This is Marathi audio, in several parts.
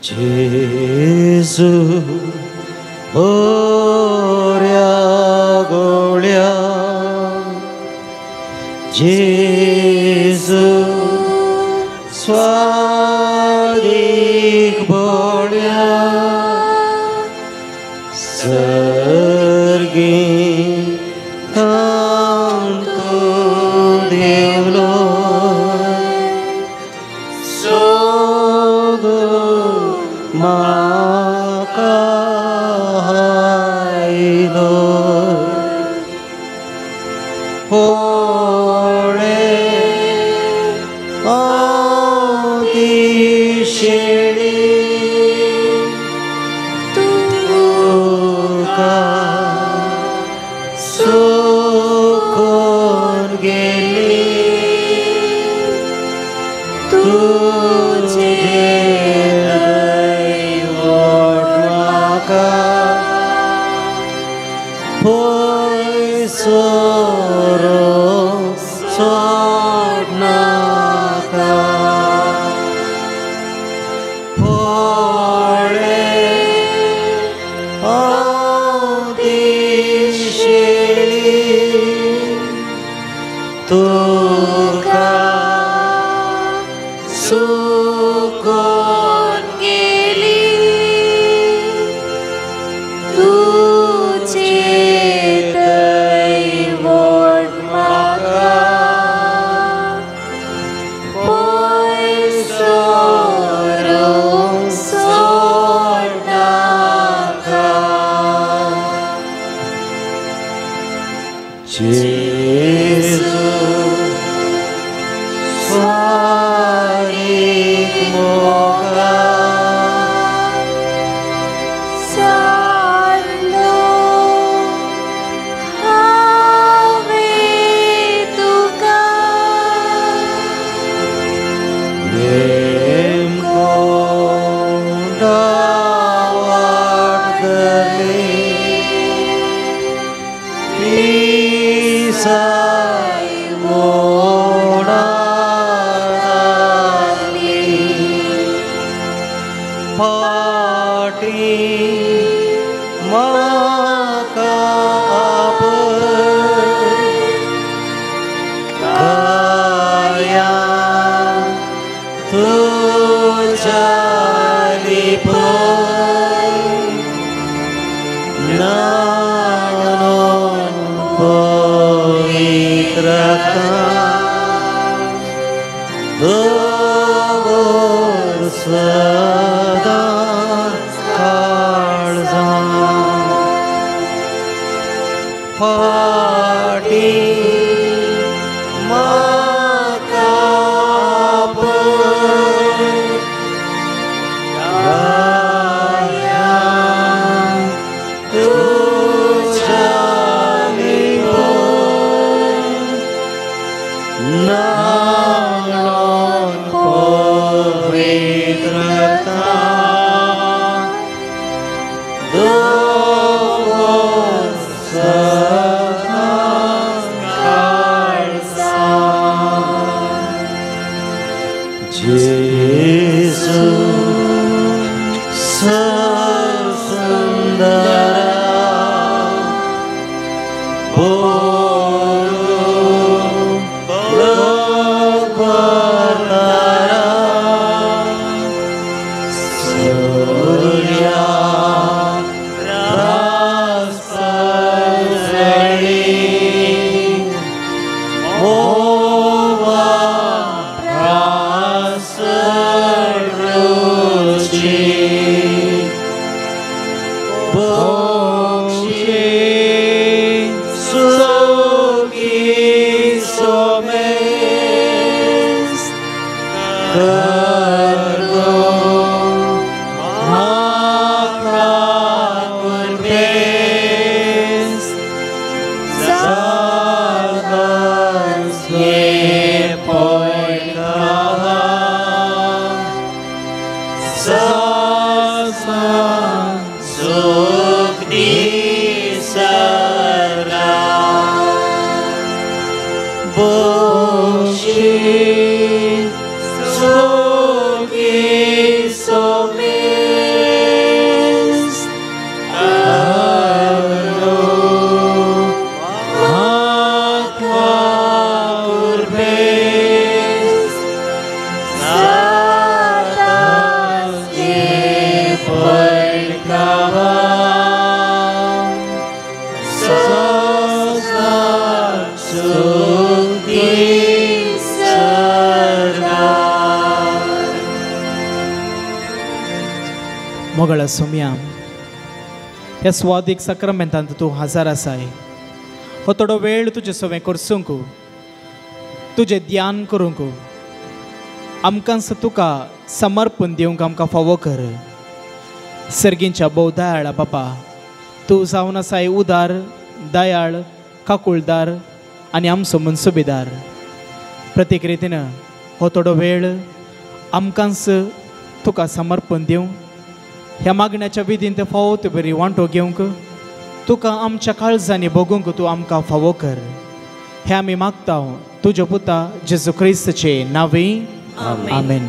जेजू बऱ्या गोळ्या जेजू स्वादीक बळ्या सर्गी तांतो देवलो सोदो माका हायलो होळे आदिशेळी तुका सुकून गेली तुझे सोरो सोडनाका होळे आदिशेळी तुका सुकून गेली तुझे जेजू स्वारीक मोगा सारलो हावे तुका नेमको डावाडले साई मोडाली पाटी माका गाया तुझ्या दोवर सदा काळजा फाटी माका गाया तुझ्या नाळोन पवित्रता दोवर सदा काळजा जेजू सुंदरा Boshi, Soki, Somi. मोगळा सोम्या ह्या स्वादीक सक्रामेंतांत तूं हजर आसाय हो थोडो वेळ तुजें सवें करसूंक तुजें ध्यान करूंक आमकां तुका समर्पण दिवंक आमकां फावो कर सर्गींच्या बोवदाळ बापा तूं जावन आसाय उदार दयाळ काकुळदार आनी आमचो मनसुबेदार प्रत्येक रितीन हो थोडो वेळ आमकांच तुका समर्पण दिवं ह्या मागण्याच्या विधीन ते फावो तूं बरी वांटो घेवंक तुका आमच्या काळजांनी बगूंक तूं आमकां फावो कर हे आमी मागता तुज्या पुता जेजू क्रिस्तचे नांवी आमेन.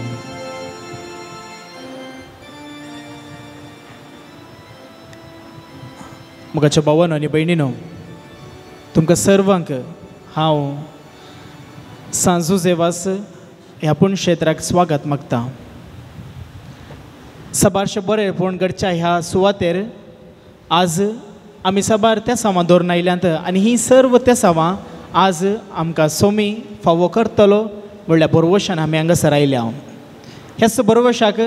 मुगाच्या भावांनो आनी भयणीनो तुमकां सर्वांक हांव सांजू जेवास ह्या पुणक्षेत्राक स्वागत मागता. सबारशे बरेपण घडच्या ह्या सुवातेर आज आमी सबार त्या सावां दवरून आयल्यांत आनी ही सर्व त्या सावां आज आमकां सोमी फावो करतलो म्हणल्यार बरवशान आमी हांगासर आयल्या. ह्याच बरवशाक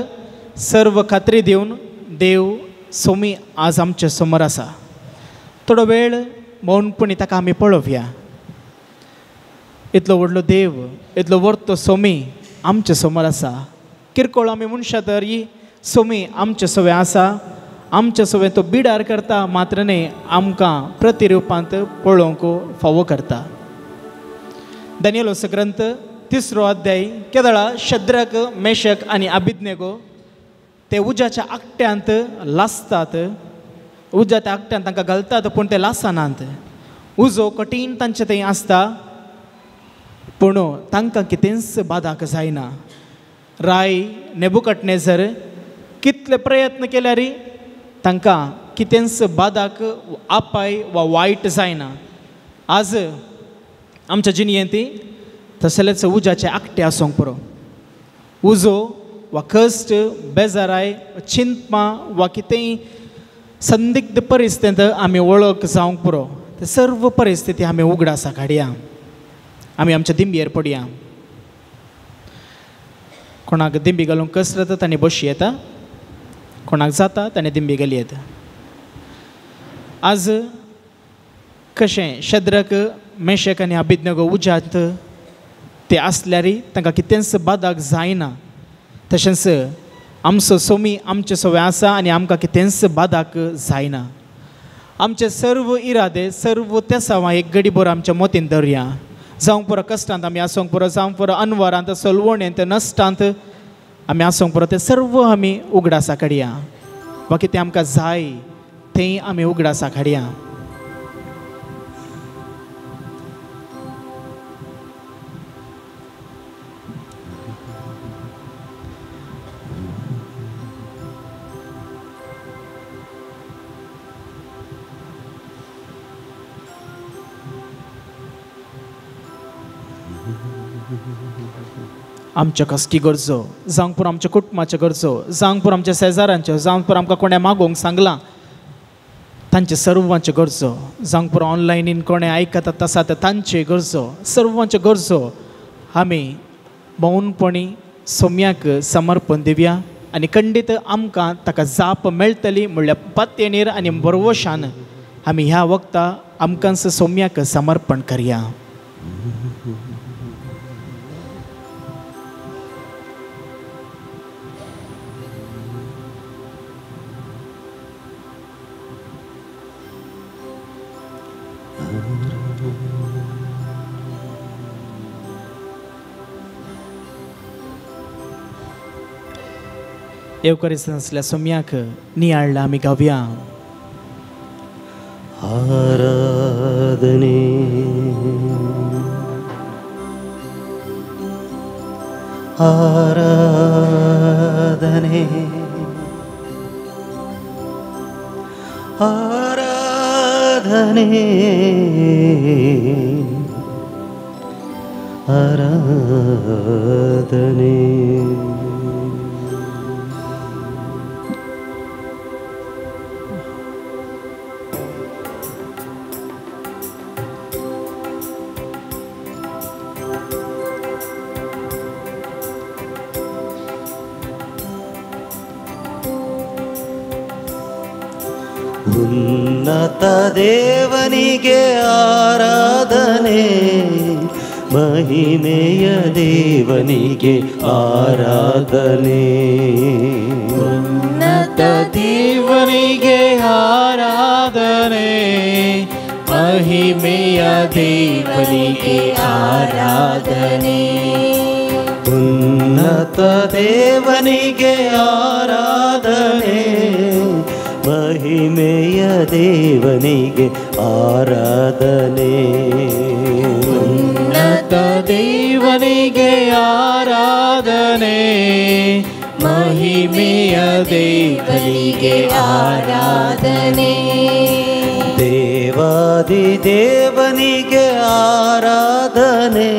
सर्व खात्री दिवन देव सोमी आज आमचे समोर आसा. थोडो वेळ मौनपणी ताका आमी पळोवया. इतलो व्हडलो देव इतलो वर्तो सोमी आमचे समोर आसा. किरकोळ आमी मनशां तर ही सोमी आमचे सवे आसा आमचे सवे तो बिडार करता मात्र न्ही आमकां प्रतिरुपांत पळोवंक फावो करता. दानियेलाचो ग्रंथ 3रो अध्याय केदळा शद्रक मेशक आनी अबिदनेगो ते उज्याच्या आकट्यांत लासतात. उज्याच्या आकट्यांत तांकां घालतात पूण ते लासनात. उजो कठीण तांचे थंय आसता पूण तांकां कितेंच बादाक जायना. राय नेबुकदनेझर कितले प्रयत्न केल्यार तांकां कितेंच बादाक आपाय वा वायट जायना. आज आमच्या जिणयेंत तसलेच उज्याचे आकटे आसूंक पुरो. उजो वा कश्ट बेजाराय चिंतमा वा कितेंय संदिग्ध परिस्थितींत आमी वळख जावंक पुरो ते सर्व परिस्थिती आमी उगडासा काडया. आमी आमच्या दिंबयेर पडया. कोणाक दिंबी घालूंक कश्ट जाता ताणें बशी येता कोणाक जाता ताणें दिंबी घाली येता. आज कशें शद्रक मेशक आनी अबिदनेगो उज्यांत ते आसल्यार तांकां कितेंच बादाक जायना. तशेंच आमचो सोमी आमचे सवे आसा आनी आमकां कितेंच बादाक जायना. आमचे सर्व इरादे सर्व त्या सावां एक घडीभर आमच्या मोतीन धरया. जावंक पुरो कश्टांत आमी आसूंक पुरो जावंक पुरो अनवरांत सलवणेंत नश्टांत आमी आसूंक पुरो ते सर्व आमी उगडासा काडया. वा कितें आमकां जाय तें आमी उगडासा काडया. आमच्या कसकी गरजो जावंक पुरो आमच्या कुटुंबाच्यो गरजो जावंक पुरो आमच्या शेजाऱ्यांच्यो जावंक पुरो आमकां कोणें मागोवंक सांगलां तांचे सर्वांच्यो गरजो जावंक पुरो ऑनलायनीन कोणें आयकतात आसा ते तांचे गरजो सर्वांच्यो गरजो आमी मौनपणी सोम्याक समर्पण दिवया आनी खंडीत आमकां ताका जाप मेळटली म्हणल्यार पत्तेनीर आनी बरवशान आमी ह्या वक्ता आमकांच सोम्याक समर्पण करया. येवकरीस्त असल्या सोम्याक नियाळला आमी गावया. आराधने आराधने आराधने आराधने ಉನ್ನತ ದೇವನಿಗೆ ಆರಾಧನೆ, ಮಹಿಮೆಯ ದೇವನಿಗೆ ಆರಾಧನೆ. ಉನ್ನತ ದೇವನಿಗೆ ಆರಾಧನೆ, ಮಹಿಮೆಯ ದೇವನಿಗೆ ಆರಾಧನೆ. ಉನ್ನತ ದೇವನಿಗೆ ಆರಾಧನೆ, ಮಹಿಮೆಯ ದೇವನಿಗೆ ಆರಾಧನೆ. ಉನ್ನತ ದೇವನಿಗೆ ಆರಾಧನೆ, ಮಹಿಮೆಯ ದೇವನಿಗೆ ಆರಾಧನೆ. ದೇವಾದಿ ದೇವನಿಗೆ ಆರಾಧನೆ,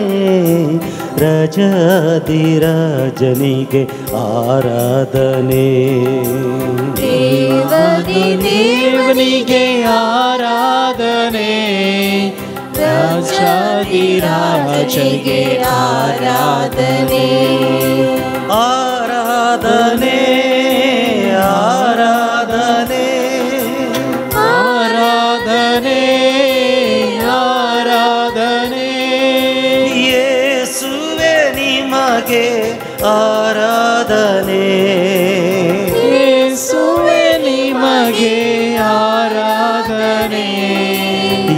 ರಾಜಾದಿ ರಾಜನಿಗೆ ಆರಾಧನೆ. ದೇವಾದಿ ದೇವನಿಗೆ ಆರಾಧನೆ, ರಾಜಾದಿ ರಾಜನಿಗೆ ಆರಾಧನೆ. ಆರಾಧನೆ ಆರಾಧನೆ ಆರಾಧನೆ ಆರಾಧನೆ. ಯೇಸುವೆ ನಿಮಗೆ ಆರಾಧನೆ, ಯೇಸುವೆ ನಿಮಗೆ ಆರಾಧನೆ.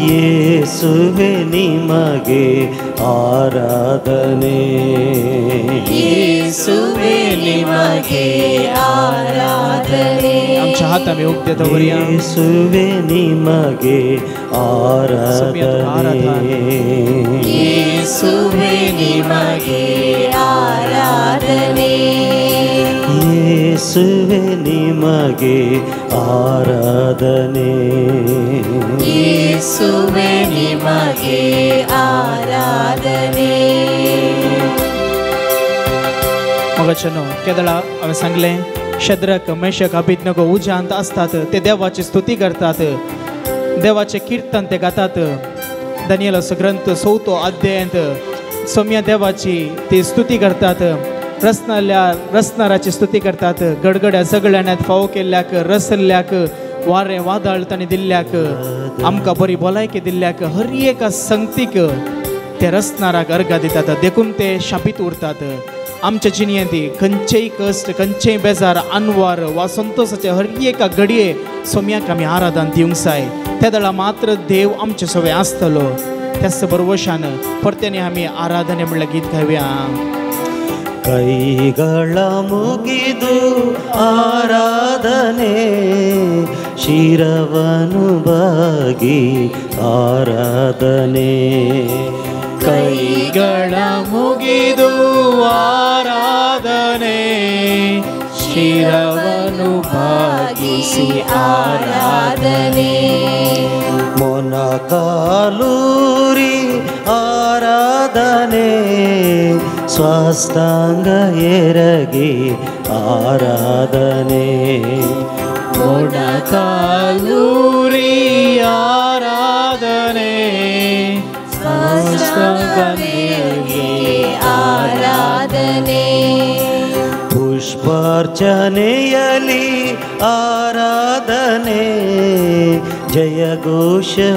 ಯೇಸುವೆ ನಿಮಗೆ ಆರಾಧನೆ. ಯೇಸುವೆ निमगे आराधने आमच्या हाताने उगते तवरिया येशुवे निमगे आराधने येशुवे निमगे आराधने येशुवे निमगे आराधने येशुवे निमगे आराधने मगचनो केदळा हांवें सांगलें शद्रक मेशक अभिज्ञगो उज्यांत असतात ते देवाची स्तुती करतात देवाचे कीर्तन ते गातात दानियेलाचो ग्रंथ 4 अध्यायांत सौम्य देवाची ती स्तुती करतात रसनाराची स्तुती करतात गडगड्या सगळ्यांत फाव केल्ल्याक रसल्ल्याक वारें वादळ तांणी दिल्ल्याक आमकां बरी भलायकी दिल्ल्याक हर एका संगतीक ते रसनाराक अर्घ दितात देखून ते शापीत उरतात आमच्या जिणेंत खंयचेय कश्ट खंयचेय बेजार अनवर वा संतोषाचे हर एका घडये सोम्याक आमी आराधन दिवंक जाय त्या दळा मात्र देव आमचे सवय आसतलो त्याच बरोवशान परतेने आमी आराधने म्हणल्यार गीत गावया ಕೈಗಳ ಮುಗಿದು ಆರಾಧನೆ ಶಿರವನು ಬಾಗಿ ಆರಾಧನೆ ಕೈಗಳ ಮುಗಿದು ಆರಾಧನೆ ಶಿರವನು ಬಾಗಿಸಿ ಆರಾಧನೆ ಮೊನಕಾಲೂರಿ ಆರಾಧನೆ ಸ್ವಾಸ್ಥಾಂಗ ಎರಗಿ ಆರಾಧನೆ ಮೊನಕಾಲೂರಿ ಆರಾಧನೆ ಸ್ವಾಸ್ಥಾಂಗ ಎರಗಿ ಆರಾಧನೆ ಪುಷ್ಪಾರ್ಚನೆಯಲಿ ಆರಾಧನೆ ಜಯಘೋಷದೊಂದಿಗೆ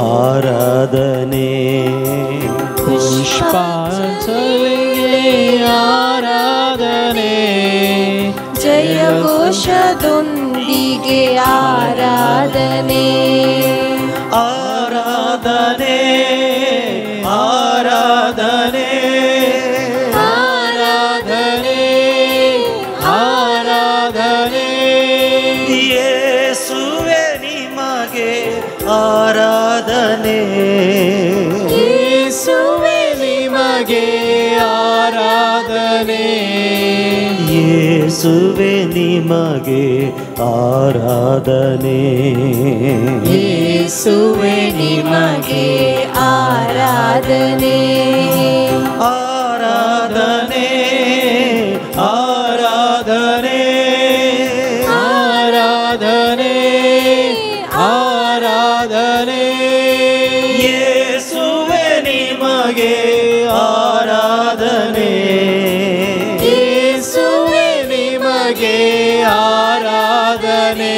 ಆರಾಧನೆ ಪುಷ್ಪಾಂಜಲಿಗೆ ಆರಾಧನೆ ಜಯಘೋಷದೊಂದಿಗೆ ಆರಾಧನೆ ಆರಾಧನೆ ಆರಾಧನೆ ಆರಾಧನೆ ಆರಾಧನೆ ಯೇಸುವೆ ನಿಮಗೆ ಆರಾಧನೆ ಯೇಸುವೆ ನಿಮಗೆ ಆರಾಧನೆ ಯೇಸುವೆ ನಿಮಗೆ ಆರಾಧನೆ ಯೇಸುವೆ ನಿಮಗೆ ಆರಾಧನೆ ಆರಾಧನೆ ಆರಾಧನೆ ಆರಾಧನೆ ಆರಾಧನೆ ಯೇಸುವೆ ನಿಮಗೆ ಆರಾಧನೆ ಯೇಸುವೆ ನಿಮಗೆ ಆರಾಧನೆ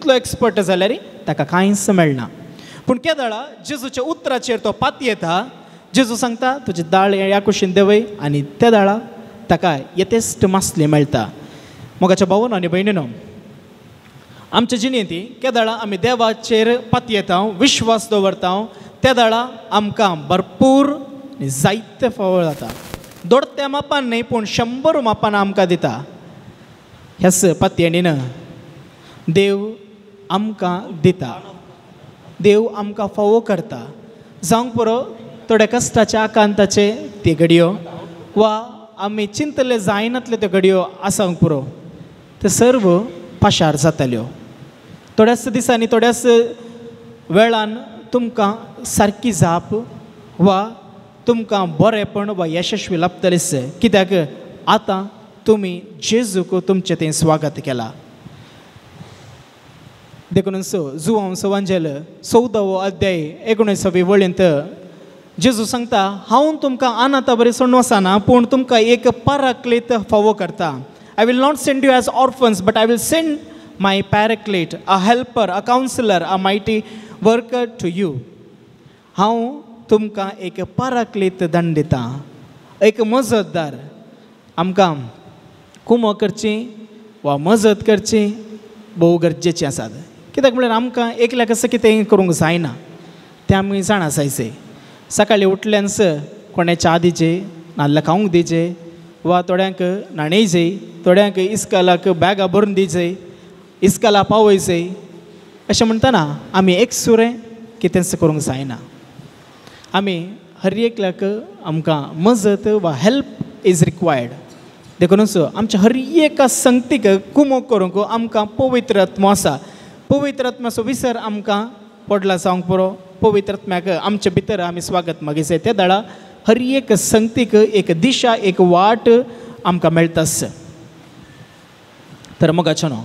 कितलो एक्सपर्ट जाल्यार ताका कांयच मेळना. पूण केदळा जेजूच्या उतराचेर तो पात येता. जेजू सांगता तुजी दाळ ह्या कुशीन देवय आनी त्या दाळा ताका येतेस्त मासली मेळटा. मोगाच्या भावांनो आनी भयणीनो, आमच्या जिणेंती केदळा आमी देवाचेर पात येता, विश्वास दवरता, त्या दाळा आमकां भरपूर जायते फावो जाता. दोडत्या मापान न्ही पूण 100 मापान आमकां दिता. ह्याच पातयेणीन देव आमकां दिता, देव आमकां फावो करता. जावंक पुरो थोड्या कश्टाच्या आकांताचे ते घडयो वा आमी चिंतले जायनातल्यो त्यो घडयो आसांक पुरो ते सर्व पाशार जातल्यो. थोड्याच दिसांनी थोड्याच वेळान तुमकां सारकी जाप वा तुमकां बरेंपण वा यशस्वी लाभतलेच. कित्याक आतां तुमी जेजूक तुमचें तें स्वागत केलां. देखून जुवांव वांजेल 14वो अध्याय 19वी वळींत जेजू सांगता हांव तुमकां अनाथ बरें सोडून वचना पूण तुमकां एक पाराक्लेत फावो करता. I will not send you as orphans, but I will send my paraclete, a helper, a counselor, a mighty worker to you. हांव तुमकां एक पाराक्लेत दंड दिता, एक मजतदार. आमकां कुमो करची वा मजत करची भोव गरजेची आसात. कित्याक म्हळ्यार आमकां एकल्याक असं कितें करूंक जायना तें आमी जाणा जायचे. सकाळीं उठल्यानस कोणें च्या दिचे, नाल्ल खावंक दिचे वा थोड्यांक नाणेयचे, थोड्यांक इस्कालाक बॅगा भरून दिचे, इस्काला पावयचे. अशें म्हणटना आमी एक सुरें कितेंच करूंक जायना. आमी हर एकल्याक आमकां मजत वा हेल्प इज रिक्वायर्ड. देखून आमच्या हर एका संगतीक कुमो करूंक आमकां पवित्र आत्मो आसा. पवित्र आत्म्याचो विसर आमकां पडला जावंक पुरो. पवित्र आत्म्याक आमचे भितर आमी स्वागत मागिचे. त्या दाळा हर एक संगतीक एक दिशा, एक वाट आमकां मेळटाच. तर मोगाचेनो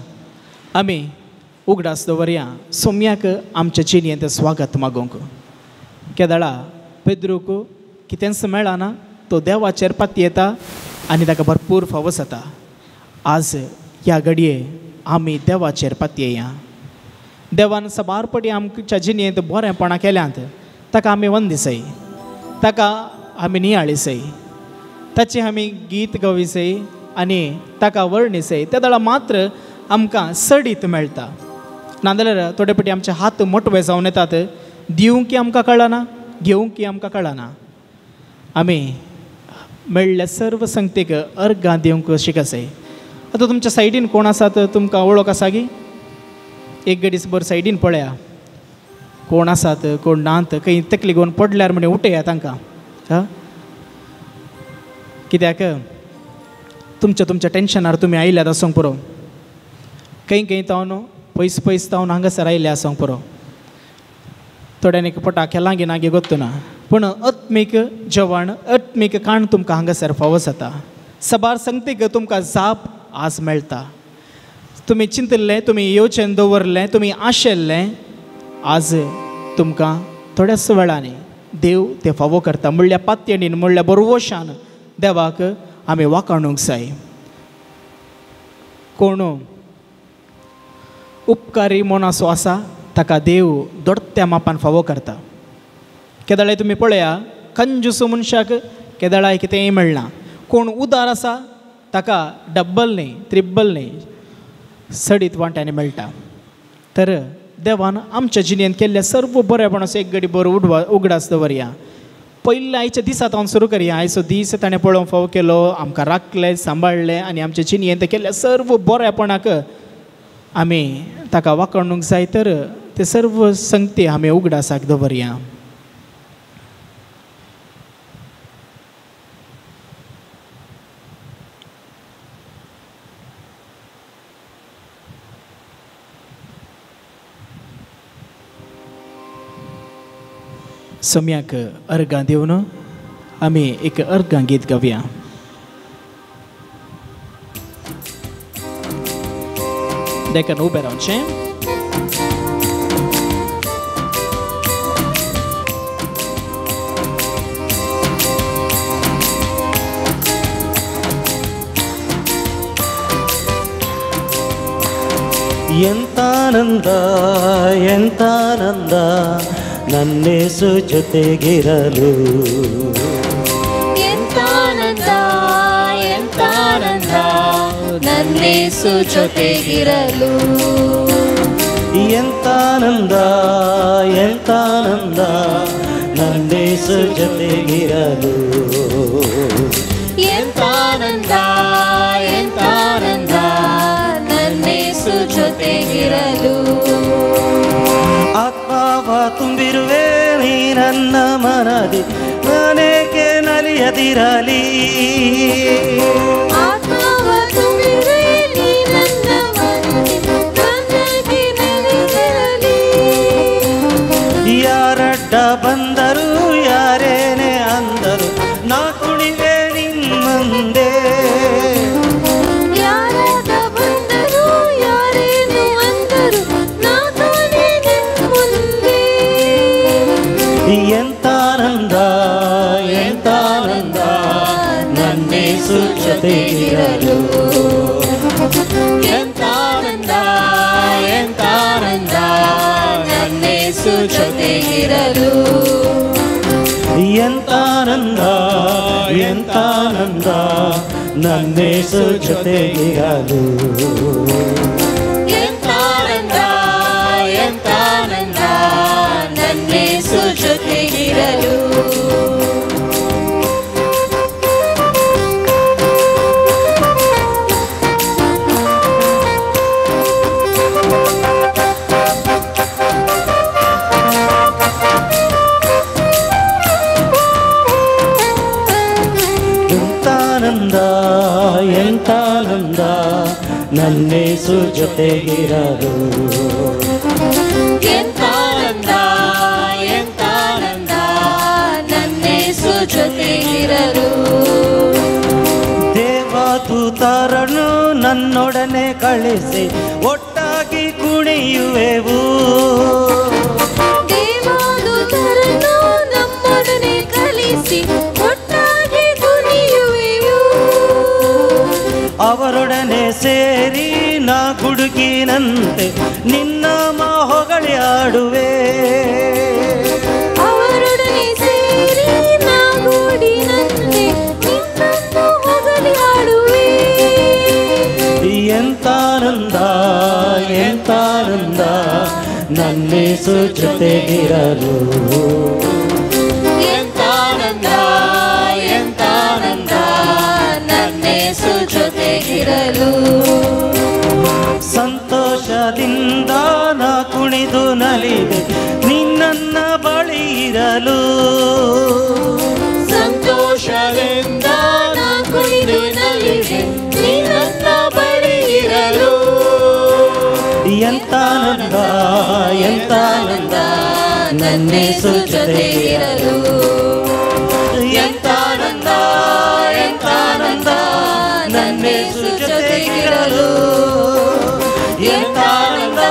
आमी उगडास दवरया सोम्याक आमच्या जिणेंत स्वागत मागोवंक. केदळा पेद्रूक कितेंच मेळना, तो देवाचेर पात येता आनी ताका भरपूर फावो जाता. आज ह्या घडये आमी देवाचेर पात येया. देवान सबारपटी आमच्या जिणेंत बरेंपणां केल्यांत ताका आमी वंदिसय, ताका आमी नियाळीसय, ताची आमी गीत गाविसय आनी ताका वर्णिसय. त्या दाळा मात्र आमकां सडीत मेळटा. नाजाल्यार थोडे फावटी आमचे हात मोटवे जावन येतात. दिवंक आमकां कळना, घेवंक आमकां कळना. आमी मेळ्ळ्या सर्व संगतीक अर्गां दिवंक शिकसय. आतां तुमच्या सायडीन कोण आसात तुमकां वळख आसा गी? एक गडीस भर सायडीन पळया कोण आसात कोण नात. खंय तकली घेवन पडल्यार म्हणे उठया तांकां. कित्याक तुमच्या टेन्शनार तुमी आयल्यात आसूंक पुरो. खंय तावन पयस पयस तावन हांगासर आयले आसूंक पुरो. थोड्यांक पोटाक लागीं नागी गोत्तू ना पूण आत्मीक जेवण, आत्मीक काण तुमकां हांगासर फावो जाता. सबार संगतीक तुमकां जाप आज मेळटा. तुमी चिंतल्लें, तुमी येवचें दवरलें, तुमी आशेल्लें आज तुमकां थोड्याच वेळांनी देव ते फावो करता. म्हणल्या पातयेणीन, म्हणल्या बरवशान देवाक आमी वाखाणूंक जाय. कोण उपकारी म्हूण असो आसा ताका देव दोडत्या मापान फावो करता. केदळे तुमी पळया कंजूस मनशाक केदळाय कितेंय मेळना. कोण उदार आसा ताका डब्बल न्ही, त्रिब्बल न्ही, सडीत वांट्यांनी मेळटा. तर देवान आमच्या जिणेंत केल्ल्या सर्व बरेपणाचो एक घडी बर उगडास दवरया. पयल्या आयच्या दिसांत हांव सुरू करया. आयचो दीस ताणें पळोवंक फावो केलो, आमकां राखलें, सांबाळलें आनी आमच्या जिणेंत केल्ल्या सर्व बरेपणाक आमी ताका वाखाणूंक जाय. तर ते सर्व संगती आमी उगडासाक दवरया. सोम्याक अर्गां दिवन आमी एक अर्गां गीत गावया. देखून उबें रावचें. ಎಂತಾನಂದ ಎಂತಾನಂದ ನನ್ನೇಸು ಜೊತೆಗಿರಲು. ಎಂತಾನಂದ ಎಂತಾನಂದ ನನ್ನೇಸು ಜೊತೆಗಿರಲು. ಎಂತಾನಂದ ಎಂತಾನಂದ ನನ್ನೇಸು ಜೊತೆಗಿರಲು. ಎಂತಾನಂದ ಎಂತಾನಂದ ನನ್ನೇಸು ಜೊತೆಗಿರಲು. ಆತ್ಮವ ತುಂಬಿರುವೆ ನೀ ನನ್ನ ಮನದಿ, ನಾನೇಕೆ ನಲಿಯದಿರಲಿ. ಆತ್ಮವ ತುಂಬಿರುವೆ ನೀ ನನ್ನ ಮನದಿ, ನಾನೇಕೆ ನಲಿಯದಿರಲಿ. ಯಾರಡ್ಡ ಬಂದರು ಯಾರೇನೆ ಅಂದರು ನಾ ಕುಣಿವೆ ನಿಮ್ಮಂದೆ. ಯಾರಾದ ಬಂದರು ಯಾರೇನು ಅಂದರು ನಾ ತಾನೇ ನಿನ್ನ ಮುಂದೆ. ಎಂತಾನಂದ ಎಂತಾನಂದ ನನ್ನೇಸು ಜೊತೆಗಿರಲು. ಎಂತಾನಂದ ಎಂತಾನಂದ ನನ್ನೇಸು ಜೊತೆಗಿರಲು. ಎಂತಾನಂದ ಎಂತಾನಂದ ನನ್ನೇಸು ಜೊತೆಗಿರಲು. ಎಂತಾನಂದ ಎಂತಾನಂದ ನನ್ನೇಸು ಜೊತೆಗಿರಲು. ಎಂತಾನಂದ ಎಂತಾನಂದ ನನ್ನೇಸು ಜೊತೆಗಿರಲು. ಎಂತಾನಂದ ಎಂತಾನಂದ ನನ್ನೇಸು ಜೊತೆಗಿರಲು. ದೇವದೂತರನ್ನು ನನ್ನೊಡನೆ ಕಳಿಸಿ ಒಟ್ಟಾಗಿ ಕುಣಿಯುವೆವು. ದೇವದೂತರನ್ನು ನಮ್ಮೊಡನೆ ಕಳಿಸಿ ಒಟ್ಟಾಗಿ ಕುಣಿಯುವೆವು. ಅವರೊಡನೆ ಸೇರಿ ನಾ ಗುಡುಗಿನಂತೆ ನಿನ್ನ ಹೊಗಳಿ ಆಡುವೆ. ಅವರೊಡನೆ ಸೇರಿ ನಾ ಗೂಡಿನಂತೆ ನಿನ್ನನ್ನು ಹೊಗಳಿ ಆಡುವೆ. ಎಂತಾನಂದ ಎಂತಾನಂದ ನನ್ನೇಸು ಜೊತೆಗಿರಲು. ಎಂತಾನಂದ ಎಂತಾನಂದ ನನ್ನೇಸು ಜೊತೆಗಿರಲು. ಸಂತೋಷದಿಂದ ನಾ ಕುಣಿದು ನಲಿದೆ ನಿನ್ನ ಬಳಿ ಇರಲು. ಸಂತೋಷದಿಂದ ನಾ ಕುಣಿದು ನಲಿದೆ ನಿನ್ನ ಬಳಿ ಇರಲು. ಎಂತಾನಂದ ಎಂತಾನಂದ ನನ್ನೇಸು ಜೊತೆಗಿರಲು. ಎಂತಾನಂದ ಎಂತಾನಂದ ನನ್ನೇಸು ಜೊತೆಗಿರಲು. ಎಂತಾನಂದ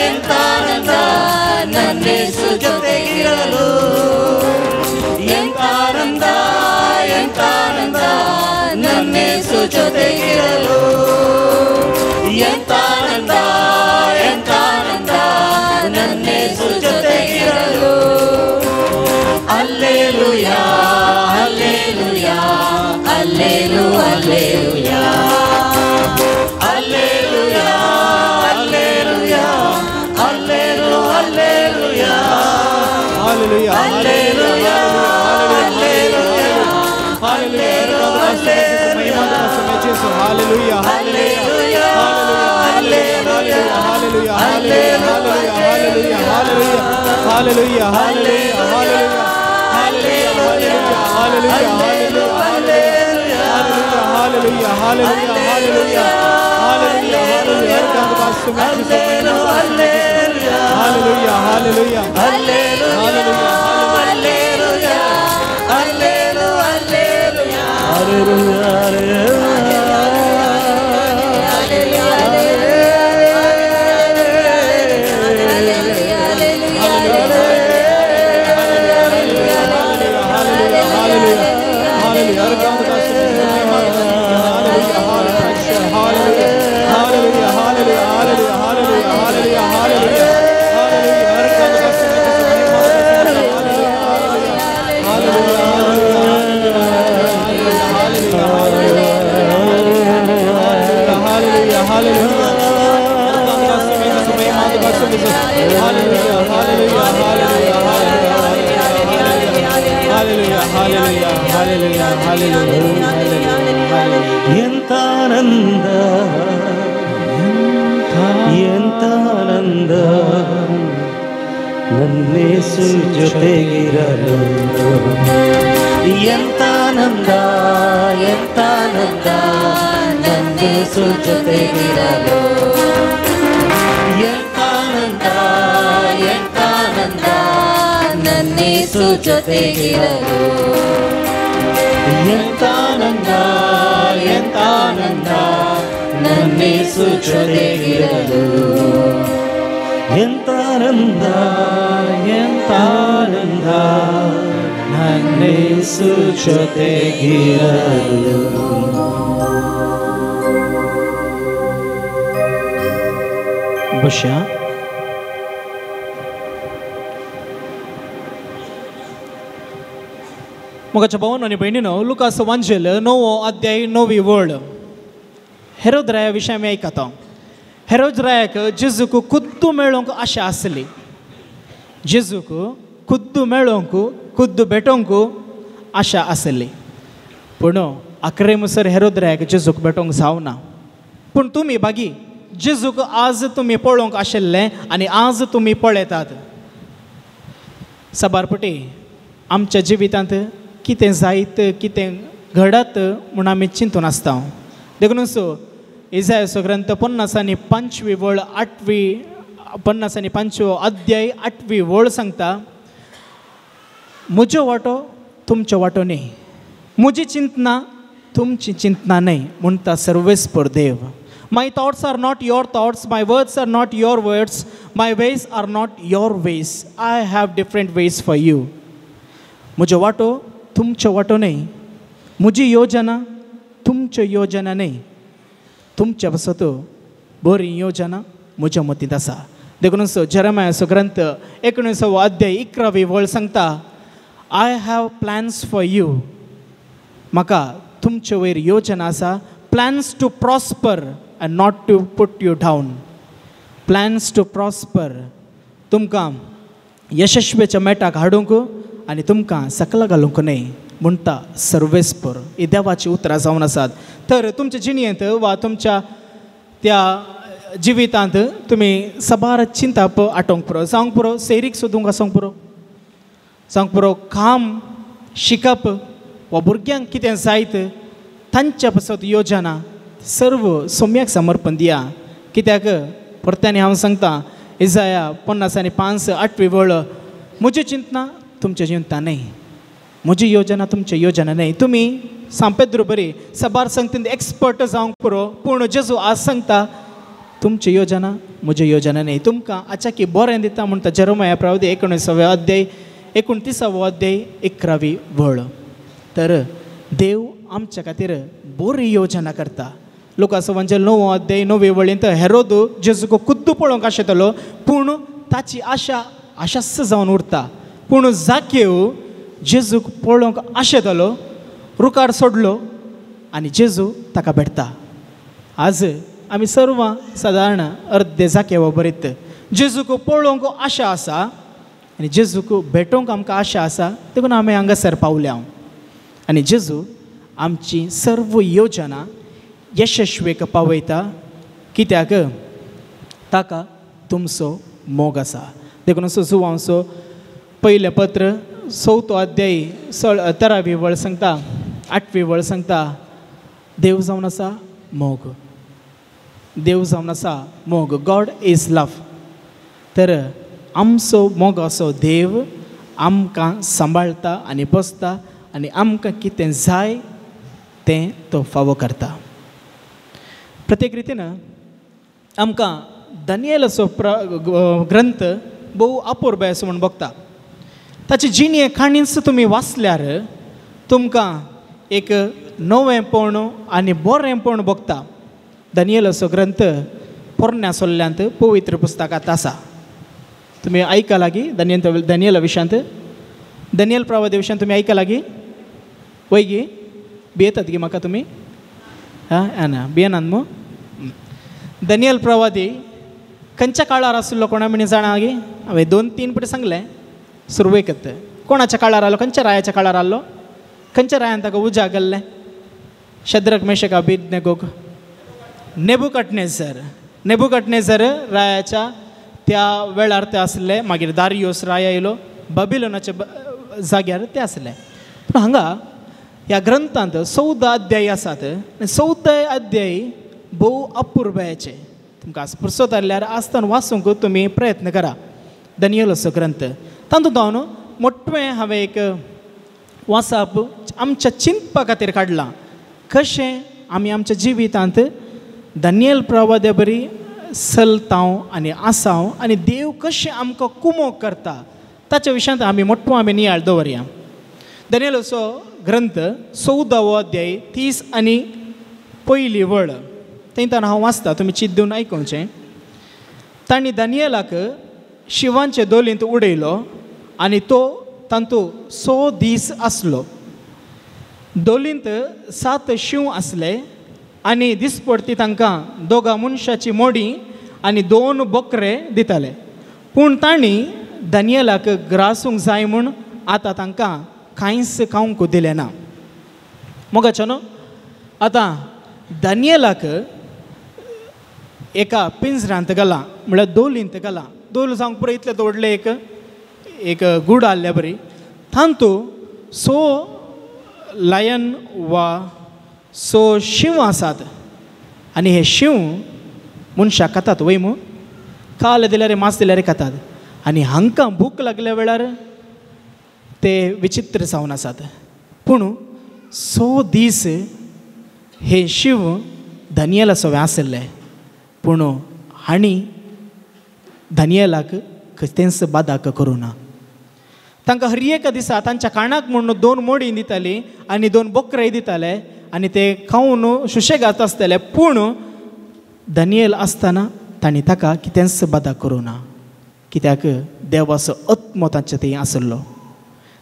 ಎಂತಾನಂದ ನನ್ನೇಸು ಜೊತೆಗಿರಲು. ಎಂತಾನಂದ ಎಂತಾನಂದ ನನ್ನೇಸು ಜೊತೆಗಿರಲು. ಎಂತಾನಂದ ಎಂತಾನಂದ ನನ್ನೇಸು ಜೊತೆಗಿರಲು. Hallelujah hallelujah ಹಲ್ಲೆಲೂ hallelujah hallelujah hallelujah ಹಲ್ಲೆಲೂ hallelujah Hallelujah. Hallelujah hallelujah ಹಲ್ಲೆಲೂ hallelujah Hallelujah. Hallelujah hallelujah Hallelujah. Hallelujah. Hallelujah. Hallelujah. Hallelujah. ಎಂತ ಆನಂದ ಎಂತ ಆನಂದ ನನ್ನೇಸು ಜೊತೆಗಿರಲು ಎಂತ ಆನಂದ ಎಂತ ಆನಂದ ನನ್ನೇಸು ಜೊತೆಗಿರಲು ಎಂತ ಆನಂದ ಎಂತ ಆನಂದ ನನ್ನೇಸು ಜೊತೆಗಿರಲು ಎಂತ ಆನಂದ ಎಂತ ಆನಂದ ನನ್ನೇಸು ಜೊತೆಗಿರಲು ಎಂತ ಆನಂದ ಎಂತ ಆನಂದ ನನ್ನೇಸು ಜೊತೆಗಿರಲು. ಬಹುಶಃ मोगाच्या भावांनो आनी भयणीनो, लुकास वांजेल 9 अध्याय 9वी वळ. हेरोद्राया विशय आमी आयकता. हेरोद्रायाक जेजूक खुद्द मेळोवंक आशा आसली. जेजूक खुद्द मेळोवंक खुद्द भेटोवंक आशा आसली. पूण 11 म्हणसर हेरोद्रायाक जेजूक भेटोवंक जावना. पूण तुमी बागी जेजूक आज तुमी पळोवंक आशिल्लें आनी आज तुमी पळयतात. साबारपटी आमच्या जिवितांत कितें जायत कितें घडत म्हूण आमी चिंतून आसता. देखून इसायाचो ग्रंथ 50:5 वळ 8वी 50:5 अध्याय 8वी वळ सांगता, म्हजो वाटो तुमचो वाटो न्ही, म्हजी चिंतना तुमची चिंतना न्ही म्हणटा सर्वेस्पर देव. My thoughts are not your thoughts, my words are not your words, my ways are not your ways, I have different ways for you. म्हजो वाटो तुमचो वाटो न्ही, म्हजी योजना तुमच्यो योजना न्ही, तुमच्या बसत बरी योजना म्हज्या मतींत आसा. देखून जेरेमायाचो ग्रंथ 19 अध्याय 11वी वळ सांगता, I have plans for you. म्हाका तुमचे वयर योजना आसा, plans to prosper and not to put you down. Plans to prosper, तुमकां यशस्वेच्या मेटाक हाडूंक आनी तुमकां सकला घालूंक न्ही म्हणटा सर्वेस्पर. ही देवाची उतरां जावन आसात. तर तुमच्या जिणेंत वा तुमच्या त्या जिवितांत तुमी सबार चिंताप आटोवंक पुरो, जावंक पुरो सैरीक सोदूंक आसोंक पुरो, जावंक पुरो काम शिकप वा भुरग्यांक कितें जायत तांच्या पासत योजना सर्व सोम्याक समर्पण दिया. कित्याक परत्यांनी हांव सांगता, इसाया 50:5 8वी वळ, म्हजी चिंतना तुमच्या चिंता न्ही, म्हजी योजना तुमची योजना न्ही. तुमी सांपेद्र बरी सबार सांगता एक्सपर्ट जावंक पुरो, पूण जेजू आज सांगता तुमची योजना म्हजी योजना न्ही, तुमकां आचाकी बरें दिता म्हणटा जेरेमाया प्रवादी 19 अध्याय 29 अध्याय 11वी वळ. तर देव आमच्या खातीर बरी योजना करता. लुकास वांजेल 9 अध्याय 9वी वळींत हेरोद जेजूक खुद्द पळोवंक आशिल्लो, पूण ताची आशा आशास जावन उरता. पूण जाकेव जेजूक पळोवंक आशिल्लो, रुकार सोडलो आनी जेजू ताका भेटता. आज आमी सर्व सादारण अर्दे जाकेव बरयत. जेजूक पळोवंक आशा आसा आनी जेजूक भेटोवंक आमकां आशा आसा, देखून आमी हांगासर पावल्या. आनी जेजू आमची सर्व योजना यशस्वेक पावयता, कित्याक ताका तुमचो मोग आसा. देखून जुवांचो पयलें पत्र 4 अध्याय 13वी वळ सांगता, 8वी वळ सांगता, देव जावन आसा मोग, देव जावन आसा मोग, गॉड इज लव. तर आमचो मोग असो देव आमकां सांबाळटा आनी बसता आनी आमकां कितें जाय तें तो फावो करता. प्रत्येक रितीन आमकां दानियेलाचो ग्रंथ भोव अपूर्व असो म्हूण बगता. ताची जिणे काणीच तुमी वाचल्यार तुमकां एक नवेंपण आनी बरेंपण भोगता. दानियेलाचो ग्रंथ पोरण्या सोल्ल्यांत पवित्र पुस्तकांत आसा. तुमी आयका लागीं दानियेला विशयांत, दानियल प्रवादी विशयांत तुमी आयका लागीं वय गी भियेतात गी म्हाका तुमी? ना भियेनात न्हू. दनियल प्रवादी खंयच्या काळार आसलो कोणा म्हणे जाणा गे हांवें 2-3 पटी सांगलें सुरवेक कोणाच्या काळार आलो खंयच्या रायाच्या काळार आसलो खंयच्या रायान ताका उजाक गेल्लें शद्रक मेशक अबेदनेगोक नेबुकटनेझर रायाच्या त्या वेळार ते आसले मागीर दारियोस राय येयलो बाबिलोनाच्या जाग्यार ते आसले पूण हांगा ह्या ग्रंथांत 14 अध्याय आसात 14 अध्याय भोव अपुर्बायेचे तुमकां फुरसत आसल्यार आसतना वाचूंक तुमी प्रयत्न करा दनियल असो ग्रंथ तातूंत हांव मोठें हांवें एक वाचप आमच्या चिंतपा खातीर काडलां कशें आमी आमच्या जिवितांत दनियल प्रवाद्या बरी चलतांव आनी आसांव आनी देव कशें आमकां कुमोग करता ताच्या विशयांत आमी मोठो आमी नियाळ दवरया दनियल असो ग्रंथ 14वो अध्याय 30 आनी पयली वळ थंयच्यान हांव वाचता तुमी चिंत दिवन आयकुचें तांणी दनियलाक शिवांचे दोलींत उडयलो आनी तो तांतू 100 दीस आसलो दोलींत 7 शिव आसले आनी दिसपडटी तांकां 2 मनशाची मोडी आनी 2 बकरे दिताले पूण तांणी दनियलाक ग्रासूंक जाय म्हूण आतां तांकां कांयच खावंक दिलें ना मोगाचो न्हू आतां दनियलाक एका पिंजरांत घाला म्हळ्यार दोलींत घाला दोल जावंक पुरो इतले दवरले एक गूड आहल्या बरी तांतू 100 लायन वा 100 शिव आसात आनी हे शिव मनशाक खातात वय मू काल दिल्यार मास दिल्यार खातात आनी हांकां भूक लागल्या वेळार ते विचित्र जावन आसात पूण 100 दीस हे शिव दनियला सवे आसले पूण हांणी दनियलाक खंयच बादाक करूं ना तांकां हर एका दिसा तांच्या कानाक म्हणून 2 मोडी दिताली आनी 2 बकरे दिताले आनी ते खावन सुशेगाद आसताले पूण दनियल आसतना तांणी ताका कितेंच बादाक करूं ना कित्याक देवाचो आत्मो तांचे थंय आसलो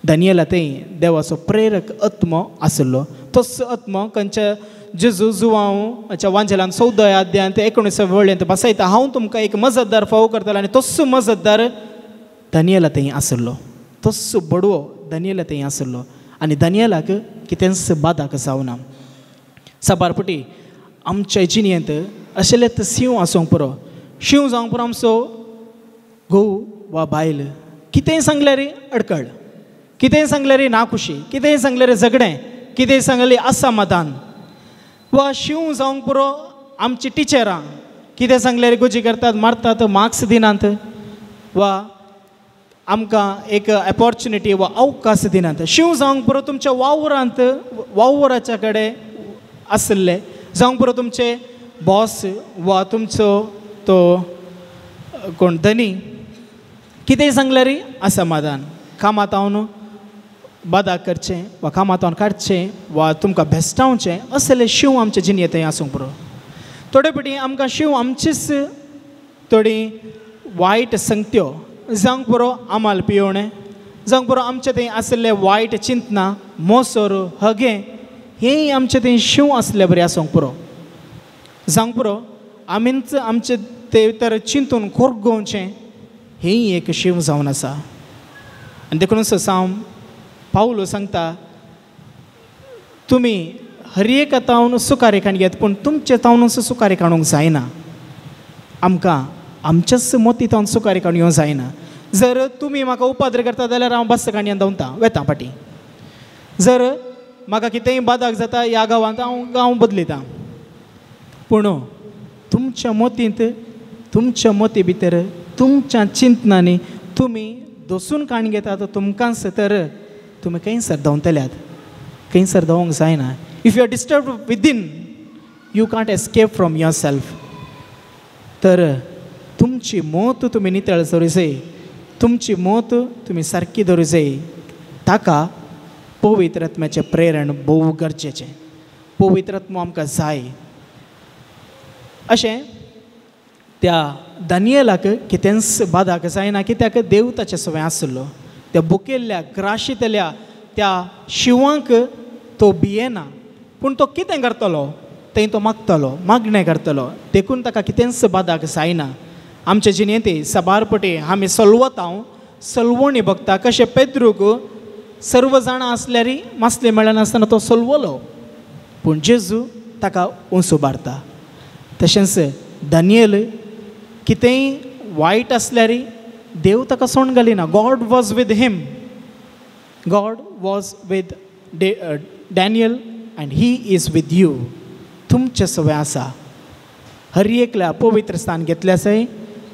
दनियला थंय देवाचो प्रेरक आत्मो आसलो तोच आत्मो खंयच्या जेजू जुवांच्या वांजेलान 14 अध्यायान ते 19 वळेंत बसयता हांव तुमकां एक मजतदार फावो करतलो आनी तोच मजतदार दनियला थंय आसलो तोच बडवो दनियला थंय आसलो आनी दनियलाक कितेंच बादाक जावना साबारपटी आमच्या जिणेंत अशेलेच शिव आसूंक पुरो शिव जावंक पुरो आमचो घोव वा बायल कितेंय सांगल्यार अडकळ कितेंय सांगल्यार नाखुशी कितेंय सांगल्यार झगडें कितेंय सांगल्यार असमाधान वा शिव जावंक पुरो आमची टिचरां कितें सांगल्यार गोजी करतात मारतात मार्क्स दिनात वा आमकां एक अपॉर्च्युनिटी वा अवकाश दिनात शिव जावंक पुरो तुमच्या वावरांत वावराच्या कडेन आसले जावंक पुरो तुमचे बॉस वा तुमचो तो कोण धनी कितेंय सांगल्यार असमाधान कामात हांव बादाक करचें वा कामात हांव काडचें वा तुमकां भेस्टावचें असले शिव आमचे जिणेंत थंय आसूंक पुरो थोडे फावटी आमकां शिव आमचीच थोडी वायट संगत्यो जावंक पुरो आमाल पियोवणें जावंक पुरो आमचे थंय आसले वायट चिंतना मोसोर हगे हेंय आमचे थंय शिव आसले बरें आसूंक पुरो जावंक पुरो आमीच आमचे ते तर चिंतून खोरगोवचें हेंय एक शिव जावन आसा आनी देखूनच साम पावलो सांगता तुमी हर एक तावन सुकारे काण घेत पूण तुमचे तावनूच सुकारे काडूंक जायना आमकां आमच्याच मोती तावन सुकारे काडूं येवंक जायना जर तुमी म्हाका उपाद्र करता जाल्यार हांव बस्त काणयान धांवता वेता फाटी जर म्हाका कितेंय बादाक जाता ह्या गांवांत हांव गांव बदलयतां पूण तुमच्या मोतींत तुमच्या मोती भितर तुमच्या चिंतनांनी तुमी दसून काण घेतात तुमकांच तर तुमी खंयसर धांवतल्यात खंयसर धांवंक जायना if you are disturb within you can't escape from your self तर तुमची मोत तुमी नितळ दवरूं जाय तुमची मोत तुमी सारकी दवरूं जाय ताका पवित्र आत्म्याचें प्रेरण भोव गरजेचें पवित्र आत्मो आमकां जाय अशें त्या दानियेलाक कितेंच बादाक जायना कित्याक देव ताचे सवय आसलो त्या बुकेल्ल्या ग्राशीतल्या त्या शिवांक तो भियेना पूण तो कितें करतलो थंय तो मागतलो मागणें करतलो देखून ताका कितेंच बादाक जायना आमचे जिणेंत सबारपटी आमी सलवतांव सलवणी बघता कशें पेद्रूक सर्व जाणां आसल्यार मासले मेळनासतना तो सलवलो पूण जेजू ताका उंचुबारता तशेंच दानियल कितेंय वायट आसल्यार देव ताका सोण घालिना God was with him God was with Daniel and he is with you तुमचे सवय आसा हर एकल्या पवित्र स्थान घेतलें आसाय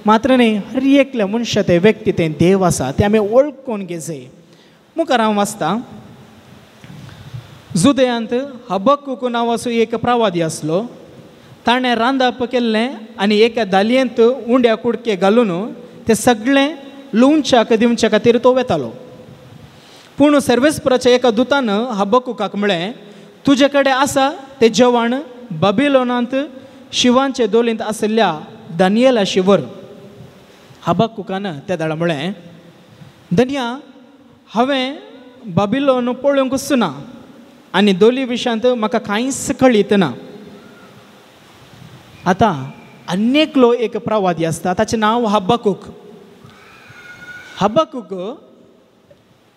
मात्र न्ही हर एकल्या मनशा ते व्यक्ती ते देव आसा ते आमी वळखून घेजय मुखार हांव वाचता जुदयांत हबक्कूक नांवाचो एक प्रवादी आसलो ताणें रांदप केल्लें आनी एका दालयेंत उंड्या कुडके घालून तें सगळें लुंवच्याक दिवचे खातीर तो वेतालो पूण सर्वेस्पराच्या एका दुतान हबक्कूकाक म्हळें तुजे कडेन आसा तें जेवण बाबिलोनांत शिवांचे दोलींत आशिल्ल्या दानियेला शिवर हबक्कूकान त्या दाडा म्हळें दनिया हांवें बाबिलोन पळोवंक वचना आनी दोली विशयांत म्हाका कांयच कळीत ना आतां अन्येकलो एक प्रवादी आसता ताचें नांव हबक्कूक हबक्कूक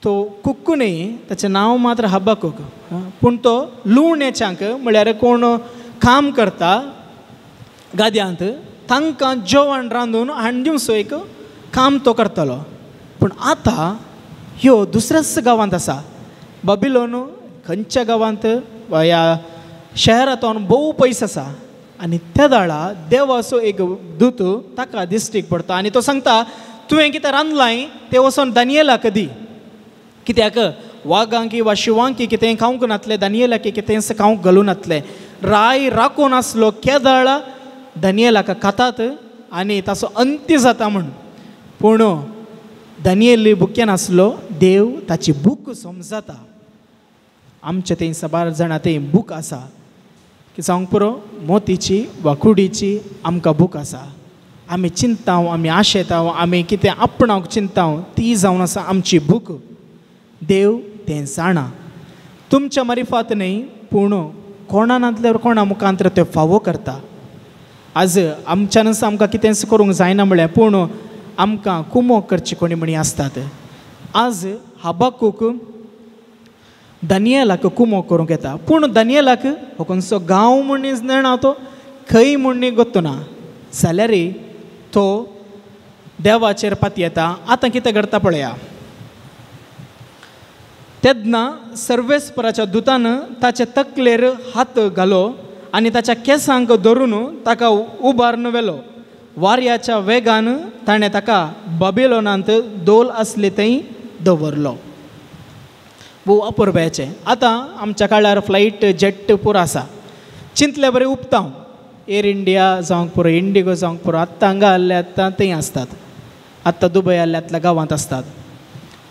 तो कुक्कू न्ही ताचें नांव मात्र हबक्कूक पूण तो लुवणेच्यांक म्हळ्यार कोण काम करता गाद्यांत तांकां जेवण रांदून हाडून दिवचो एक काम तो करतलो पूण आतां ह्यो दुसऱ्याच गांवांत आसा बाबिलोन खंयच्या गांवांत ह्या शहरांतून भोव पयस आसा आनी त्या दाळा देवाचो एक दूत ताका दिश्टीक पडटा आनी तो सांगता तुवें कितें रांदलां तें वचोन दानियेलाक दी कित्याक वागांक वा शिवांक कितें खावंक नातलें दानियेलाक कितेंच खावंक घालूं नातलें राय राखून आसलो केदाळ दानियेलाक खातात आनी ताचो अंत्य जाता म्हूण पूण दानियेल बुकेन आसलो देव ताची भूक समजता आमचे थंय साबार जाणां थंय भूक आसा की जावंक पुरो मोतीची वा कुडीची आमकां भूक आसा आमी चिंताव आमी आशेताव आमी कितें आपणाक चिंताव ती जावन आसा आमची भूक देव तें जाणा तुमच्या मारिफात न्ही पूण कोणांतल्यार कोणा मुखांतर ते फावो करता आज आमच्यानच आमकां कितेंच करूंक जायना म्हळ्यार पूण आमकां कुमोग करची कोणी म्हणी आसतात आज हबक्कूक दानियेलाक कुमोग करूंक येता पूण दानियेलाक हो खंयचो गांव मनीस नेणा तो खंय म्हणी गोत्तो ना जाल्यार तो देवाचेर पाती येता आतां कितें करता पळया तेन्ना सर्वेस्पराच्या दुतान ताच्या तकलेर हात घालो आनी ताच्या केंसांक धरून ताका उबारून व्हेलो वाऱ्याच्या वेगान ताणें ताका बाबिलोनांत दोल आसले थंय दवरलो भोव अपुरब्याचें आतां आमच्या काळार फ्लायट जेट पुरो आसा चिंतले बरें उपतां एअर इंडिया जावंक पुरो इंडिगो जावंक पुरो आत्तां हांगा आहले आतां थंय आसतात आत्तां दुबय आहल्या गांवांत आसतात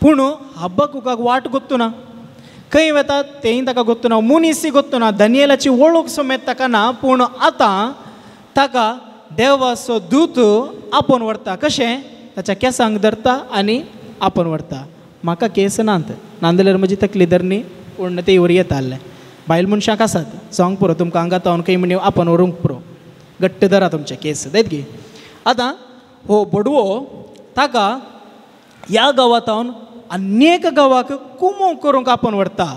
पूण हबक्कूकाक वाट गोत्तू ना खंय वेतात तेंय ताका गोत्तू ना मुनीसय गोत्तू ना दानियेलाची वळख समेत ताका ना पूण आतां ताका देवाचो दूत आपोवन व्हरता कशें ताच्या केंसांक धरता आनी आपोवन व्हरता म्हाका केस नात नांदल्यार म्हजी तकली धरनी पूण ते वर येता आहले बायल मनशाक आसात जावंक पुरो तुमकां हांगा तावन खंय म्हणी आपोवन व्हरूंक पुरो घट्ट धरा तुमचे केस देत गे आतां हो बडवो ताका ह्या गांवांतावन अनेक गांवाक कुमोग करूंक आपोवन व्हरता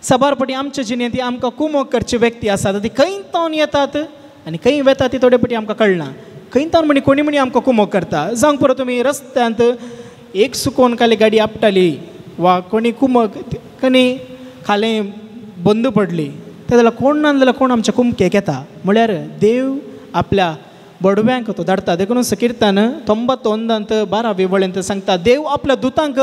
सबारपटी आमच्या जिणेंत आमकां कुमोग करचे व्यक्ती आसात ती खंय तावन येतात आनी खंय वेता ती थोडे पटी आमकां कळना खंय तावन म्हणी कोणी म्हणी आमकां कुमोग करता जावंक पुरो तुमी रस्त्यांत एक सुकोवन खाली गाडी आपटाली वा कोणी कुमोग कोणी खालें बंद पडली ते जाल्यार कोण ना जाल्यार कोण आमच्या कुमकेक येता म्हळ्यार देव आपल्या बडव्यांक तो धाडटा देखून कीर्तन 91:12 वळेंत सांगता देव आपल्या दुतांक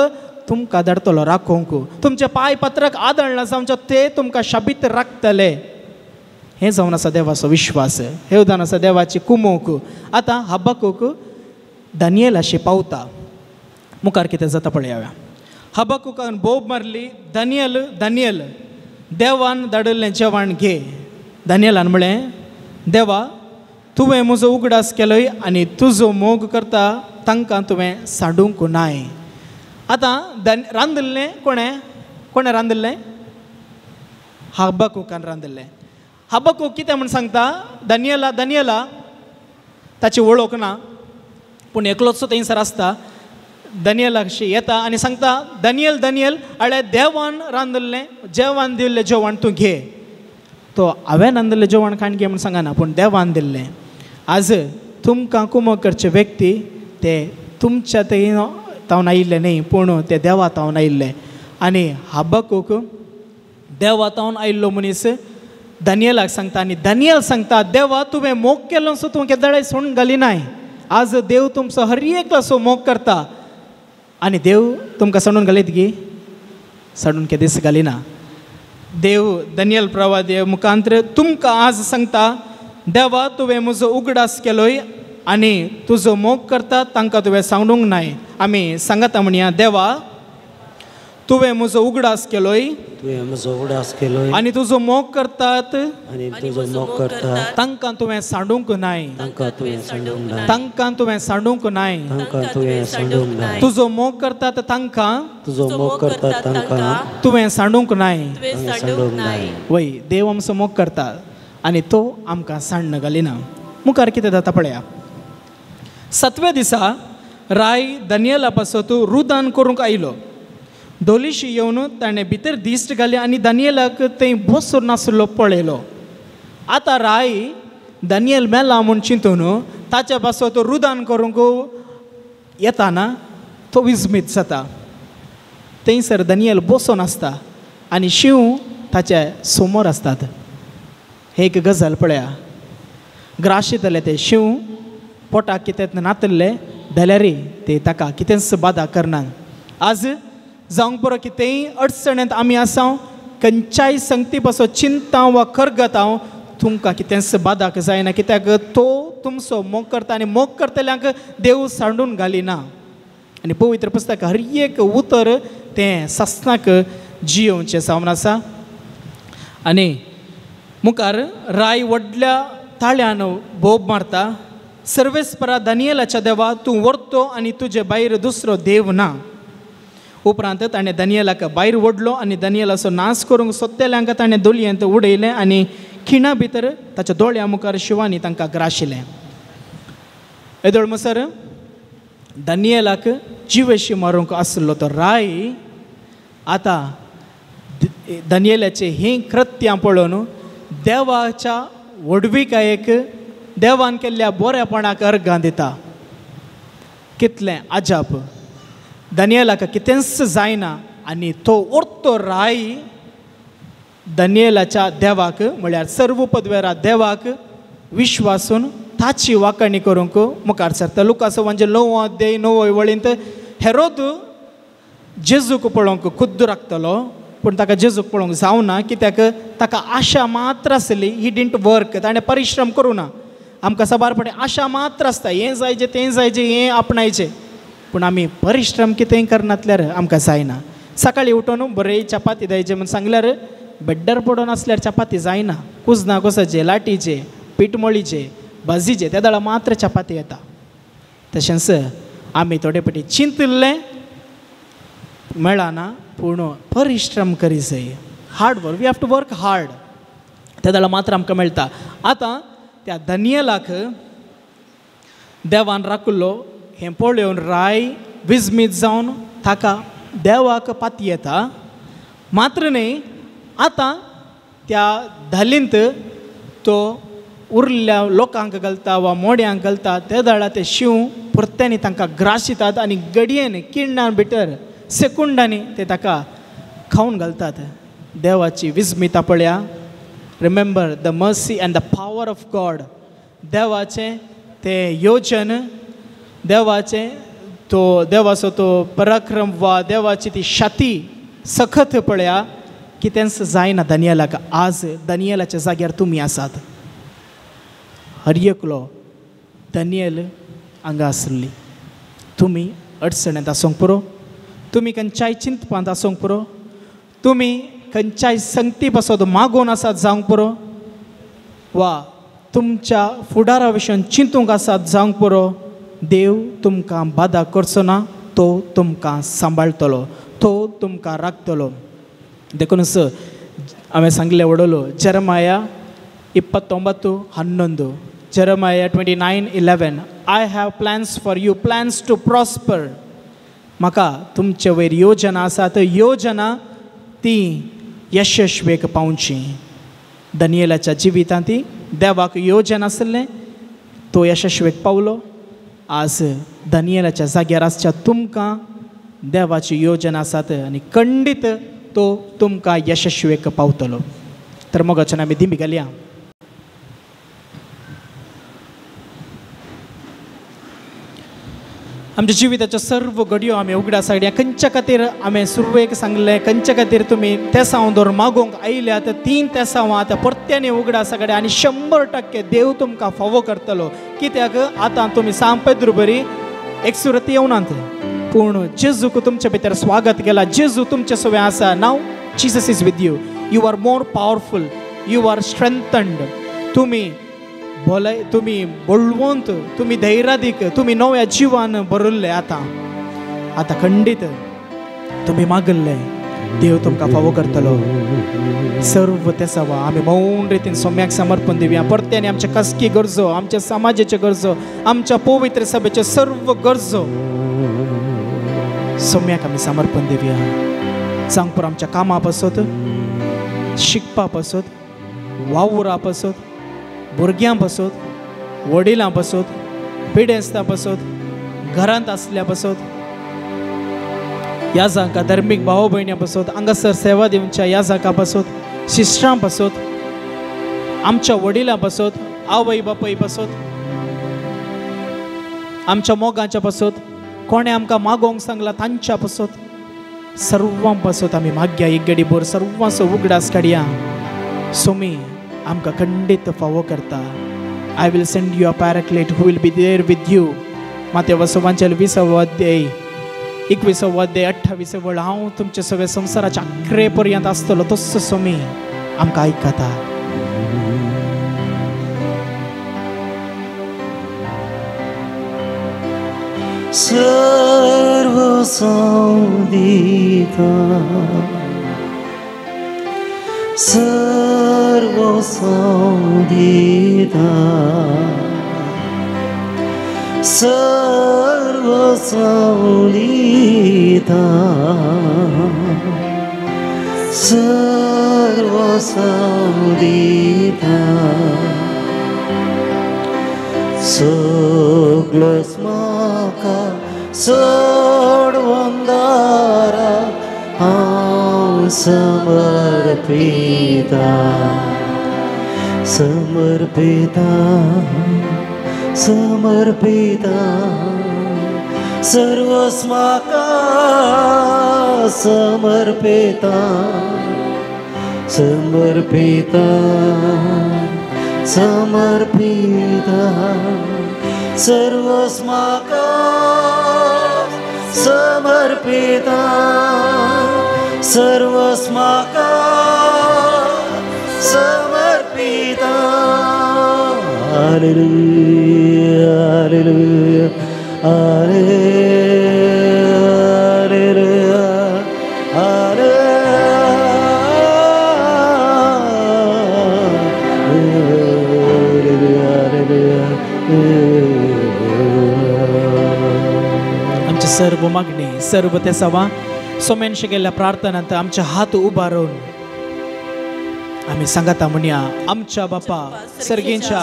तुमकां धाडटलो राखोवंक तुमचे पांय पत्राक आदळना जावचे ते तुमकां शाबीत राखतले हें जावन आसा देवाचो विश्वास हे जावन आसा देवाची कुमोग आतां हबक्कूक दानियेलाशी पावता मुखार कितें जाता पळयाव्या हबक्कूकान बोब मारली दानियल देवान धाडिल्लें जेवण घे दानियेलान म्हळें देवा तुवें म्हजो उगडास केलोय आनी तुजो मोग करता तांकां तुवें सांडूंक नाय आतां रांदिल्लें कोणें रांदिल्लें हबक्कूकान रांदिल्लें हबकूक कितें म्हण सांगता दानियला ताची वळख ना पूण एकलोच थंयसर आसता दानियलाशी येता आनी सांगता दानियल अळे देवान रांदल्लें जेवण दिल्लें जेवण तूं घे तो हांवें रांदल्लें जेवण खाण घे म्हण सांगना पूण देवान दिल्लें आज तुमकां कुमक करचे व्यक्ती ते तुमच्या तावन आयिल्ले न्ही पूण ते देवा तावन आयिल्ले आनी हबकूक देवा तावन आयिल्लो मनीस दानियलाक सांगता आनी दानियल सांगता देवा तुवें मोग केलो सो तूं केदळे सोडून घालिनाय आज देव तुमचो हर एकलो असो मोग करता आनी देव तुमकां सोडून घालीत गी सोडून केदीस घालिना देव दानियल प्रवादी मुखांतर तुमकां आज सांगता देवा तुवें म्हजो उगडास केलोय आनी तुजो मोग करता तांकां तुवें सांगूंक नाय आमी सांगता म्हणया देवा तुवें म्हजो उगडास केलोय तुवें म्हजो उगडास केलोय आनी तुजो मोग करतात आनी तुजो मोग करता तांकां तुवें सांडूंक नाय तांकां तुवें सांडूंक नाय तांकां तुवें सांडूंक नाय तांकां तुवें सांडूंक नाय तुजो मोग करतात तांकां तुजो मोग करता तांकां तुवें सांडूंक नाय सांडूंक नाय वय देव आमचो मोग करता आनी तो आमकां सांडन घालिना मुखार कितें जाता पळया 7व्या दिसा राय दानियला पासत रुदान करूंक आयलो दोलीशी येवन ताणें भितर दिश्ट घाली आनी दानियलाक थंय बसून नासलो पळयलो आतां राय दानियल मेला म्हूण चिंतून ताच्या पासत रुदान करूंक येताना तो विस्मीत जाता थंयसर दानियल बसून आसता आनी शिव ताच्या समोर आसतात हे एक गजाल पळया ग्राशीतले ते शिव पोटाक कितें नातल्ले जाल्यार ते ताका कितेंच बाधा करनात आज जावंक पुरो कितेंय अडचणेंत आमी आसा खंयच्याय संगती पासो चिंता वा करगत हांव तुमकां कितेंच बाधाक जायना कित्याक तो तुमचो मोग करता आनी मोग करतल्यांक देव सांडून घालिना आनी पवित्र पुस्तक हर एक उतर तें सस्नाक जियोवचें जावन आसा आनी मुखार राय व्हडल्या ताळ्यान बोब मारता सर्वेस्परा दानियलाच्या देवा तूं व्हरतो आनी तुजे भायर दुसरो देव ना उपरांत ताणें दानियलाक भायर ओडलो आनी दानियलाचो नाश करूंक सोदतेल्यांक ताणें दोलयेंत उडयलें आनी खिणा भितर ताच्या दोळ्या मुखार शिवांनी तांकां ग्राशिल्लें येदोळ म्हणसर दानियलाक जिवेशी मारूंक आसलो तो राय आतां दानियलाचें हें कृत्यां पळोवन देवाच्या व्हडविकायेक देवान केल्ल्या बरेपणाक अर्गां दिता कितलें अजाप दानियलाक कितेंच जायना आनी तो ओर्तो राय दानियलाच्या देवाक म्हळ्यार सर्व पदवेरा देवाक विश्वासून ताची वाकणी करूंक मुखार सरता लुकास म्हणजे 9 अध्याय 9 वळींत हेरोद जेजूक पळोवंक खुद्द राखतलो पूण ताका जेजूक पळोवंक जावना कित्याक ताका आशा मात्र आसली ही डिंट वर्क ताणें परिश्रम करूं ना आमकां सबारपणे आशा मात्र आसता हें जायचें तें जायचें हें आपणायचें पूण आमी परिश्रम कितेंय करनातल्यार आमकां जायना सकाळीं उठून बरें चपाती जायचे म्हूण सांगल्यार बेड्डार पडून आसल्यार चपाती जायना कुजना कोसाचे लाटीचे पीठमळीचे भाजीचे त्या दाळा मात्र चपाती येता तशेंच आमी थोडे फावटी चिंतलें मेळना पूण परिश्रम करी जाय hard work we have to work hard त्या दाळा मात्र आमकां मेळटा आतां त्या दानियलाक देवान राखलो हें पळोवन राय विस्मीत जावन ताका देवाक पाती येता मात्र न्ही आतां त्या धालींत तो उरल्या लोकांक घालता वा मोड्यांक घालता त्या दाळा ते शिव परत्यांनी तांकां ग्राशितात आनी गडयेन किण्णां भितर सेकुंडांनी ते ताका खावन घालतात देवाची विस्मिता पळया remember the mercy and the power of God देवाचें तें योजन देवाचें तो देवाचो तो पराक्रम वा देवाची ती शाती सखत पळया कितेंच जायना दानियलाक आज दानियलाच्या जाग्यार तुमी आसात हर एकलो दानियल हांगा आसली तुमी अडचणेंत आसूंक पुरो तुमी खंयच्याय चिंतपांत आसूंक पुरो तुमी खंयच्याय संगती पासत मागोवन आसात जावंक पुरो वा तुमच्या फुडारा विशयी चिंतूंक आसात जावंक पुरो देव तुमकां बाधा करचो ना तो तुमकां सांबाळटलो तो तुमकां राखतलो देखूनच हांवें सांगलें वडलो जरमाया 29:11 Jeremiah 29:11 I have plans for you, plans to prosper. म्हाका तुमचे वयर योजना आसा, तर योजना ती यशस्वेक पावची. दानियेलाच्या जिवितांत ती देवाक योजना आसलें, तो यशस्वेक पावलो. आज दानियेलाच्या जाग्यार आसच्या तुमकां देवाची योजना आसात आनी खंडीत तो तुमकां यशस्वेक पावतलो. तर मोगाच्यान आमी दिमी घालया. आमच्या जिविताच्यो सर्व घडयो आमी उगडा सायड्या खंयच्या खातीर आमी सुरवेक सांगलें, खंयच्या खातीर तुमी तेसांव दर मागोवंक आयल्यात, 3 तेसांव आतां परत्यांनी उगडा सगळ्या आनी 100% देव तुमकां फावो करतलो. कित्याक आतां तुमी सांग पेद्रू बरी एक सुरत येवनात, पूण जेजूक तुमचे भितर स्वागत केला. जेजू तुमचे सवय आसा. नाव Jesus is with you. You are more powerful, you are strengthened. तुम्ही बळवंत, तुम्ही धैर्यादीक, तुम्ही नव्या जिवान भरले. आता खंडीत तुम्ही मागल्ले, देव तुमकां फावो करतलो. सर्व तेसावा आमी मौन रितीन सोम्याक समर्पण दिवया. परत्यांनी आमच्या कसकी गरजो, आमच्या समाजाचे गरजो, आमच्या पवित्र सभेचे सर्व गरजो सोम्याक आमी समर्पण दिवया. सांगपूर आमच्या कामा पासत, शिकपा पासत, वावुरा पासत, भुरग्यां पासत, वडिलां पासत, पिडेस्तां पासत, घरांत आसल्या पासत, ह्या जांकां धर्मीक भाव भयण्या पासत, हांगासर सेवा दिवच्या ह्या जांकां पासत, शिश्रां पासत, आमच्या वडिलां पासत, आवय बापाय पासत, आमच्या मोगांच्या पासत, कोणे आमकां मागोवंक सांगला तांच्या पासत, सर्वां पासत आमी मागया. एक घडी भर सर्वांचो उगडास काडया. सोमी आमकां खंडीत फावो करता. I will send you a paraclete who will be there with you. माते वसवांचेल 20 अध्याय 21 अध्याय 28 वळ हांव तुमचे सगळे संवसाराच्या अख्रे पर्यंत आसतलो. तसो सोमी आमकां आयकता. सर्व संदिता, सर्व संदिता, सर्व संदिता, सर्व संदिता, सगळंच म्हाका सोडवंदारा हांव समर्पिता, समर्पिता, समर्पिता, सर्वच म्हाका समर्पिता, समर्पिता, समर्पिता, सर्वच म्हाका समर्पिता, सर्वच म्हाका समर्पिता. हालेलुया, हालेलुया, हालेलुया, आमचे सर्व मागणी, सर्व ते सवा सोमेनशे गेल्या प्रार्थनांत आमचे हात उबारून आम्ही सांगता म्हणया. आमच्या बापा सर्गींच्या,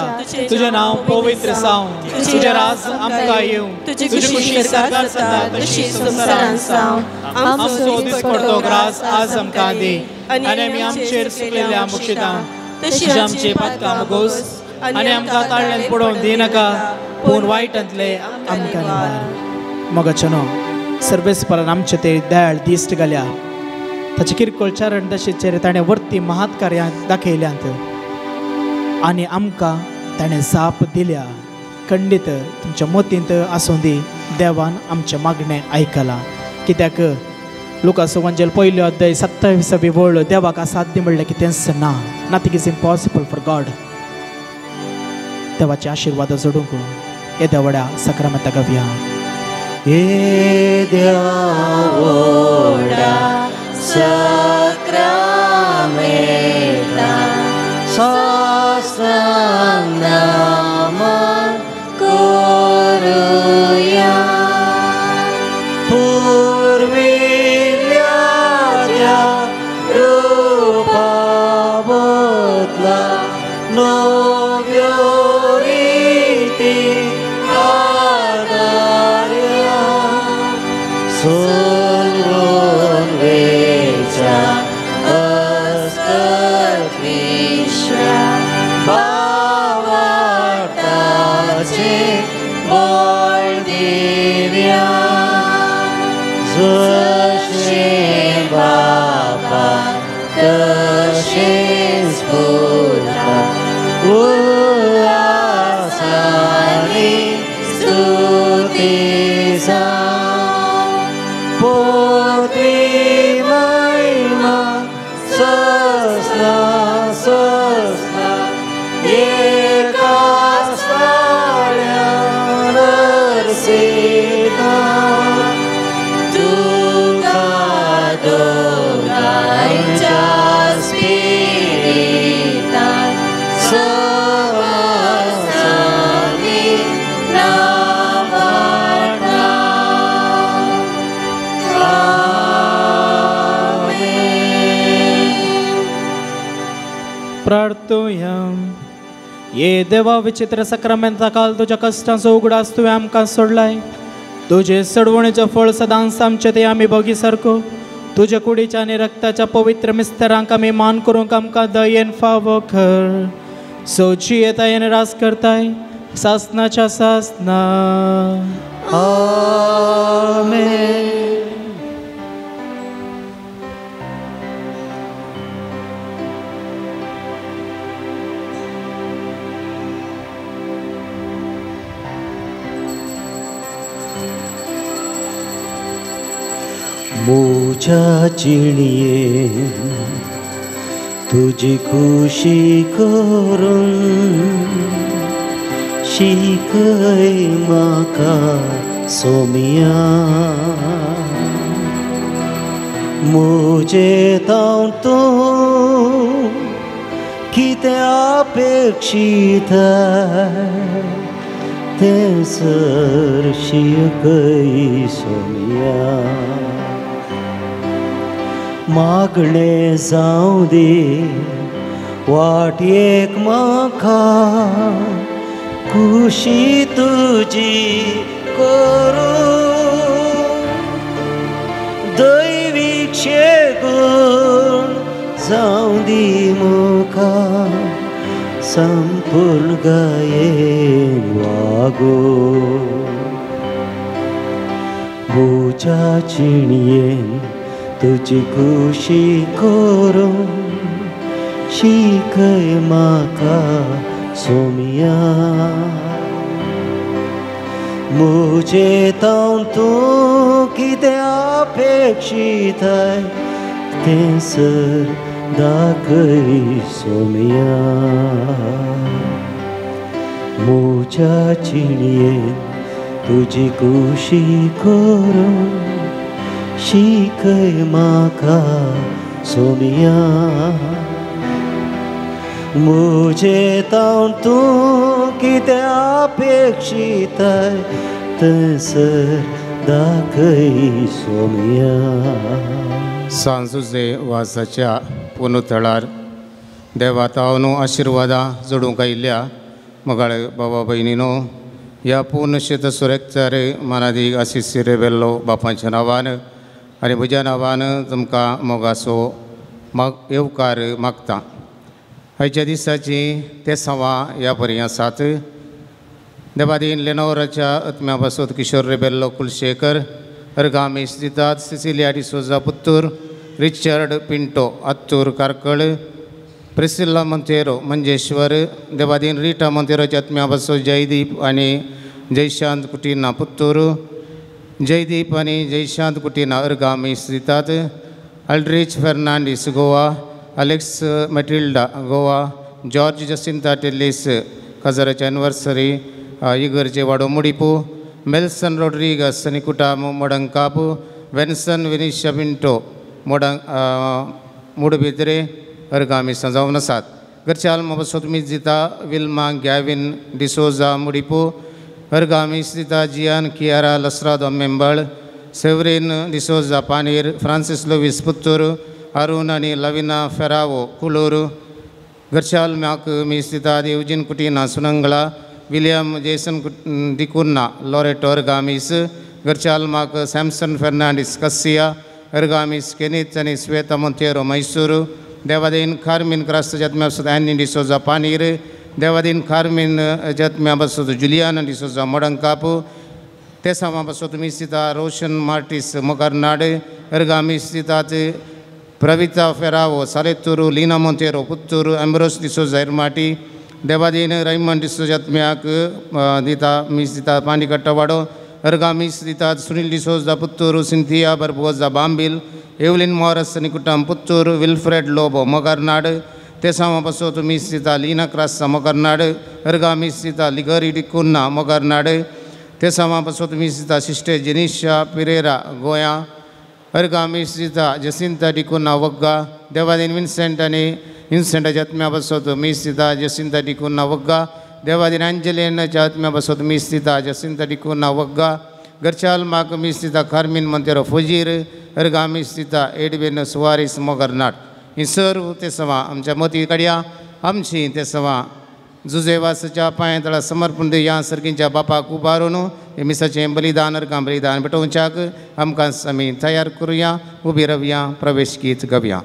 तुझे नाव पवित्र जावं, तुझे राज आमकां येवं, तुझी खुशी सरकार सदा तशी संसारांत जावं. आमचो दिसपडतो ग्रास आज आमकां दे, आनी आमी आमचेर चुकलेल्या मुक्षितां तशी आमची पातकां मुगोस, आनी आमकां ताळ्यान पडोवन दिनाका, पूण वायटांतले आमकां निवार. मोगाचनो सर्वेस्परान आमचे ते दयाळ दिश्ट घाल्या. ताचे किरकोळ चरण दशेचेर ताणें वर्ती महात कार्यां दाखयल्यांत आनी आमकां ताणें जाप दिल्या. खंडीत तुमच्या मतींत आसूं दी. देवान आमचें मागणें आयकलां. कित्याक लुकास एवंजेल 1 अध्याय 27 वळ देवाक असाध्य म्हणलें की तेंच ना. Nothing is impossible for God. देवाचे आशिर्वाद जोडूंक हे देवड्या सक्रामेंत गावया. हे देवड्या सक्रामेंता शास्त्र संगमन करूया पूर्विल्या त्या रूपा बदला नव्यो रीती आदार्या सोडून वेचा अस्कत विश्वा भावाटाचे बळ दिव्या जशे बाबा तशेच पुता उल्हासाने स्तुतीचा पोत्री महिमा ससना ससना एका स्थळ्यावर नरसिंहा तुका दोघांच्या स्पिरितान समासानी नावाटा प्रार्थूया. ये देवा विचित्र सक्रामेंता काल तुझ्या कष्टाचो उगडास तुवें आमकां सोडलाय. तुझे सडवणीचो फळ सदांच आमचे ते आमी बगी सारको तुझ्या कुडीच्या आनी रक्ताच्या पवित्र मिस्तरांक आमी मान करूंक आमकां दयेन फावो कर. सोची येतायेन रास करताय सासनाच्या सासना. आमेन. मोच्या चिणये तुझी खुशी करून शिकय म्हाका सोमिया म्हजे ताव तूं कितें अपेक्षीत तें सर शिकय सोमिया मागणे जाऊ दे वाटयेक म्हाका खुशी तुजी करूं दैवीक शेगून जाऊ दी म्हाका संपूर्ण गायेन वागो म्हज्या चिणयेन तुझी खुशी करूं शिकय म्हाका सोमिया म्हजे ताव तूं कितें अपेक्षीत तें सर दाखय सोमिया म्हज्या चिणयेन तुझी खुशी करूं शिकय म्हाका सोमिया म्हजे ताव तूं कितें अपेक्षीत थंयसर दाखय सोमिया. सांजुजे वासाच्या पुनूतळार देवातावनो आशिर्वादां जोडूंक आयिल्ल्या मोगाळे बाबा भयणीनो ह्या पूर्ण शेत सुरेक्तार मनादीक आशीस रेबेल्लो बापाच्या नांवान आनी म्हज्या नांवान तुमकां मोगाचो येवकार मागता. आयच्या दिसाची ते सवां ह्या परी आसात. देवादीन लेनोराच्या आत्म्या पासून किशोर रेबेल्लो कुलशेकर अर्गामी स्थितात Cecilia D'Souza Puttur Richard Pinto Attur Karkala Priscilla Monteiro Manjeshwar देवादीन रिटा मोंतेरोच्या आत्म्या पासून जयदीप आनी जयशांत कुटीना पुत्तूर जयदीप आनी जयशांत कुटीना अर्गामी स्थितात Aldrich Fernandes Goa Alex Matilda Goa George Jacinta Tellis काजाराची एनिवर्सरी इगर्जे वाडो मुडिपू मेल्सन रोड्रिगस निकुटामो मोडंकापू वेन्सन विनिशा पिंटो मोडंग मुडबिद्रे अर्गामी सजावन आसात. घरचाल मबसोत मिजिता विल्मा गॅविन डिसोजा मुडिपो अर्गामी स्थिता जियान कियारा लसरादो मेंबळ सेवरीन डिसोजा पानीर फ्रांसिस लुविस पुत्तूर अरुण आणि लविना फेरावो कुलूर घरचाल म्याक मी स्थिता देवजिन कुटीना सुनंगला विलियम जेसन डिकुन्ना लॉरेटो अर्गामीस घरचाल माक सॅमसन फर्नांडिस कस्सिया अर्गामीस केनित आणि श्वेता मोंतेरो मैसूर देवादीन कार्मिन क्रास्त जत्म्या बसोत ॲनी डिसोजा पानीर देवादीन कार्मिन जत्म्या बसोत जुलियान डिसोजा मोडंकापू तेसामा बसोत मी स्थिता Roshan Martin's मोकरनाड अर्गामी स्थितात प्रविता Ferrao सालेतूरू Leena Monteiro पुत्तूरू Ambrose D'Souza इरमाटी Devadin Ramon डिसोजात्म्याक दिता मी स्थिता पांडिकट्टवाडो अर्गामी स्थितात Sunil D'Souza पुत्तूरू Cynthia बर्बोजा बांबिल Evelyn मॉरस निकुटम पुत्तूरू Wilfred Lobo मोकरनाड तेसामा बसोत मी स्थिता लीना क्रास्सा मोकरनाड अर्गामी स्थिता लिगरी डिकुन्ना मोकरनाड तेसामा बसोत मी स्थिता सिस्टर जेनिशा पिरेरा गोया अर्गामी स्थिता जसिंता डिकुन्ना वग्गा देवादीन विन्सेंट आणि विन्सेंट जत्म्या बसोत मी स्थिता जसिंता डिकुन्ना वग्गा देवादीन एंजेलिन जत्म्या बसोत मी स्थिता जसिंता डिकुन्ना वग्गा घरचाल माक मी स्थिता कार्मिन मोंतेरो फुजीर अर्गामी स्थिता एडविन सुवारिस मोगरनाट ही सर्व ते सवा आमच्या मती कड्या आमची ते सवा जुजेवासच्या पांयतळा समर्पण दिया सर्गींच्या बापाक उबारून हे मिसाचें बलिदान अर्गां बलिदान भेटोवच्याक आमकां आमी तयार करुया उबी रावया प्रवेश गीत गावया.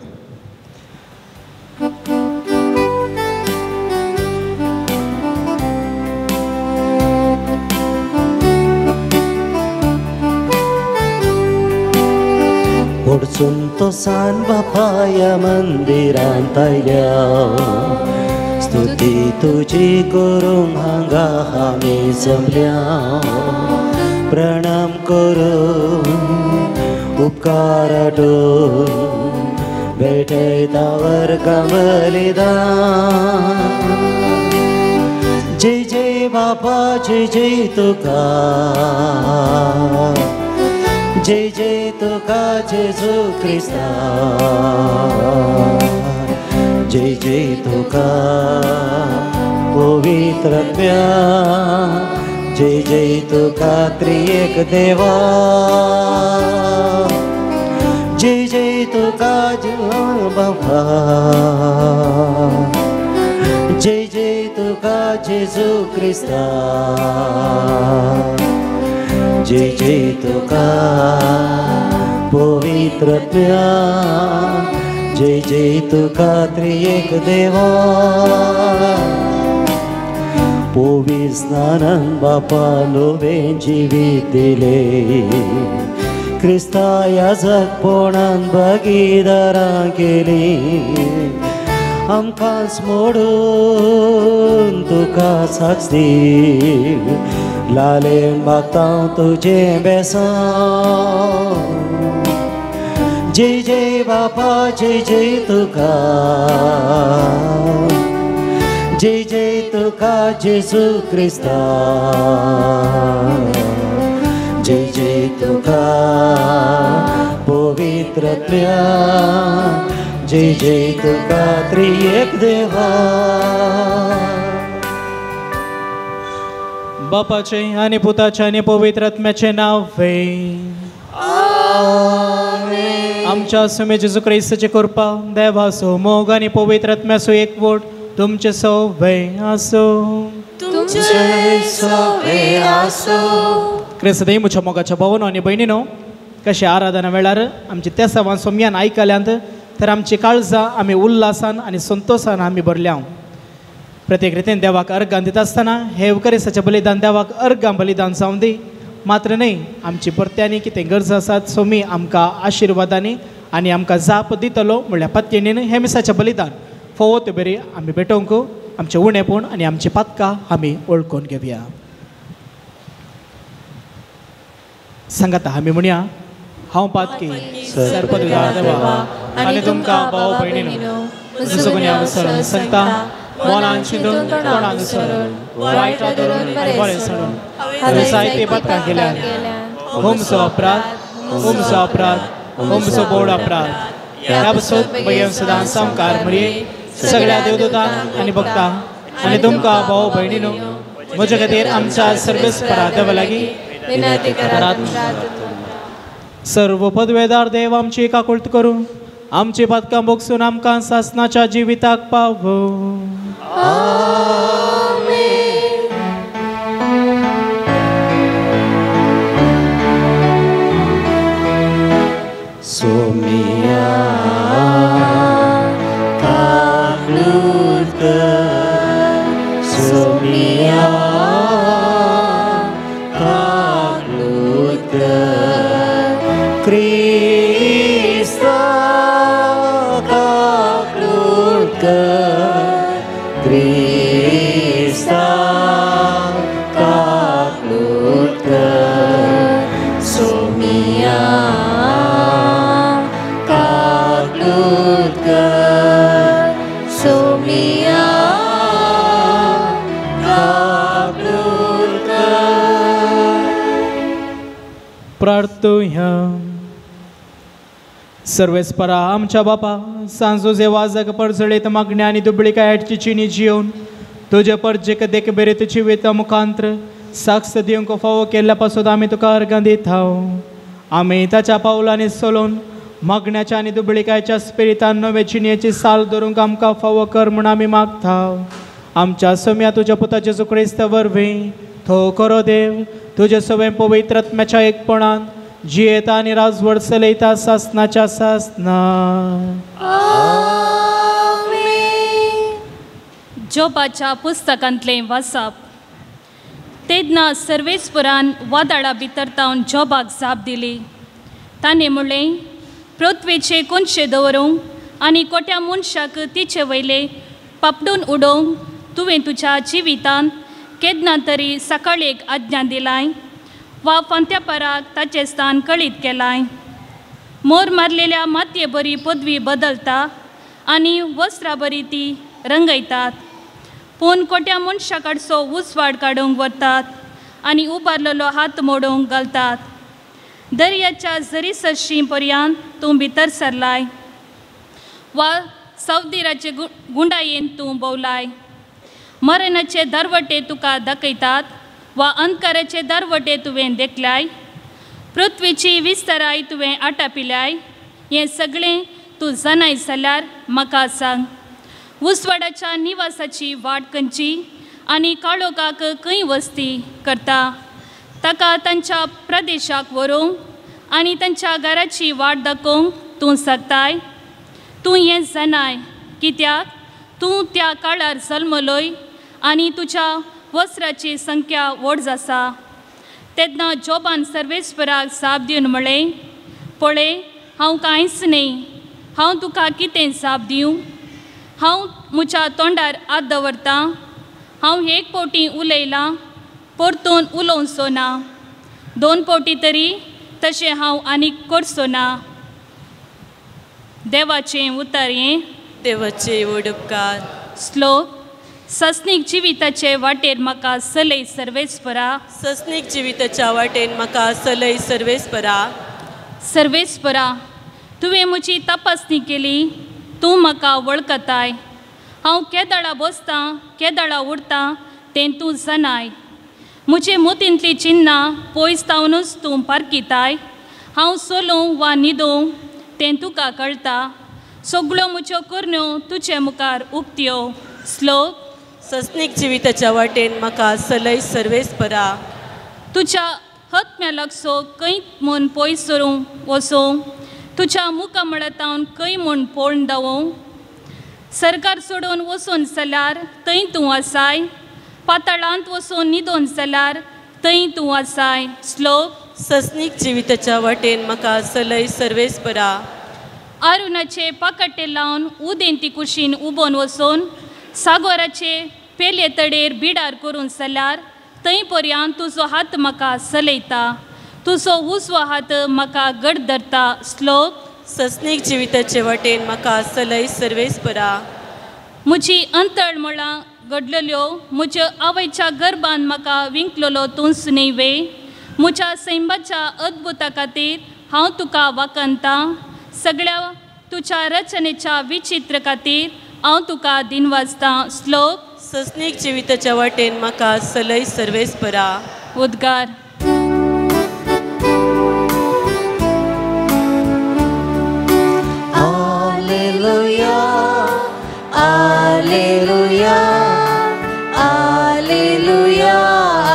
ओडचून तो सान बापाया मंदिरांत आयल्या स्तुती तुजी करूंक हांगा आमी जमल्या प्रणाम करून उपकार आठोवन भेटयता वर्गां बलिदान. जय जय बापा जय जय तुका जय जय तुका जेजू क्रिस्ता जय जय तुका पवित्रात्म्या जय जय तुका त्रिएक देवा जय जय तुका जीवन बाबा जय जय तुका जेजू क्रिस्ता जय जय तुका पवित्रात्म्या जय जय तुका त्रिएक देवा पोवी स्नानान बापा लोवें जिवीत दिले क्रिस्ता याजक पोणान भागीदारां केली आमकां मोडून तुका साक्ष दी लालेन मागतां तुजें बेसन. जय जय बापा जय जय तुका जय जय तुका जेजू क्रिस्ता जय जय तुका पवित्रात्म्या जय जय तुका त्रिएक देवा. बापाचे आणि पुताचे आणि पवित्र आत्म्याचे नावे आमच्या स्वामी जेजू ख्रिस्ताची कृपा देवाचो मोग आणि पवित्र आत्म्याचो एकवट तुमचे सगळे आसो. क्रिस्त म्हज्या मोगाच्या भावांनो आनी भयणीनो कशे आराधना वेळार आमची त्या सवान सोम्यान आयकल्यांत तर आमची काळजां आमी उल्हासान आनी संतोषान आमी भरल्या. प्रत्येक रितीन देवाक अर्गां दिता आसतना हे क्रिस्ताचें बलिदान देवाक अर्गां बलिदान जावं दी मात्र न्ही आमची परत्यांनी कितें गरज आसात सोमी आमकां आशिर्वादांनी आनी आमकां जाप दितलो म्हणल्यार पत्नीन हे मिसाचें बलिदान फोवत बरी आमी भेटोवंक आमचें उणेपण आनी आमची पातकां आमी वळखून घेवया. सांगात आमी म्हणया हांव पातकी सर्पदूतार देवा आनी तुमकां भाव भयणीनो जसो कोणी हांव सांगता मोलान चिंतून तोंडान सरून वायटा धरून बरें सोडून हांवें जायते पातकां केल्यात. होमचो अपराध होमचो बोड अपराध ह्या बसत भयम सदां संकार मरये सगळ्या देवदूतांक आनी भक्तांक आनी तुमकां भाव भयणीनो म्हजे खातीर आमच्या सर्वेस्परा देवा लागीं विनंती करात. सर्व पदवेदार देव आमची एकाकुळत करून आमची पदकां भोगसून आमकां सासनाच्या जिविताक पावो. सोमिया काकलूत सोमिया काकलूत क्रिस्ता काकलूत क्रिस्ता काकलूत सोमिया सोमिया प्रार्थुया. सर्वेस्परा आमच्या बापा सांजो जे वाजक पडझळीत मागण्या आनी दुबळीकायची चिनी जिवन तुजे परजेक देख बेरेतची वेता मुखांत्र साक्ष दिवंक फावो केल्ल्या पासून आमी तुका अर्गां दिताव. आमी ताच्या पावलांनी चलोवन मागण्याच्या आनी दुबळीकायच्या स्पिरितान नवे चिनयेची साल धरूंक आमकां फावो कर म्हूण आमी मागताव. आमच्या सोम्या तुज्या पुता जेजू क्रिस्त वरवीं थो करो देव तुजे सवय पवित्र आत्म्याच्या एकपणान जियेता आनी राजवड चलयता सासनाच्या सासना. जोबाच्या पुस्तकांतलें वाचप. तेदना सर्वेस्परान वादळा भितर तावन जोबाक जाप दिली. ताणें म्हणलें, पृथ्वेचे कोनशे दवरूंक आनी कोट्या मनशाक तिचे वयले पापडून उडोवंक तुवें तुज्या जिवितांत केदना तरी सकाळीक आज्ञा दिलाय वा फांत्या पराक ताचें स्थान कळीत केलाय. मोर मारलेल्या मातये बरी पदवी बदलता आनी वस्त्रां बरी ती रंगयतात. पूण कोट्या मनशा कडचो उसवाड काडूंक व्हरतात आनी उबारलेलो हात मोडूंक घालतात. दर्याच्या जरीसशी पर्यंत तूं भितर सरलाय वा सावदिराचे गुंडायेन तूं भोवलाय. मरणाचे दरवटे तुका दाखयतात वा अंधकाराचे दरवटे तुवें देखल्याय. पृथ्वीची विस्ताराय तुवें आटापिल्याय. हें सगळें तूं जाणाय जाल्यार म्हाका सांग. उसवाडाच्या निवासाची वाट खंयची आनी काळोखाक खंय वस्ती करता. ताका तांच्या प्रदेशाक व्हरूंक आनी तांच्या घराची वाट दाखोवंक तूं शकताय. तूं हें जाणाय कित्याक तूं त्या काळार जल्मलोय आनी तुज्या वस्त्राची संख्या व्हड आसा. तेन्ना जोबान सर्वेस्पराक जाप दिवन म्हळें, पळय हांव कांयच न्ही. हांव तुका कितें जाप दिवं? हांव म्हज्या तोंडार हात दवरतां. हांव एक फावटी उलयलां, परतून उलोवचो ना. 2 फावटी तरी तशें हांव आनीक करचो ना. देवाचें उतर हें. देवाचे उडपकार. श्लोक. सस्नीक जिविताचे वाटेर म्हाका चलय सर्वेस्परा. सस्नीक जिविताच्या वाटेन म्हाका चलय सर्वेस्परा. सर्वेस्परा, तुवें म्हजी तपासणी केली. तूं म्हाका वळखताय. हांव केदाळा बसतां केदाळा उरतां तें तूं जाणाय. म्हजे मोतींतलीं चिन्नां पयस तावनूच तूं पारखिताय. हांव चलोवं वा न्हिदोवं तें तुका कळटा. सगळ्यो म्हज्यो करण्यो तुजे मुखार उक्त्यो. श्लोक. सस्नीक जिविताच्या वाटेन म्हाका चलय सर्वेस्परा. तुज्या हत्म्या लागसो खंय म्हूण पयस सरून वचोवं. तुज्या मुखामळांतावन खंय म्हूण पळोवन धांवूं. सरकार सोडून वचून जाल्यार थंय तूं आसाय. पाताळांत वचून न्हिदोन जाल्यार थंय तूं आसाय. श्लोक. सस्नीक जिविताच्या वाटेन म्हाका चलय सर्वेस्परा. आरुणाचे पाकट्टे लावन उदेंती कुशीन उबोन वचून सागोराचे पेले तडेर बिडार करून जाल्यार थंय पर्यंत तुजो हात म्हाका चलयता. तुजो उजवो हात म्हाका घट धरता. श्लोक. सस्नीक जिविताचे वाटेन म्हाका चलय सर्वेस्परा. म्हजी अंतळमळां घडलेल्यो म्हज्या आवयच्या गर्भान म्हाका विंकलेलो तूंच न्हय. म्हज्या सैमाच्या अद्भुता खातीर हांव तुका वाखणतां. सगळ्या तुज्या रचनेच्या विचित्र खातीर हांव तुका दिनवाजता श्लोक सस्नीक जिविताच्या वाटेन म्हाका सलय सर्वेस्परा. उद्गार. Alleluia, Alleluia, Alleluia,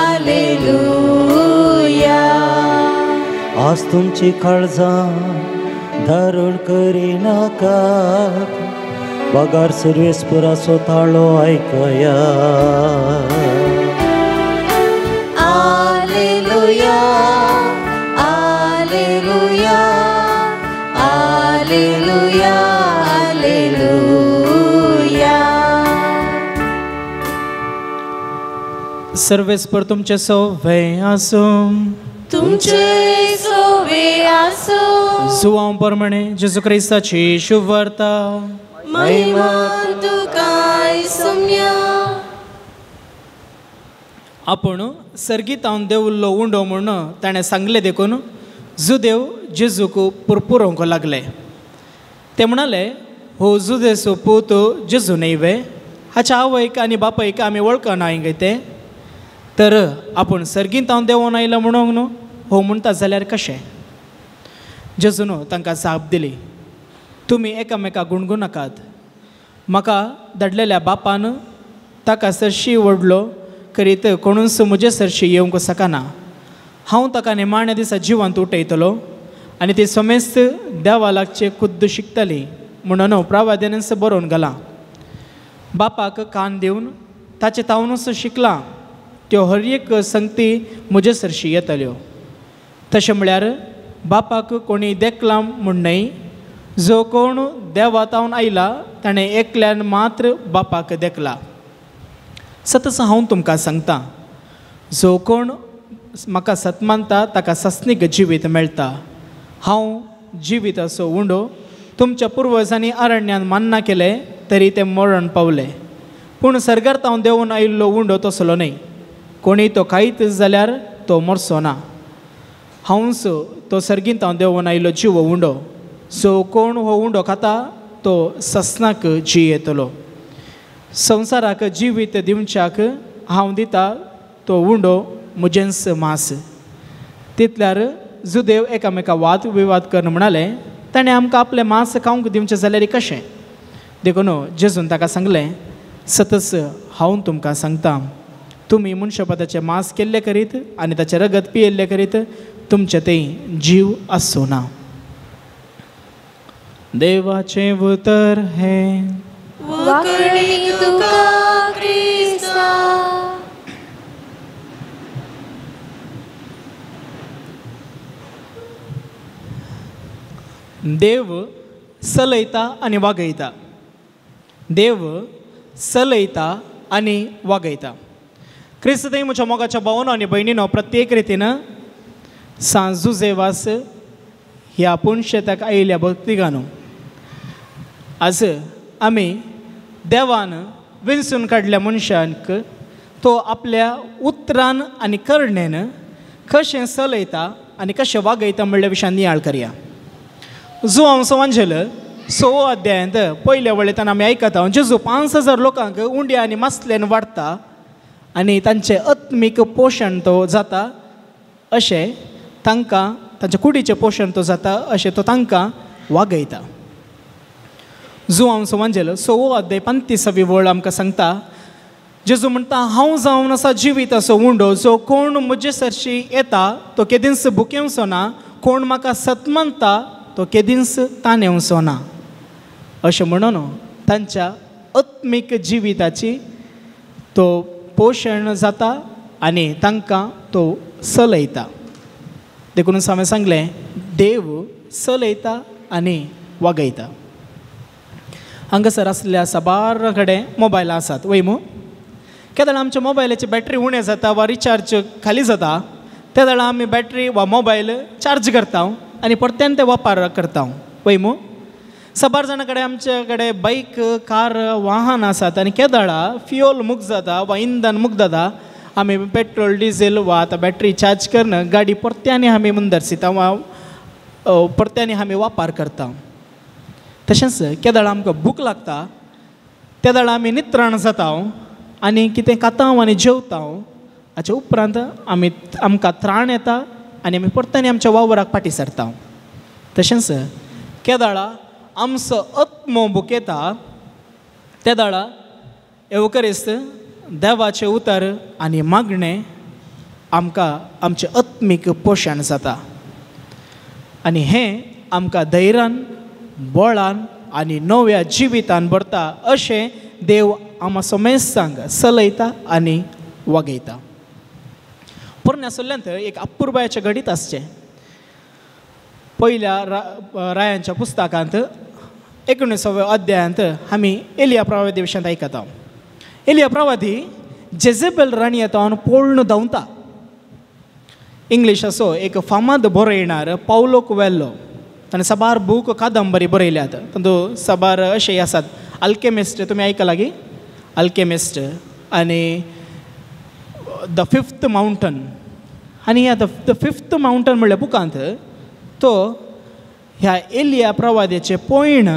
Alleluia. आज तुमची काळजां धारण करिनाकात, पगार सर्वेस्पराचो ताळो आयकया. Alleluia, Alleluia, Alleluia, Alleluia. सर्वेस्पर तुमचे सवे आसूं. तुमचे सोवे आसूं. जुवांव प्रमाणे जेजू क्रिस्ताची शुभ वार्ता. महिमा तुकाय सोम्या. आपूण सर्गीतावन देवल्लो उंडो म्हूण ताणें सांगले देखून जुदेव जेजूक पुरपुरोवंक लागले. ते म्हणाले, हो जुदेचो पूत जेजू न्हय, हाच्या आवयक आनी बापायक आमी वळखना गे ते. तर आपूण सर्गीतावन देंवोन आयला म्हणूंक न्हू, हो म्हणटा जाल्यार कशें. जेजून तांकां जाप दिली, तुमी एकामेकाक गुणगुनाकात. म्हाका धाडलेल्या बापान ताका सरशी व्हडलो करीत कोणूच म्हजे सरशी येवंक शकना. हांव ताका निमाण्या दिसा जिवांत उठयतलो आनी ती समेस्त देवा लागचे खुद्द शिकतली म्हणून प्रवाद्यानच बरोवन घाला. बापाक कान दिवन ताचे तावनूच शिकला त्यो हर एक संगती म्हजे सरशी येतल्यो. तशें म्हळ्यार बापाक कोणी देखला म्हूण न्हय, जो कोण देवा तावन आयला ताणें एकल्यान मात्र बापाक देखला. सतस हांव तुमकां सांगता, जो कोण म्हाका सत मानता ताका सस्नीक जिवीत मेळटा. हांव जिवीत असो उंडो तुमच्या पुर्वजांनी अरण्यान मान्ना केले तरी ते मरण पावले. पूण सर्गार तावन देंवून आयिल्लो उंडो तसलो न्हय. कोणी तो खायत जाल्यार तो मरचो ना. हांवच तो सर्गीन तावन देंवून आयिल्लो जीव उंडो. जो कोण हो उंडो खाता तो ससनाक जी येतलो. संवसाराक जिवीत दिवच्याक हांव दिता तो उंडो म्हजेंच मास. तितल्यार जुदेव एकामेका वाद विवाद कर म्हणाले. ताणें आमकां आपलें मांस खावंक दिवचें जाल्यार कशें. देखून जेजून ताका सांगलें, सतस हांव तुमकां सांगता, तुमी मनशापदाचें मांस केल्लें करीत आनी ताचें रगत पियेल्लें करीत तुमचें तें जीव आसूं ना. देवाचें उतर हें वाकडी तुका क्रिस्ता. देव चलयता आनी वागयता. देव चलयता आनी वागयता. क्रिस्तय म्हज्या मोगाच्या भावांनो आनी भयणीनो, प्रत्येक रितीन सांजुजेवास ह्या पुणशेताक आयिल्ल्या भक्तिगानू आज आमी देवान विंचून काडल्या मनशांक तो आपल्या उतरान आनी करण्यान कशें चलयता आनी कशें वागयता म्हणल्या विशयान नियाळ करया. जो हांव संवांजल 6 अध्यायांत पयल्या वळेंतल्यान आमी आयकता जेजू 5,000 लोकांक उंड्या आनी मसल्यान वाडटा आनी तांचें आत्मीक पोशण तो जाता अशें तांकां, तांच्या कुडीचें पोशण तो जाता अशें तो तांकां वागयता. जो हांव संवांजल 6 अध्याय 35वी वळ आमकां सांगता, जेजू म्हणटा, हांव जावन आसा जिवीत असो उंडो. जो कोण म्हजे सरशी येता तो केदींच भुकेवचो ना. कोण म्हाका सत मानता तो केदींच ताणेवचो ना. अशें म्हणून तांच्या आत्मीक जिविताची तो पोशण जाता आनी तांकां तो चलयता. देखून हांवें सांगलें, देव चलयता आनी वागयता. हांगासर आसल्या साबार कडेन मोबायलां आसात वय मू. केदां आमच्या मोबायलाची बॅटरी उणें जाता वा रिचार्ज खाली जाता, त्या वेळा आमी बॅटरी वा मोबायल चार्ज करता आनी परत्यान ते वापर करता वय मू. साबार जाणां कडेन आमचे कडेन बायक, कार, वाहन आसात आनी केदाळा फ्युअल मुक जाता वा इंधन मुक जाता, आमी पेट्रोल, डिझेल वा आतां बॅटरी चार्ज करून गाडी परत्यांनी आमी मुंदरसिता वा परत्यांनी आमी वापर करता. तशेंच केदाळा आमकां भूक लागता त्या दाळा आमी नित्राण जाता आनी कितें खाता आनी जेवता हाचे उपरांत आमकां त्राण येता आनी आमी परतांनी आमच्या वावराक फाटीं सरता. तशेंच केदाळा आमचो आत्मो बुकेता त्या दाळा एवकरिस्त देवाचें उतर आनी मागणें आमकां आमचें आत्मीक पोशण जाता. आनी हें आमकां धैर्यान बळान आनी नव्या जिवितान भरता अशें देव आमा समेस्तांक चलयता आनी वागयता. पोरण्या सल्ल्यांत एक अपुर्बायाचें घडीत आसचें. पयल्या रायांच्या पुस्तकांत 19व्या अध्यायांत आमी एलिया प्रवादी विशयांत आयकता. एलिया प्रवादी जेजेबेल राणी येता पोळण धांवता. इंग्लीश असो एक फामाद बरयणार पावलो कुवेल्लो ताणें साबार बूक कादंबरी बरयल्यात. तातूंत साबार अशें आसात. अल्केमिस्ट तुमी आयकला गी अल्केमिस्ट आनी द फिफ्थ मावंटन. आनी ह्या द फिफ्थ मावंटन म्हणल्या बुकांत तो ह्या एलिया प्रवाद्याचे पॉयण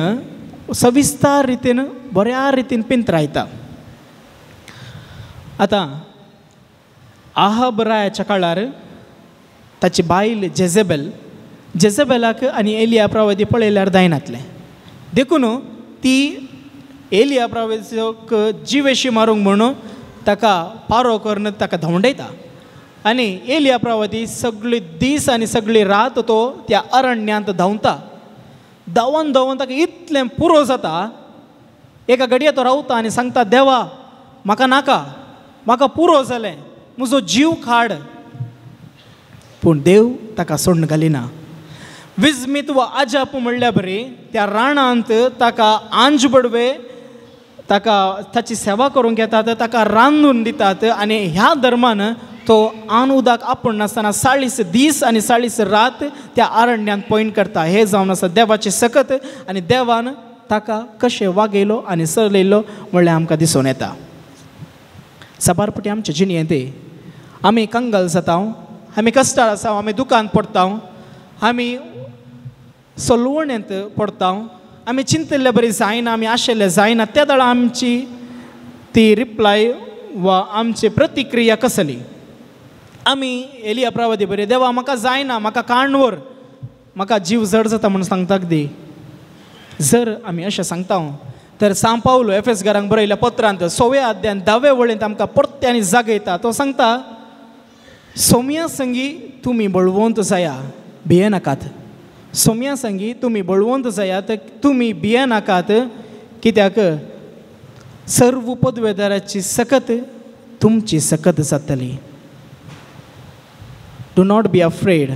सविस्तार रितीन बऱ्या रितीन पिंतरायता. आतां आहाब रायाच्या काळार ताची बायल जेजेबेलाक आनी एलिया प्रवादी पळयल्यार जायनातलें. देखून ती एलिया प्रवादीक जिवेशी मारूंक म्हणून ताका पारो करून ताका धांवडयता. आनी एलिया प्रवादी सगळी दीस आनी सगळी रात तो त्या अरण्यांत धांवता. धांवन धांवन ताका इतलें पुरो जाता. एका घडये तो रावता आनी सांगता देवा म्हाका नाका, म्हाका पुरो जालें, म्हजो जीव खाड. पूण देव ताका सोडून घालिना. विजमीत वा आजाप म्हणल्या बरी त्या राणांत ताका आंज बडवे ताका ताची सेवा करूंक येतात, ताका रांदून दितात. आनी ह्या धर्मान तो आन उदक आपूण नासतना 40 दीस आनी 40 रात त्या अरण्यांत पॉयंट करता. हे जावन आसा देवाचे सकत. आनी देवान ताका कशें वागयलो आनी चलयलो म्हणल्यार आमकां दिसून येता. साबारपटी आमच्या जिणेंत आमी कंगाल जाता, आमी कश्टाळ आसा, आमी दुकान पडटा, आमी सलवणेंत पडटा, आमी चिंतिल्ले बरी जायना, आमी आशिल्ले जायना. त्या दाळा आमची ती रिप्लाय वा आमची प्रतिक्रिया कसली. आमी एलिया प्रवादी बरी देवा म्हाका जायना, म्हाका काणवर, म्हाका जीव जड जाता म्हणून सांगताक दी. जर आमी अशें सांगता तर सांव पावलो एफेसकारांक बरयल्या पत्रांत 6व्या अध्यायान 10व्या वळेंत आमकां परत्यांनी जागयता. तो सांगता सोम्या संगी तुमी बळवंत जाया, भिये नाकात. सोम्या संगी तुमी बळवंत जायात, तुमी भिये नाकात. कित्याक सर्व पदवेदाराची सकत तुमची सकत जातली. Do not be afraid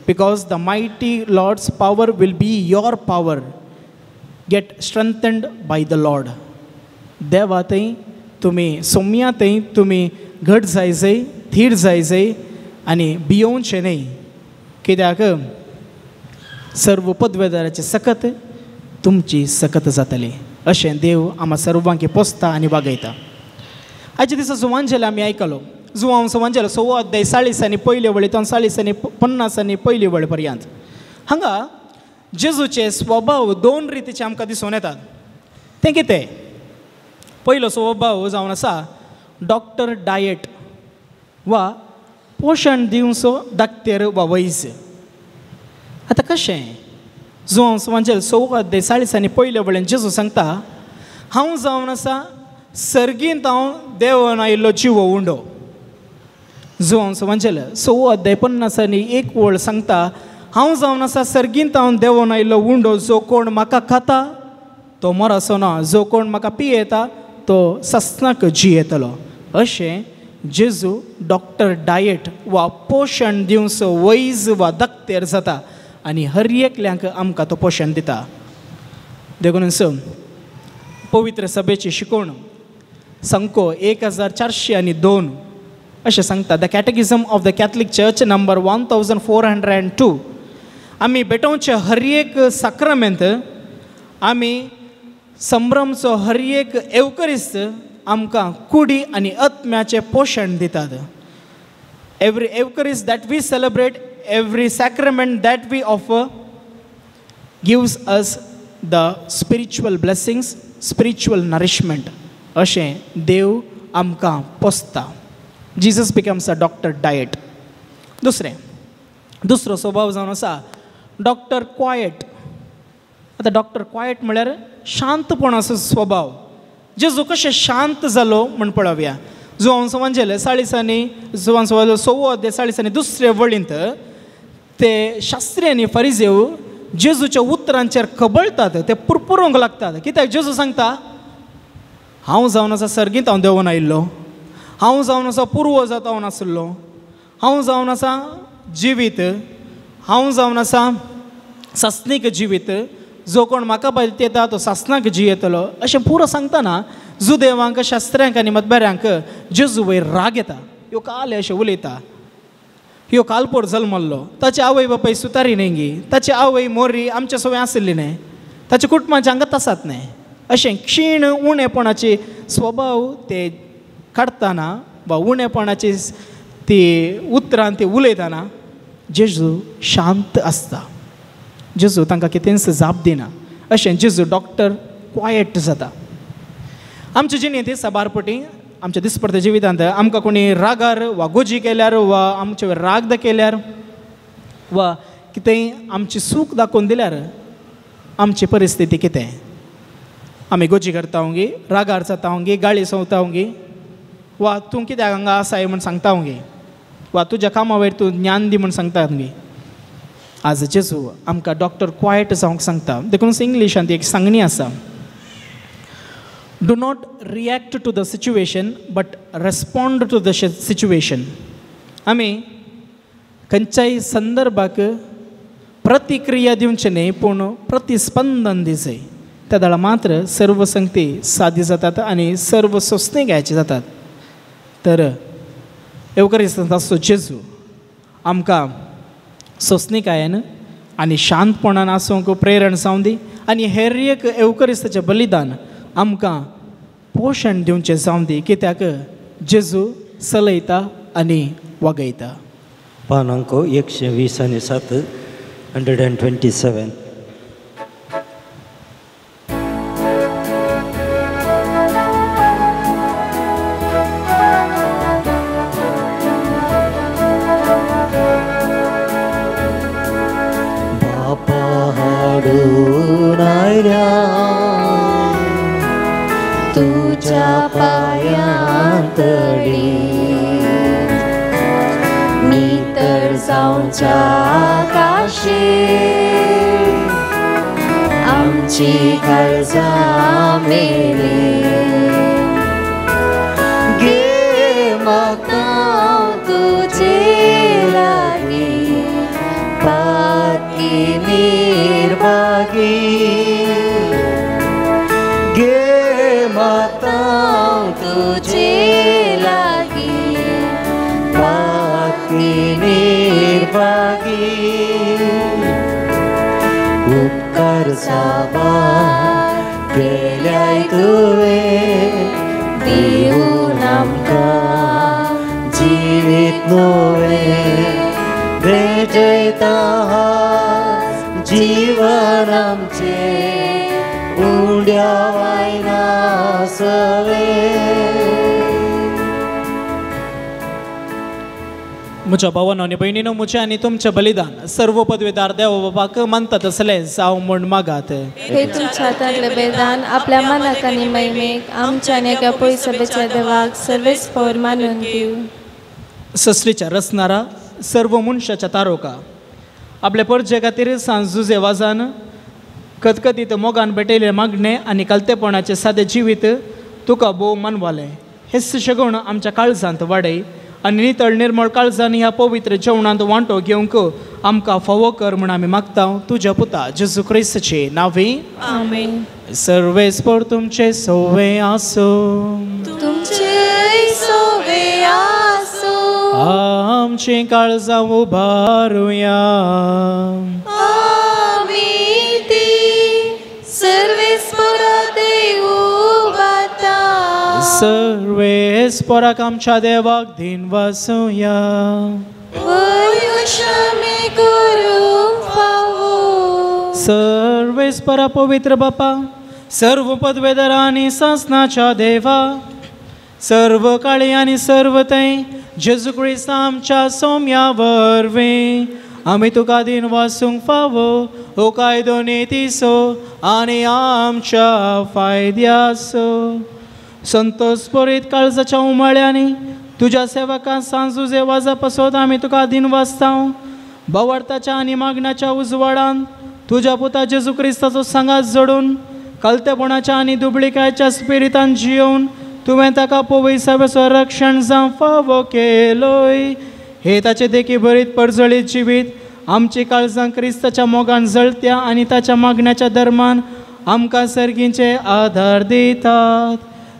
because the mighty Lord's power will be your power. Get strengthened by the Lord. देवा थंय तुमी सोम्या थंय तुमी घट जायजय, थीर जायजय आनी भियोवचें न्हय. कित्याक सर्व पदवेदाराची सकत तुमची सकत जातली. अशें देव आम्हा सर्वांक पोसता आनी वागयता. आयच्या दिसा जुवांजेला आमी आयकलो. जुवां सुवांजेला 6 अध्याय 40 आनी पयले वळेंतून 40 आनी 50 आनी पयली वळे पर्यंत हांगा जेजूचे स्वभाव 2 रितीचे आमकां दिसून येतात. तें कितें? पयलो स्वभाव जावन आसा डॉक्टर डायट वा पोशण दिवचो दाक्तेर वा वैज. आतां कशें? जुवां सुवांजेला 6 अध्याय 40 आनी पयले वळेन जेजू सांगता हांव जावन आसा सर्गींत हांव देवान आयिल्लो जिवो उंडो. जुवां सुवांजेला 6 अध्याय 50 आनी 1 वळ सांगता हांव जावन आसा सर्गींत हांव देवान आयिल्लो उंडो. जो कोण म्हाका खाता तो मरसो ना, जो कोण म्हाका पियेता तो सस्नाक जियेतलो. अशें जेजू डॉक्टर डायट वा पोशण दिवचो वैज वा दाक्तेर जाता आनी हर एकल्यांक आमकां तो पोशण दिता. देखून पवित्र सभेची शिकवण संको 1402 अशें सांगता. The catechism of the Catholic church number 1402. आमी बेटोवचे हर एक साक्रमेंत आमी संभ्रमचो हर एक एवकरिस्त आमकां कुडी आनी आत्म्याचें पोशण दितात. Every Eucharist that we celebrate, every sacrament that we offer gives us the spiritual blessings, spiritual nourishment. अशें देव आमकां पोसता. Jesus becomes a doctor diet. दुसरो स्वभाव जावन आसा डॉक्टर क्वायट. आतां डॉक्टर क्वायट म्हळ्यार शांतपणाचो स्वभाव. जेजू कशें शांत जालो म्हण पळोवया. जुवांसो वांजेले 4 अध्याय 2 वळींत ते शास्त्री आनी फरिजेव जेजूच्या उतरांचेर कबळटात, ते पुरपुरूंक लागतात. कित्याक जेजू सांगता, हांव जावन आसा सर्गींत हांव देंवून आयिल्लो, हांव जावन आसा पुर्वज जावन आसलो, हांव जावन आसा जिवीत, हांव जावन आसा सासणीक जिवीत, जो कोण म्हाका पळयत येता तो सासणाक जियेतलो. अशें पुरो सांगतना जुदेवांक, शास्त्र्यांक आनी मतबेऱ्यांक जेजू वयर राग येता. ह्यो काल अशें उलयता, ह्यो कालपोर जल्मल्लो, ताची आवय बापाय सुतारी न्ही, ताची आवय मोरी आमच्या सवय आसली न्ही, ताच्या कुटुंबाच्या अंगात आसात न्ही. अशें क्षीण उणेपणाचे स्वभाव ते काडटाना वा उणेपणाची ती उतरां ती उलयतना जेजू शांत आसता. जेजू तांकां कितेंच जाप दिना. अशें जेजू डॉक्टर क्वायट जाता. आमचे जिणेंत साबारपटी आमच्या दिसपट्ट्या जिवितांत आमकां कोणी रागार वा गोजी केल्यार वा आमचे राग दाखयल्यार वा कितेंय आमची सूख दाखोवन दिल्यार आमची परिस्थिती कितें? आमी गोजी करता गे, रागार जाता गे, गाळी सवता गे, वा तूं कित्याक हांगा आसाय म्हूण सांगता गे, वा तुज्या कामा वयर तूं ज्ञान दी म्हूण सांगता गे. आज जेजू आमकां डॉक्टर क्वायट जावंक सांगता. देखून इंग्लिशांत ती एक सांगणी आसा, do not react to the situation but respond to the situation. आमी खंयच्याय संदर्भाक प्रतिक्रिया दिवचे न्ही, पूण प्रतिस्पंदन दिवचें. त्या वेळा मात्र सर्व संगती सादी जातात आनी सर्व सोंसणी घेवचे जातात. तर एवकरिस्ताचो जेजू आमकां सोंसणीकायेन आनी शांतपणान आसूंक प्रेरण जावं दी, आनी हेर एक एवकरिस्ताचें बलिदान आमकां पोशण दिवचें जावं दी. कित्याक जेजू चलयता आनी वागयता. पानांक 127 127. तुझ्या पायांतळी नितर जावच्या काशी आमची काळजां मेली. गे म्हाका तुजे लागीं पाकी निर्भागी. गे माता तुझे लागी पाकी निर्भागी. उपकार साबार केल्याय तुवें दिवून आमकां जिवीत नवें भेटयता. जीवन आमचें उंड्या वायना सवे. म्हज्या भावांनो आनी भयणीनो, म्हजें आनी तुमचें बलिदान सर्व पदवेदार देव बाबाक मानतात तसलें जावं म्हूण मागात. हे तुमच्या हातांतलें बलिदान आपल्या मनाक आनी मैमेक आमच्या आनी एका पयसभेच्या देवाक सर्वेस्पर मानून दिव. सश्टीच्या रचणारा, सर्व मनशाच्या तारोका, आपल्या परजे खातीर सांजुजे वाजान कतकतीत मोगान भेटयले मागणे आनी कलतेपणाचे सादे जिवीत तुका भोव मानवालें. हे शिगूण आमच्या काळजांत वाडय आनी नितळ निर्मळ काळजान ह्या पवित्र जेवणांत वांटो घेवंक आमकां फावो कर म्हूण आमी मागता तुज्या पुता जेजू क्रिस्ताचे नांवी. आमेन. सर्वेस्पर तुमचे सवे आसूं. तुमचे सवे आसूं. आमची काळजां उबारुया. सर्वेस्पराक आमच्या देवाक दिन वासुया. सर्वेस्परा पवित्र बापा, सर्व पदवेदर आणि शासनाच्या देवा, सर्व काळी आणि सर्व तै जेजू ख्रिस्त आमच्या सौम्यावर वे. आम्ही तुका दिन वासूंक फावो हो कायदो नेतीसो आनी आमच्या फायद्यासो. संतोष बरीत काळजाच्या उमाळ्यांनी तुझ्या सेवकां सांजुजे वाजा पासत आम्ही तुका दिन वाचतां. भावार्थाच्या आनी मागण्याच्या उजवाडान तुझ्या पुता जेजू क्रिस्ताचो सांगात जोडून कलतेपणाच्या आनी दुबळीकायच्या स्पिरितान जियोवन तुवें ताका पवित्रसभेचो रक्षण जावं फावो केलोय. हे ताचे देखी बरीत पडजळीत जिवीत आमची काळजां क्रिस्ताच्या मोगान जळत्या आनी ताच्या मागण्याच्या धर्मान आमकां सर्गींचे आधार दितात.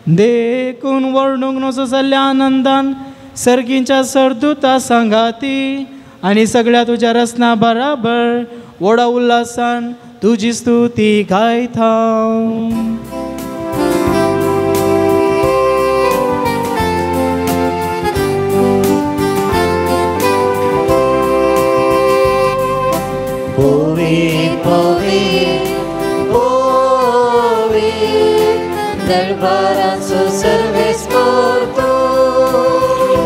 देखून वर्णूंक नजो जाल्ल्या आनंदान सर्गींच्या सरदुता सांगाती आनी सगळ्या तुज्या रसना बराबर व्हडा उल्हासान तुजी स्तुती गायता. दरबाराचो सर्वेस्पोर तूं,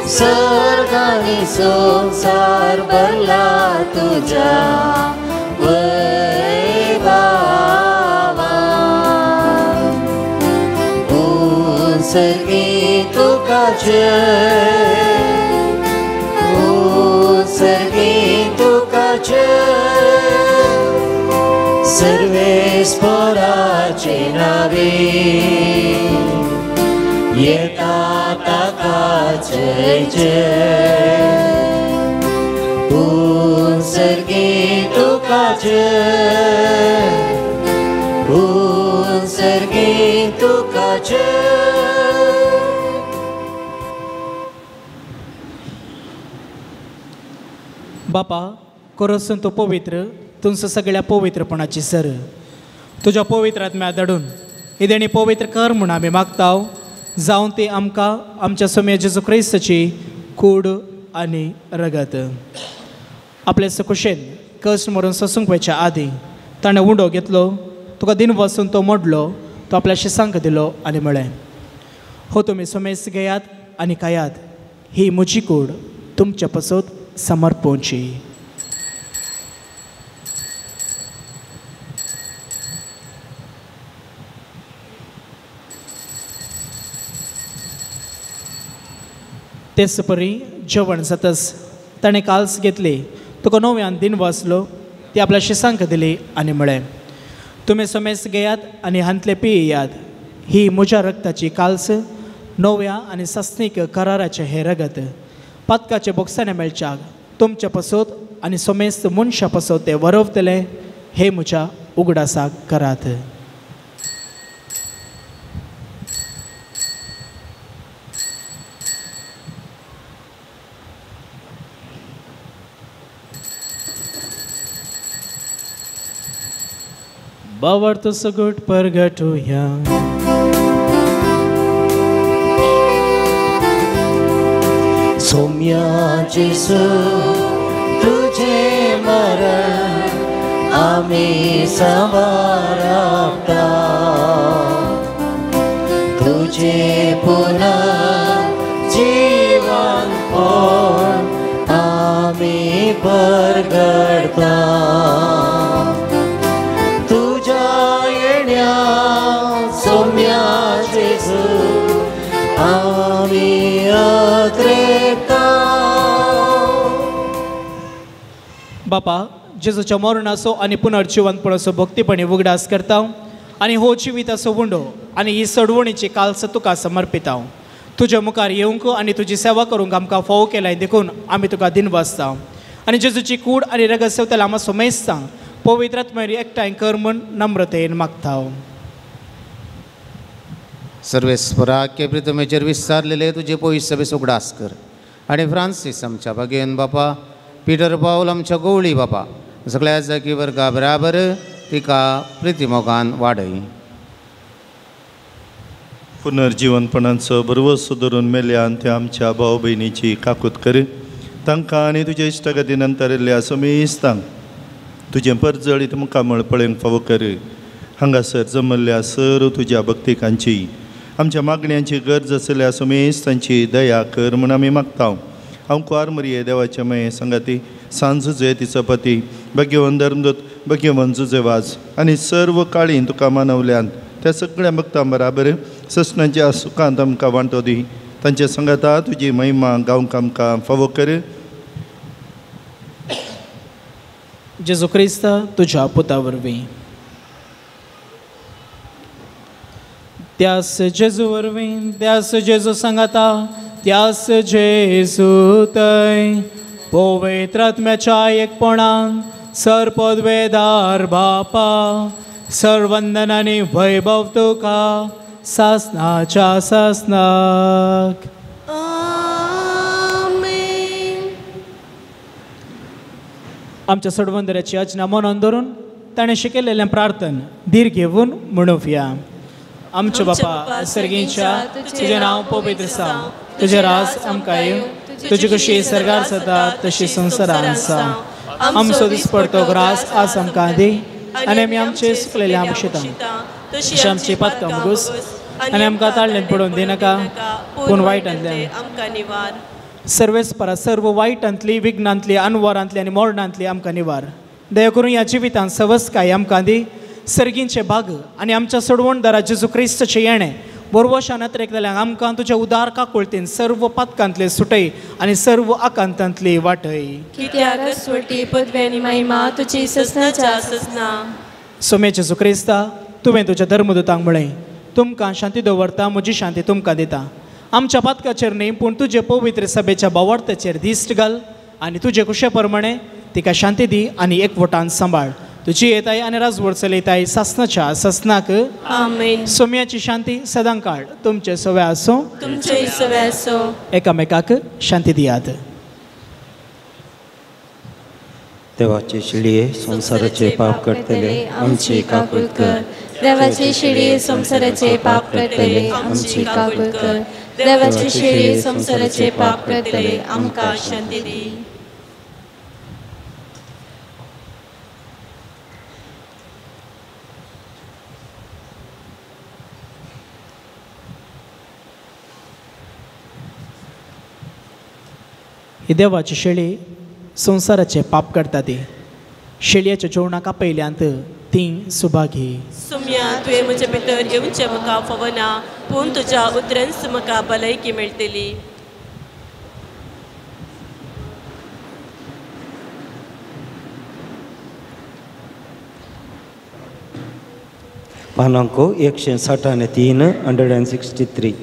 सर्ग आनी संसार भरला तुज्या वैभवान. सर्गी तुका जय, सर्गी तुका जय. सर्वेस्पोराचे नावे येता ताका जय जय. सर्गी तुका जय, सर्गी तुका जय. बापा कोरोसून तो पवित्र, तुमचं सगळ्या पवित्रपणाची सर तुझ्या पवित्र आत्म्या दडून ही देणी पवित्र कर म्हणून आम्ही मागताव. जाऊन ती आमकां आमच्या समेत जेजू क्रिस्ताची कूड आनी रगत. आपले सकुशेन कश्ट मरून ससूंक वयच्या आदी ताणें उंडो घेतलो, तुका दिन वचून तो मोडलो, तो आपल्या शिसांक दिलो आनी म्हळें, हो तुमी समेस घेयात आनी खायात, ही म्हजी कूड तुमच्या पासत समर्पोवची. तेच परी जेवण जातच ताणें काल्स घेतली, तुका नव्यान दिन वाचलो, ती आपल्या शिसांक दिली आनी म्हळें, तुमी समेस घेयात आनी हांतले पियेयात, ही म्हज्या रक्ताची काल्स नव्या आनी सस्नीक कराराचें हें रगत पातकाचे बोगसाने मेळच्याक तुमच्या पासत आनी समेस्त मनशा पासत ते वरवतले, हे म्हज्या उगडासाक करात. बावर्त सगुट परगटुया. सौम्या जेसू तुझे मरण आम्ही समारता, तुझे पुन्हा जीवन पण आम्ही परगडता. सौम्या जेजू आम्ही अत्रेता. बापा जेजूच्या मरणाचो आनी पुनर्जिवंतपणाचो भक्तीपणे उगडास करता आनी हो जिविताचो उंडो आनी ही सडवणीची काल्स तुका समर्पिता. तुज्या मुखार येवंक आनी तुजी सेवा करूंक आमकां फोव केलाय देखून आमी तुका दिन वाचता आनी जेजूची कूड आनी रगत सेवतले आमी सोमेस्तां पवित्र आत्मेरी एकठांय कर म्हूण नम्रतेन मागता. सर्वेस्परा प्रितमेचेर विस्तारलेले तुझे पवित्र सभेस उगडास कर आणि फ्रांसीस आमच्या बागेन बापा, पीटर पाऊल आमच्या गवळी बापा, सगळ्या जागी वर्गा बराबर तिका प्रितीमोगान वाडय. पुनर्जीवनपणाचो बरवस धरून मेल्यान त्या आमच्या भाव भयणीची काकूत कर. तांकां आनी तुजे इश्टगती नंतर येयल्ल्या समेस्तांक तुजें परजळीत मुखामळ पळोवंक फावो कर हांगासर जमल्ल्या सर्व तुज्या भक्तिकांची आमच्या मागण्यांची गरज आसल्या समेस तांची दया कर म्हूण आमी मागता. हांव कुंवार मरिये देवाचे माये संगाती सांजुजे तिचो पती भगवान धर्मदूत भगवान जुजेवाज आनी सर्व काळी तुका मानवल्यान त्या सगळ्या भक्तां बराबर ससणांच्या सुखांत आमकां वांटो दी. तांच्या संगाता तुजी महिमा गावंक आमकां फावो कर. जेजू क्रिस्त तुझ्या पुता वरवीं त्यास जेजू वरवीं त्यास जेजू सांगाता त्यास जेजू थंय पवित्र आत्म्याच्या एकपणान सरपदवेदार बापा सर्वंदन आनी वैभव तुका सासनाच्या सासनाक. आमच्या सडवंदराची अजना मनान धरून ताणें शिकयलेलें प्रार्थन धीर घेवन म्हणुया. आमचे बापा सर्गीच्या तुजें नांव पवित्र आसा, तुजें राज आमकां येवं, तुजी कशी सर्गार जाता तशी संवसारांत आसा. आमचो दिसपडटो ग्रास आज आमकां दी आनी आमी आमचे सुकलेल्या आमशिता तशी आमची पातकां मुगूस आनी आमकां ताळ्ळेंत पडोवन दिनाका पूण वायटांतल्यान आमकां निवार. सर्वेस्परा सर्व वायटांतली विघ्नांतली अनवरांतली आनी मोरणांतली आमकां निवार. दया करून ह्या जिवितांत सवस्काय आमकां दी. सर्गींचे भाग आनी आमच्या सोडवणदारा जेजू क्रिस्तचे येणें बरोवशान येतल्याक आमकां तुज्या उदार काकुळतीन सर्व पातकांतले सुटय आनी सर्व आकांतांतली वाटय. कित्याक स्वटी पदवी आनी महिमा तुजी ससनाच्या ससना. सोमे जेजू क्रिस्ता तुवें तुज्या धर्मदूतांक म्हळें तुमकां शांती दवरता म्हजी शांती तुमकां दिता. आमच्या पातकाचेर न्ही पूण तुजे पवित्र सभेच्या बावार्थाचेर दिश्ट घाल आनी तुजे कुशे प्रमाणे तिका शांती दी आनी एकवटान सांबाळ. तुजी येताय आनी राजवट चलयताय सासनाच्या ससनाक. आमेन. सोम्याची शांती सदां काळ तुमचे सवे आसूं. तुमचे सवे आसूं. एकामेकाक शांती दियात. देवाचे शिडये संसाराचे पाप करतले आमची काकूळ कर. देवाचे शिडी संसाराचे पाप करतले आमची काकूळ कर. देवाचे शिडी संसाराचे पाप करतले आमकां शांती दी. ही देवाची शेळी संसाराचे पाप करता ती शेळयेच्या जेवणाका पयल्यांत ती सुभागी. सुम्या तुवें म्हजे भितर येवचें म्हाका फवना पूण तुज्या उतरांच म्हाका भलायकी मेळटली. पानांको 163 163.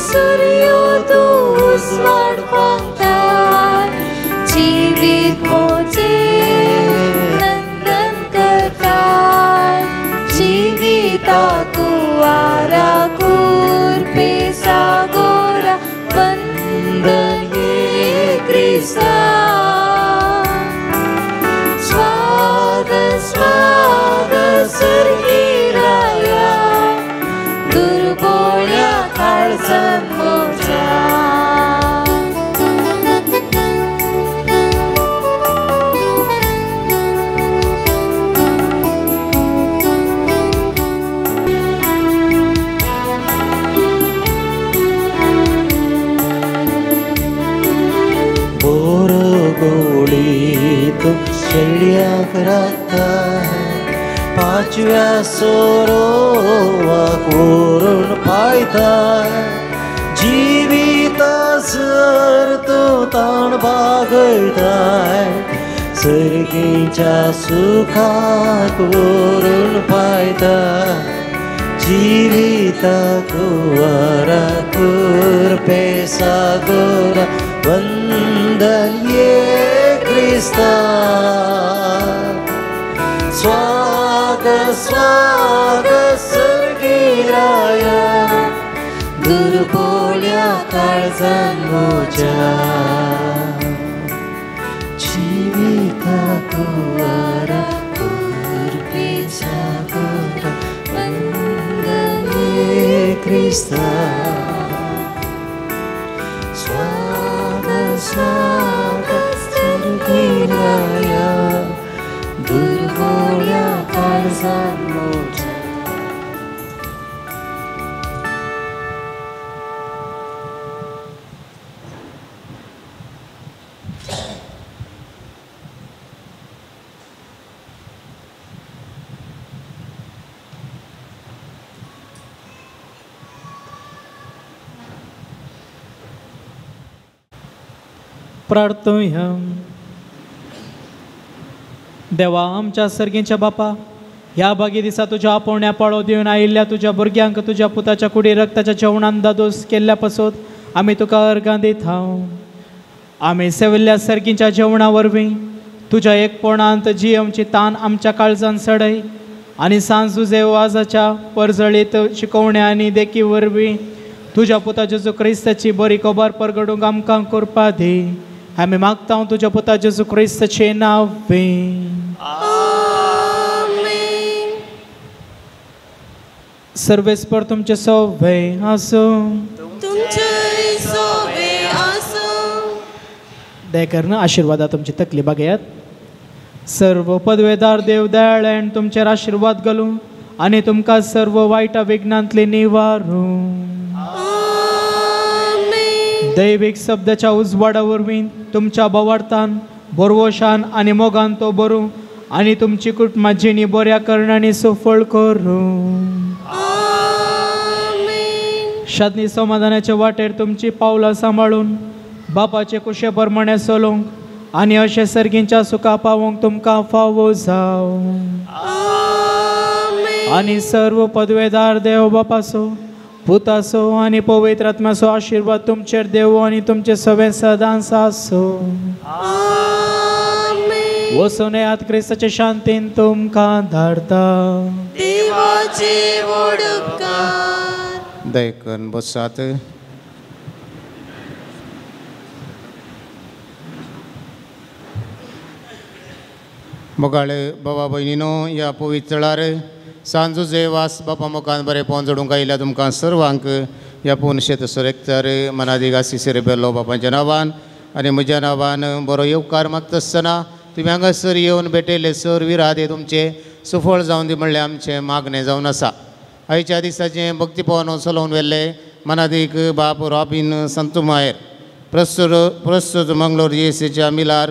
सूर्य तू उजवाड पावता करताय पाचव्या सोरोवाक ओरून पायताय जिवितासर तो ताण बागयताय सर्गीच्या सुखाक ओरून पायताय जिविताक वरा कृपे सागोरा वंदन ये क्रिस्ता स्वागत स्वागत सर्गीराया दुर्बोळ्या काळजान मोच्या जिविताक वरा कृपे सागोरा वंदन ये क्रिस्ता स्वागत स्वागत सर्गीराया दुर्बोळ्या काळजान मोच्या प्रार्थूया. देवा आमच्या सर्गीच्या बापा ह्या बागी दिसा तुझ्या आपोवण्या पाळो दिवन आयिल्ल्या तुझ्या भुरग्यांक तुझ्या पुताच्या कुडी रक्ताच्या जेवणान दादोस केल्ल्या पासून आमी तुका अर्गां दिता. आमी सेविल्ल्या सर्गीच्या जेवणा वरवीं तुझ्या एकपणांत जी आमची तान आमच्या काळजान सडय आनी सांज तुजे वाजाच्या परजळीत शिकवण्या आनी देखी वरवीं तुझ्या पुता जेजू क्रिस्ताची बरी खबर परगडूंक आमकां करपा दी. आमी मागता तुझ्या पुता जेजू क्रिस्ताचे नांवें. सर्वेस्पर तुमचे सोवे आसूं. दयकरना आशिर्वादा तुमची तकली बागयात. सर्व पदवेदार देव दयाळ्यान तुमचेर आशिर्वाद घालूं आनी तुमकां सर्व वायटा विघ्नांतली निवारूं. दैवीक शब्दाच्या उजवाडा वरवीं तुमच्या भोवार्थान बरवशान आनी मोगान तो भरूं आनी तुमची कुटुंबां जिणी बऱ्या करणांनी सफळ करूं. शांती समाधानाच्या वाटेर तुमची पावलां सांबाळून बापाचे कुशे प्रमाणे चलोवंक आनी अशें सर्गीच्या सुखा पावोवंक तुमकां फावो जावं. आनी सर्व पदवेदार देव बापाचो पुताचो आनी पवित्र आत्म्याचो आशिर्वाद तुमचेर देव आनी तुमचे सगळे सदांच आसो. वचून येयात क्रिस्ताचे शांतीन तुमकां धाडटा. दयकन बसात. मोगाळे बाबा भयणीनो या पवित्रार सांजुजे वास बापा मोकान बरें पोंजडूंक आयिल्ल्या तुमकां सर्वांक या पुनशेत सुरेक्तर मनादीक आशिसेर बेल्लो बापाच्या नांवान आनी म्हज्या नांवान बरो येवकार मागता आसतना तुमी हांगासर येवन भेटयले सर्व रादे तुमचे सुफळ जावन दी म्हणलें आमचें मागणें जावन आसा. आयच्या दिसाचें भक्तीपवन चलोवन व्हेल्ले मनादीक बाप रॉबिन संतुमायर प्रस्तुत मंगलोर येसेच्या मिलार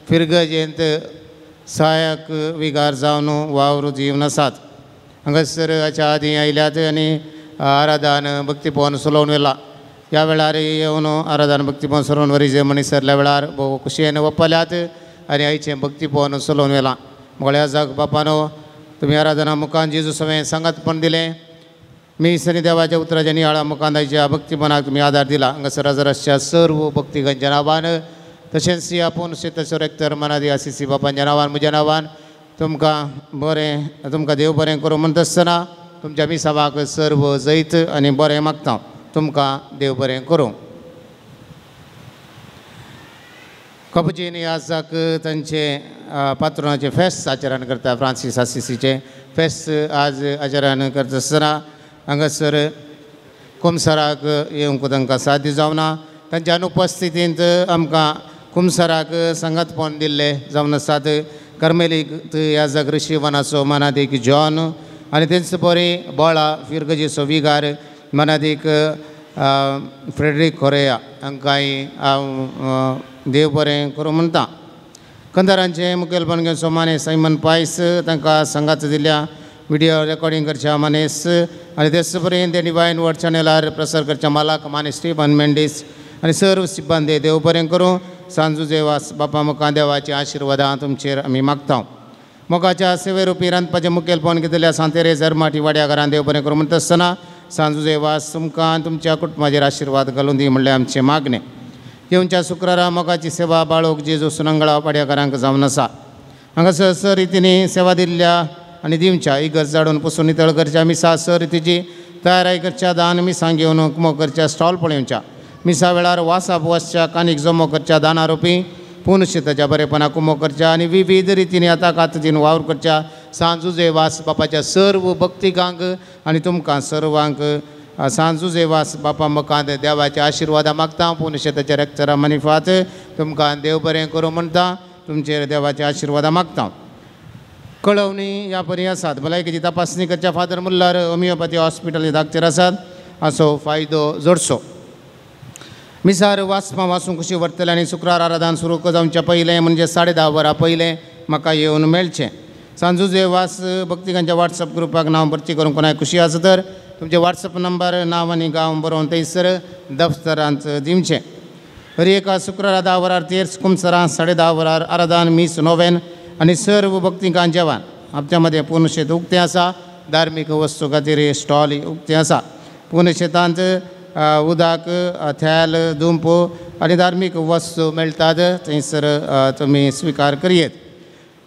फिरग जयंत सहायक विगार जावन वावर जीवन आसात. हांगासर हाच्या आदीं आयल्यात आनी आराधन भक्तीपवन चलोवन व्हेला. ह्या वेळार येवन आराधन भक्तीपवन चलोवन वरिजे मनीस सरल्या वेळार भोव खुशयेन वपल्यात आनी आयचें भक्तीपवन चलोवन व्हेलां. मोगळ्या जाग बापानो तुमी आराधना मुखान जेजू सवें सांगातपण दिलें. मी सनी देवाच्या उतराच्या नियाळा मुखान आयच्या भक्तीपणाक तुमी आदार दिला. हांगासर हजाराच्या सर्व भक्तीगणांच्या नांवान तशेंच आपूण शेतसुरेक्तर मनादी आशिसी बापांच्या नांवान म्हज्या नांवान तुमकां देव बरें करूं म्हणटा आसतना तुमच्या मिसावाक सर्व जैत आनी बरें मागता. तुमकां देव बरें करूं. कपजीन याजाक तांचे पात्रोनाचे फेस्त आचरण करता. फ्रांसीस आसिसीचे फेस्त आज आचरण करता आसतना हांगासर कुमसाराक येवंक तांकां साध्य जावना. तांच्या अनुपस्थितींत आमकां कुमसाराक संगतपण दिल्लें जावन आसात. कर्मेलीक याजक ऋषिवनाचो मनादीक जॉन आनी तेंच बरें बोळा फिरगजेचो विगार मनादीक फ्रेडरीक कोरेया हांकांय हांव देव बरें करूं म्हणटा. कंदारांचे मुखेलपण घेवन सोमाने सैमन पायस तांकां संघाचो दिल्या व्हिडिओ रेकॉर्डिंग करच्या मानेस आनी तेच पर्यंत ते डिवायन वर्ड चॅनलार प्रसार करच्या मालाक माने स्टीफन मेंडीस आनी सर्व सिब्बंदी देव बरें करूं. सांजू जेवास बापा मुखां देवाची आशिर्वादां तुमचेर आमी मागता. मोगाच्या सेवेरुपी रांदपाचें मुखेलपण घेतल्या सांतेरे झरमाटी वाड्या घरान देव बरें करूं म्हणटा आसतना सांजू जेवास तुमकां तुमच्या कुटुंबाचेर आशिर्वाद घालून दी म्हणलें आमचें मागणें. येवच्या शुक्रारा मोगाची सेवा बाळोक जेजू सुनंगळा वाड्याकारांक जावन आसा. हांगासर स रितींनी सेवा दिल्ल्या आनी दिवच्या इगर्ज जाडून पुसून नितळ करच्या मिसा स रितीची तयाराय करच्या दान मिसां घेवन कुमो करच्या स्टॉल पळोवच्या मिसा वेळार वासाप वसच्या कानीक जमो करच्या दानारोपी पुनशेताच्या बरेपणा कुमो करच्या आनी विविध रितींनी आतां कातीन वावर करच्या सांजुजे वास बापाच्या सर्व भक्तिकांक आनी तुमकां सर्वांक सांजुजे वास बापा मुखांत देवाच्या आशिर्वादा मागता. पुनशेताच्या रक्तरा मनिफात तुमकां देव बरें करूं म्हणटा तुमचेर देवाच्या आशिर्वादा मागता. कळवणी ह्या परी आसात. भलायकेची तपासणी करच्या फादर मुल्लार होमिओपॅथी हॉस्पिटल धाकचेर आसात. हाचो फायदो जोडचो. मिसार वाचपां वाचूंक कशी व्हरतले आनी शुक्रार आराधन सुरू जावच्या पयलें म्हणजे 10:30 वरां पयलें म्हाका येवन मेळचें. सांजुजे वास भक्तिकांच्या वॉट्सअप ग्रुपाक नांव भरती करूंक कोणाक खुशी आसा तर तुमचे वॉट्सअप नंबर नांव आनी गांव बरोवन थंयसर दफ्तरांत दिवचें. हर एका शुक्रारा 10 वरार तेर्स कुमसरां 10:30 वरार आराधन मीस नोवेन आनी सर्व भक्तिकां जेवण आमच्या मदें पुनशेत उक्तें आसा. धार्मीक वस्तू खातीर स्टॉल उक्तें आसा. पुनशेतांत उदक थेल दुंप आनी धार्मीक वस्तू मेळटात. थंयसर तुमी स्विकार करयेत.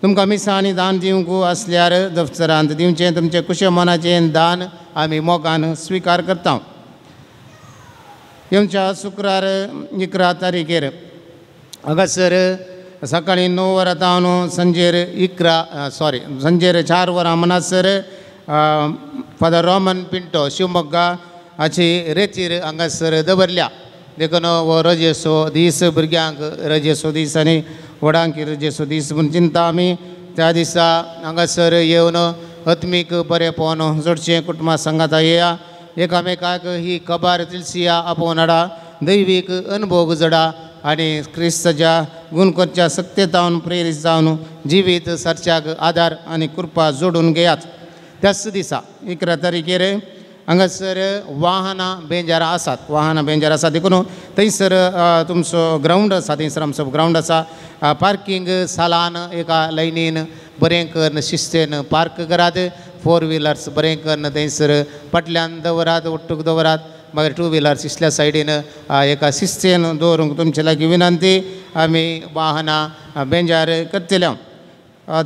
तुमकां मिसां आनी दान दिवंक आसल्यार दफ्तरांत दिवचें. तुमचें कुशे मनाचें दान आमी मोगान स्विकार करता. येवच्या शुक्रार 11 तारीखेर हांगासर सकाळीं 9 वरां तावन संजेर 4 वरां मनासर फादर रोमन पिंटो शिवमोग्गा हाची रेतीर हांगासर दवरल्या. देखून हो रजेचो दीस भुरग्यांक रजेचो दीस आनी व्हडांक रजेचो दीस म्हूण चिंता आमी. त्या दिसा हांगासर येवन आत्मीक बरेंपण जोडचें. कुटुंबा संगात येया. एकामेकाक ही कबार तिलसिया आपोवन हाडा. दैवीक अनुभव जडा आनी क्रिस्ताच्या गुणकोच्या सत्यतावन प्रेरीत जावन जिवीत सरच्याक आदार आनी कृपा जोडून घेयात. त्याच दिसा 11 तारीखेर हांगासर वाहनां बेंजारां आसात. वाहनां बेंजार आसा देखून थंयसर तुमचो ग्रावंड आसा. थंयसर आमचो ग्रावंड आसा. पार्कींग सालान एका लायनीन बरें करून शिस्तेन पार्क करात. 4 व्हिलर्स बरें करून थंयसर फाटल्यान दवरात. वट्टूक दवरात. मागीर 2 व्हिलर्स इसल्या सायडीन एका शिस्तेन दवरूंक तुमचे लागीं विनंती. आमी वाहनां बेंजार करतले.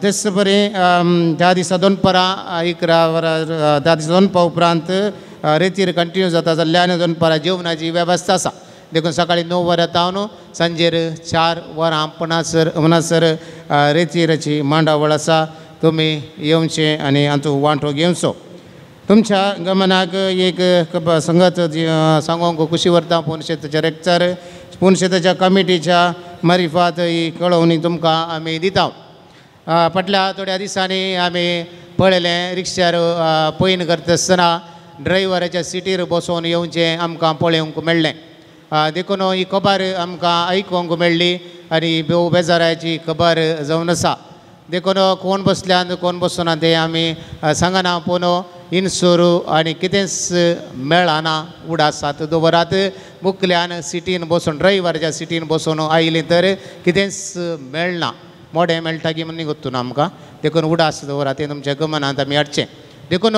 तेच बरें त्या दिसा दनपारां 11 वरां त्या दिसा दनपा उपरांत रेतीर कंटिन्यू जाता जाल्यार दनपारां जेवणाची वेवस्था आसा. देखून सकाळीं 9 वरां तावन सांजेर 4 वरां मनासर रेतीराची मांडावळ आसा. तुमी येवचें आनी हातूंत वांटो घेवचो. तुमच्या गमनाक एक संगत सांगूंक खुशी व्हरता. पुनशेताच्या रेक्टर पुनशेताच्या कमिटीच्या मारिफात ही कळवणी तुमकां आमी दिता. फाटल्या थोड्या दिसांनी आमी पळयलें रिक्षार पयन करता आसतना ड्रायव्हराच्या सिटीर बसोवन येवचें आमकां पळोवंक मेळ्ळें. देखून ही खबर आमकां आयकूंक मेळ्ळी आनी बेव बेजाराची खबर जावन आसा. देखून कोण बसल्यान कोण बसना तें आमी सांगना. पूण इन्सोरू आनी कितेंच मेळना उडासात दवरात. मुखल्यान सिटीन बसून ड्रायव्हराच्या सिटीन बसून आयलीं तर कितेंच मेळना. मोडें मेळटा की म्हण गोत्तून आमकां. देखून उडास दवरात. तें तुमच्या गमनांत आमी हाडचें. देखून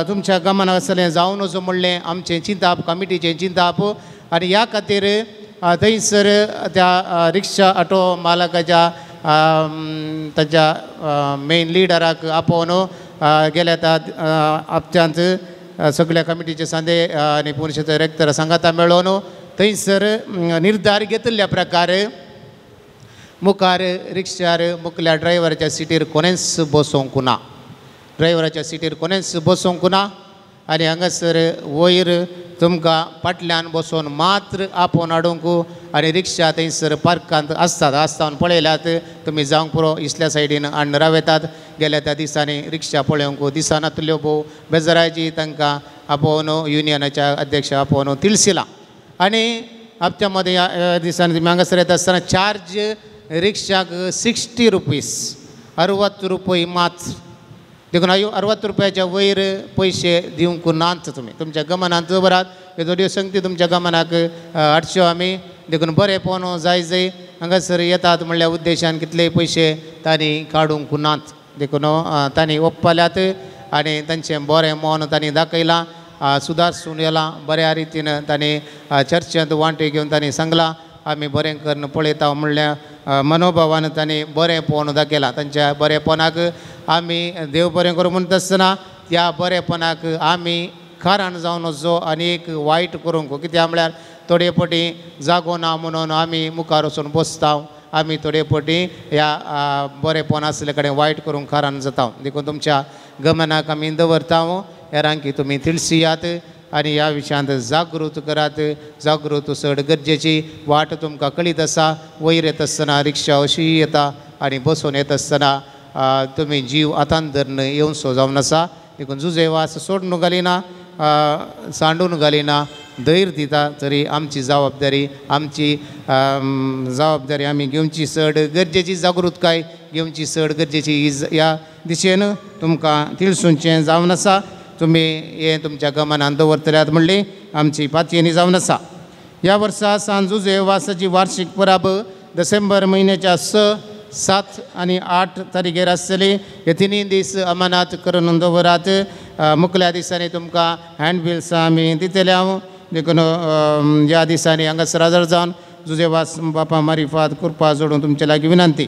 तुमच्या गमनाक आसलें जावन वचो म्हणलें आमचें चिंताप कमिटीचें चिंताप. आनी ह्या खातीर थंयसर त्या रिक्षा ऑटो मालकाच्या ताच्या मेन लिडराक आपोवन गेल्या हप्त्यांत सगळ्या कमिटीचे सांदे आनी पुनशेचो रेक्टर सांगाता मेळोवन थंयसर निर्धार घेतिल्ल्या प्रकार मुखार रिक्षार मुखल्या ड्रायव्हराच्या सिटीर कोणेंच बसोवंक ना. ड्रायव्हराच्या सिटीर कोणेंच बसोवंक ना. आनी हांगासर वयर तुमकां फाटल्यान बसोवन मात्र आपोवन हाडूंक आनी रिक्षा थंयसर पार्कांत आसता पळयल्यात तुमी जावंक पुरो इसल्या सायडीन हाडून रावयतात. गेल्या त्या दिसांनी रिक्षा पळोवंक दिसनातल्यो भोव बेजाराची तांकां आपोवन युनियनाच्या अध्यक्ष आपोवन तिळसिला. आनी हप्त्या मदें ह्या दिसांनी तुमी हांगासर येता आसतना चार्ज रिक्षाक 60 रुपीस 60 रुपये मात्र देखून 60 रुपयाच्या वयर पयशे दिवंक नात तुमी तुमच्या गमनांत बरात येदो दिवस सांगती तुमच्या गमनाक 800 आमी देखून बरें पोवनो जाय हांगासर येतात म्हणल्यार उद्देशान कितले पयशे तांणी काडूंक नात देखून तांणी ओप्पाल्यात आनी तांचें बरें मौन तांणी दाखयलां सुदारसून येलां बऱ्या रितीन तांणी चर्चेंत वांटे घेवन तांणी सांगलां आमी बरें करून पळयता म्हणल्या मनोभावान तांणी बरें पोवन दाखयलां तांच्या बरेपणाक आमी देव बरें करूं म्हणटा आसतना त्या बरेपणाक आमी कारण जावन वचो आनी एक वायट करूंक कित्याक म्हळ्यार थोडे फावटी जागो ना म्हणून आमी मुखार वचून बसता आमी थोडे फावटी ह्या बरेपण आसले कडेन वायट करूंक कारण जाता देखून तुमच्या गमनाक आमी दवरता हेरांकी तुमी तिळसियात आनी ह्या विशयांत जागृत करात जागृत चड गरजेची वाट तुमकां कळीत आसा वयर येता आसतना रिक्षा अशी येता आनी बसून येता आसतना तुमी जीव आतान धरून येवचो जावन आसा देखून जुजे वास सोडून घालिना सांडून घालिना धैर्य दिता तरी आमची जबाबदारी आमी घेवची चड गरजेची जागृतकाय घेवची चड गरजेची ह्या दिशेन तुमकां तिळसूंचें जावन आसा तुमी हें तुमच्या गमनांत दवरतल्यात म्हणली आमची पातयेनी जावन आसा ह्या वर्सा सांजुजे वासाची वार्षिक परब डिसेंबर म्हयन्याच्या 6, 7 आनी 8 तारखेर आसतली हे तिनूय दीस अमानात करून दवरात मुखल्या दिसांनी तुमकां हँडबिल्सां आमी दितल्या देखून ह्या दिसांनी हांगासर हजर जावन जुजे वास बापा मारिफात कृपा जोडून तुमचे लागीं विनंती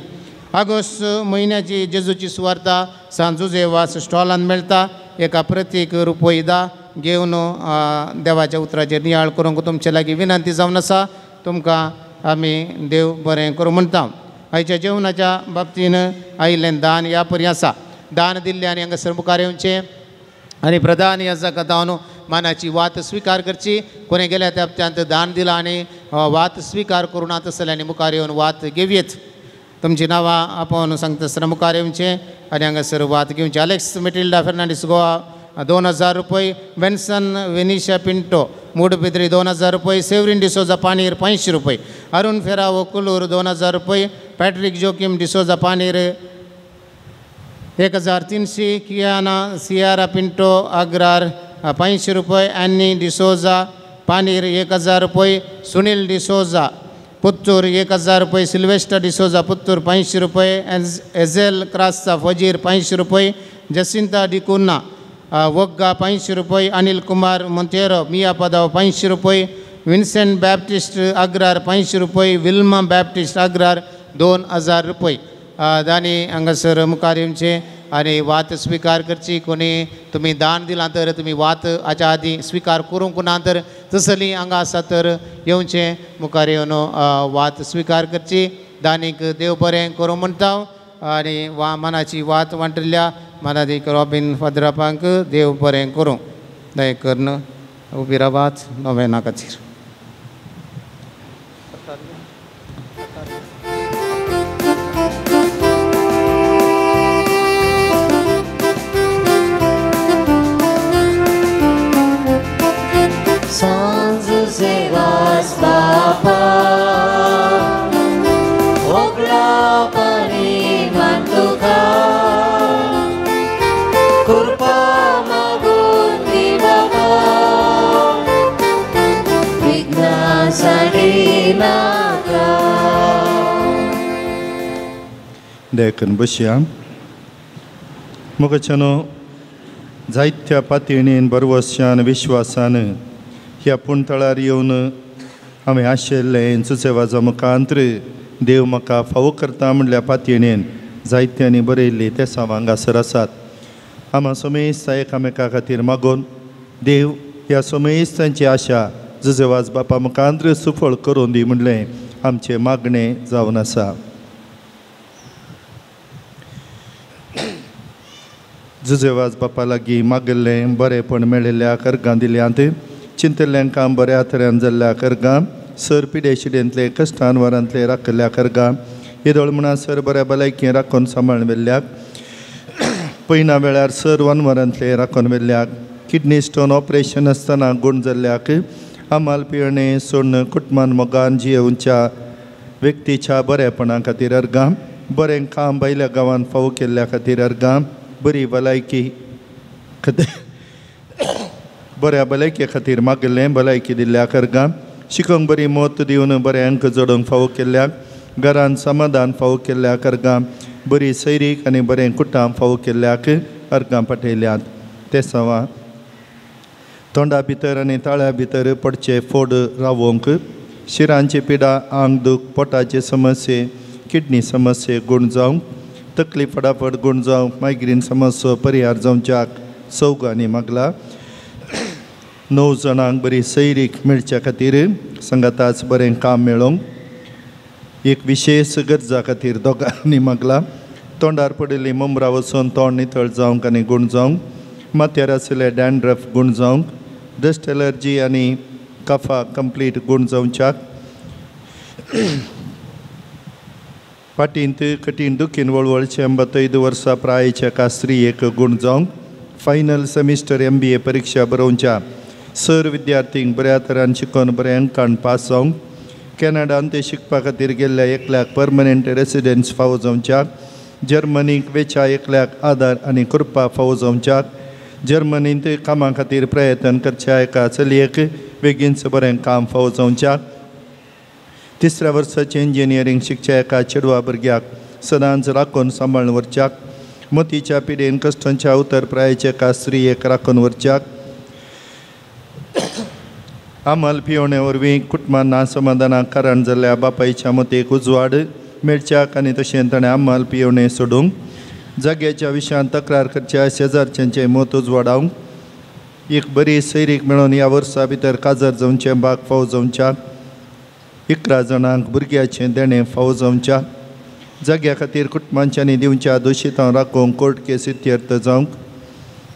ऑगस्ट म्हयन्याची जेजूची सुवार्ता सांजुजे वास स्टॉलान मेळटा एका प्रत्येक रुपये घेवन देवाच्या उतराचेर नियाळ करूंक तुमचे लागीं विनंती जावन आसा तुमकां आमी देव बरें करूं म्हणटा आयच्या जेवणाच्या बाबतीन आयिल्लें दान ह्या परी आसा दान दिल्लें आनी हांगासर मुखार येवचें आनी प्रधान याजक जावन मानाची वात स्विकार करची कोणें गेल्या त्या हप्त्यांत दान दिलां आनी वात स्विकार करूं ना तसल्यांनी मुखार येवन वात घेवयेत तुमची नांवां आपोवन सांगता आसतना मुखार येवचें आनी हांगासर वात घेवची अलेक्स मेटिल्डा फेर्नांडीस गोवा 2000 रुपये बेन्सन वेनिशा पिंटो मूडबिद्री 2000 रुपये सेवरीन डिसोजा पानीर 500 रुपये अरुण फेरावो कुलूर 2000 रुपये पॅट्रिक जोकिम डिसोजा पानीर 1300 कियाना सियारा पिंटो अग्रार 500 रुपये एनी डिसोजा पानीर 1000 रुपये सुनील डिसोजा पुत्तूर 1000 रुपये सिल्वेस्टर डिसोजा पुत्तूर 500 रुपये एझेल क्रास्ता फजीर 500 रुपये जसिंता डिकुन्ना वग्गा 500 रुपये अनिल कुमार मोंतेरो मिया पदाव 500 रुपये विन्सेंट बॅप्टिस्ट अग्रार 500 रुपये विल्मा बॅप्टिस्ट अग्रार 2000 रुपये दानी हांगासर मुखार येवचें आनी वात स्विकार करची कोणी तुमी दान दिलां तर तुमी वात हाच्या आदी स्विकार करूंक ना तर तसली हांगा आसा तर येवचें मुखार येवन वात स्विकार करची दानीक देव बरें करूं म्हणटा आनी मनाची वात वांटिल्ल्या मनादीक रॉबिन फादरापांक देव बरें करूं दय करून उबी रावात नोवेना खातीर Sanzuze was Papa Ogla pani mantuka Kurpa magundi baba Vigna sadinaka देखून बसया मुखाच्यानो जायत्या पातळीन बरवशान विश्वासान ह्या पुणतळार येवन हांवें आशिल्लें सुसेवाजा मुखांत्र देव म्हाका फावो करता म्हणल्या पातयेन जायत्यांनी बरयल्ली ते हांगासर आसात आमी सोमेस्त एकामेका खातीर मागोवन देव ह्या सोमेस्तांची आशा जुजेवाज बापा मुखांत्र सुफळ करून दी म्हणलें आमचें मागणें जावन आसा जुजेवाज बापा लागीं मागिल्लें बरेंपण मेळिल्ल्या कर्गां दिल्यांत चिंतल्लें काम बऱ्या तरेन जाल्ल्या कर्गां सर पिडेशिडेंतले कश्टान वरांतले राखल्या कर्गां येदोळ म्हणसर बऱ्या भलायकी राखून सांबाळून व्हेल्ल्याक पयना वेळार सर 1 वरांतले राखून व्हेल्ल्याक किडनी स्टोन ऑपरेशन आसतना गूण जाल्ल्याक आमाल पियणे सोडून कुटुंबान मोगान जियेवच्या व्यक्तीच्या बरेपणा खातीर अर्गां, बरें काम भायल्या गांवांत फावो केल्ल्या खातीर अर्गां, बरी भलायकी बऱ्या भलायके खातीर मागिल्लें भलायकी दिल्ल्याक अर्गां, शिकोंक बरी मोत दिवन बरें अंक जोडूंक फावो केल्ल्याक, घरांत समाधान फावो केल्ल्याक अर्गां, बरी सैरीक आनी बरें कुटाम फावो केल्ल्याक अर्गां पाठयल्यात. ते सवा तोंडा भितर आनी ताळ्या भितर पडचे फोड रावोंक, शिरांची पिडा, आंग दूख, पोटाचे समस्ये, किडनी समस्ये गूण जावंक, तकली फटाफट गूण जावंक, मायग्रेन समस्या परिहार जावच्याक सौगांनी मागला. 9 जाणांक बरी सैरीक मेळच्या खातीर संगाताच बरें काम मेळोवंक, एक विशेष गरजा खातीर दोगांनी मागला. तोंडार पडिल्ली मुमरां वचून तोंड नितळ जावंक आनी गूण जावंक, माथ्यार आशिल्ले डॅन्ड्रफ गूण जावंक, डस्ट एलर्जी आनी कफा कंप्लीट गूण जावच्याक, पाटींत कठीण दुखीन वळवळचे 85 वर्सां प्रायेच्या एका स्त्रियेक गूण जावंक, फायनल सेमिस्टर MBA परीक्षा बरोवच्या सर विद्यार्थींक बऱ्या तरान शिकून बऱ्या अंकान पास जावंक, कॅनडांत ते शिकपा खातीर गेल्ल्या एकल्याक परमनंट रेसिडेंस फावो जावच्याक, जर्मनीक वेच्या एकल्याक आदार आनी कृपा फावो जावच्याक, जर्मनींत कामा खातीर प्रयत्न करच्या एका चलयेक बेगीनच बरें काम फावो जावच्याक, 3ऱ्या वर्साचें इंजिनियरींग शिकच्या एका चेडवा भुरग्याक सदांच राखून सांबाळून व्हरच्याक, मतीच्या पिडेन कश्टांच्या उतर प्रायेच्या एका स्त्रियेक राखून व्हरच्याक, आमल पियोवणे वरवीं कुटुंबांत नासमाधानाक कारण जाल्ल्या बापायच्या मतीक उजवाड मेळच्याक आनी तशें ताणें आमल पियोवणे सोडूंक, जाग्याच्या विशयांत तक्रार करच्या शेजारच्यांचें मत उजवाडावंक, एक बरी सैरीक मेळोवन ह्या वर्सा भितर काजार जावचें भाग फावो जावच्याक, 11 जाणांक भुरग्याचें देणें फावो जावच्याक, जाग्या खातीर कुटुंबांच्यांनी दिवच्या दोशीतां राखूंक कोर्ट केस इत्यर्थ जावंक,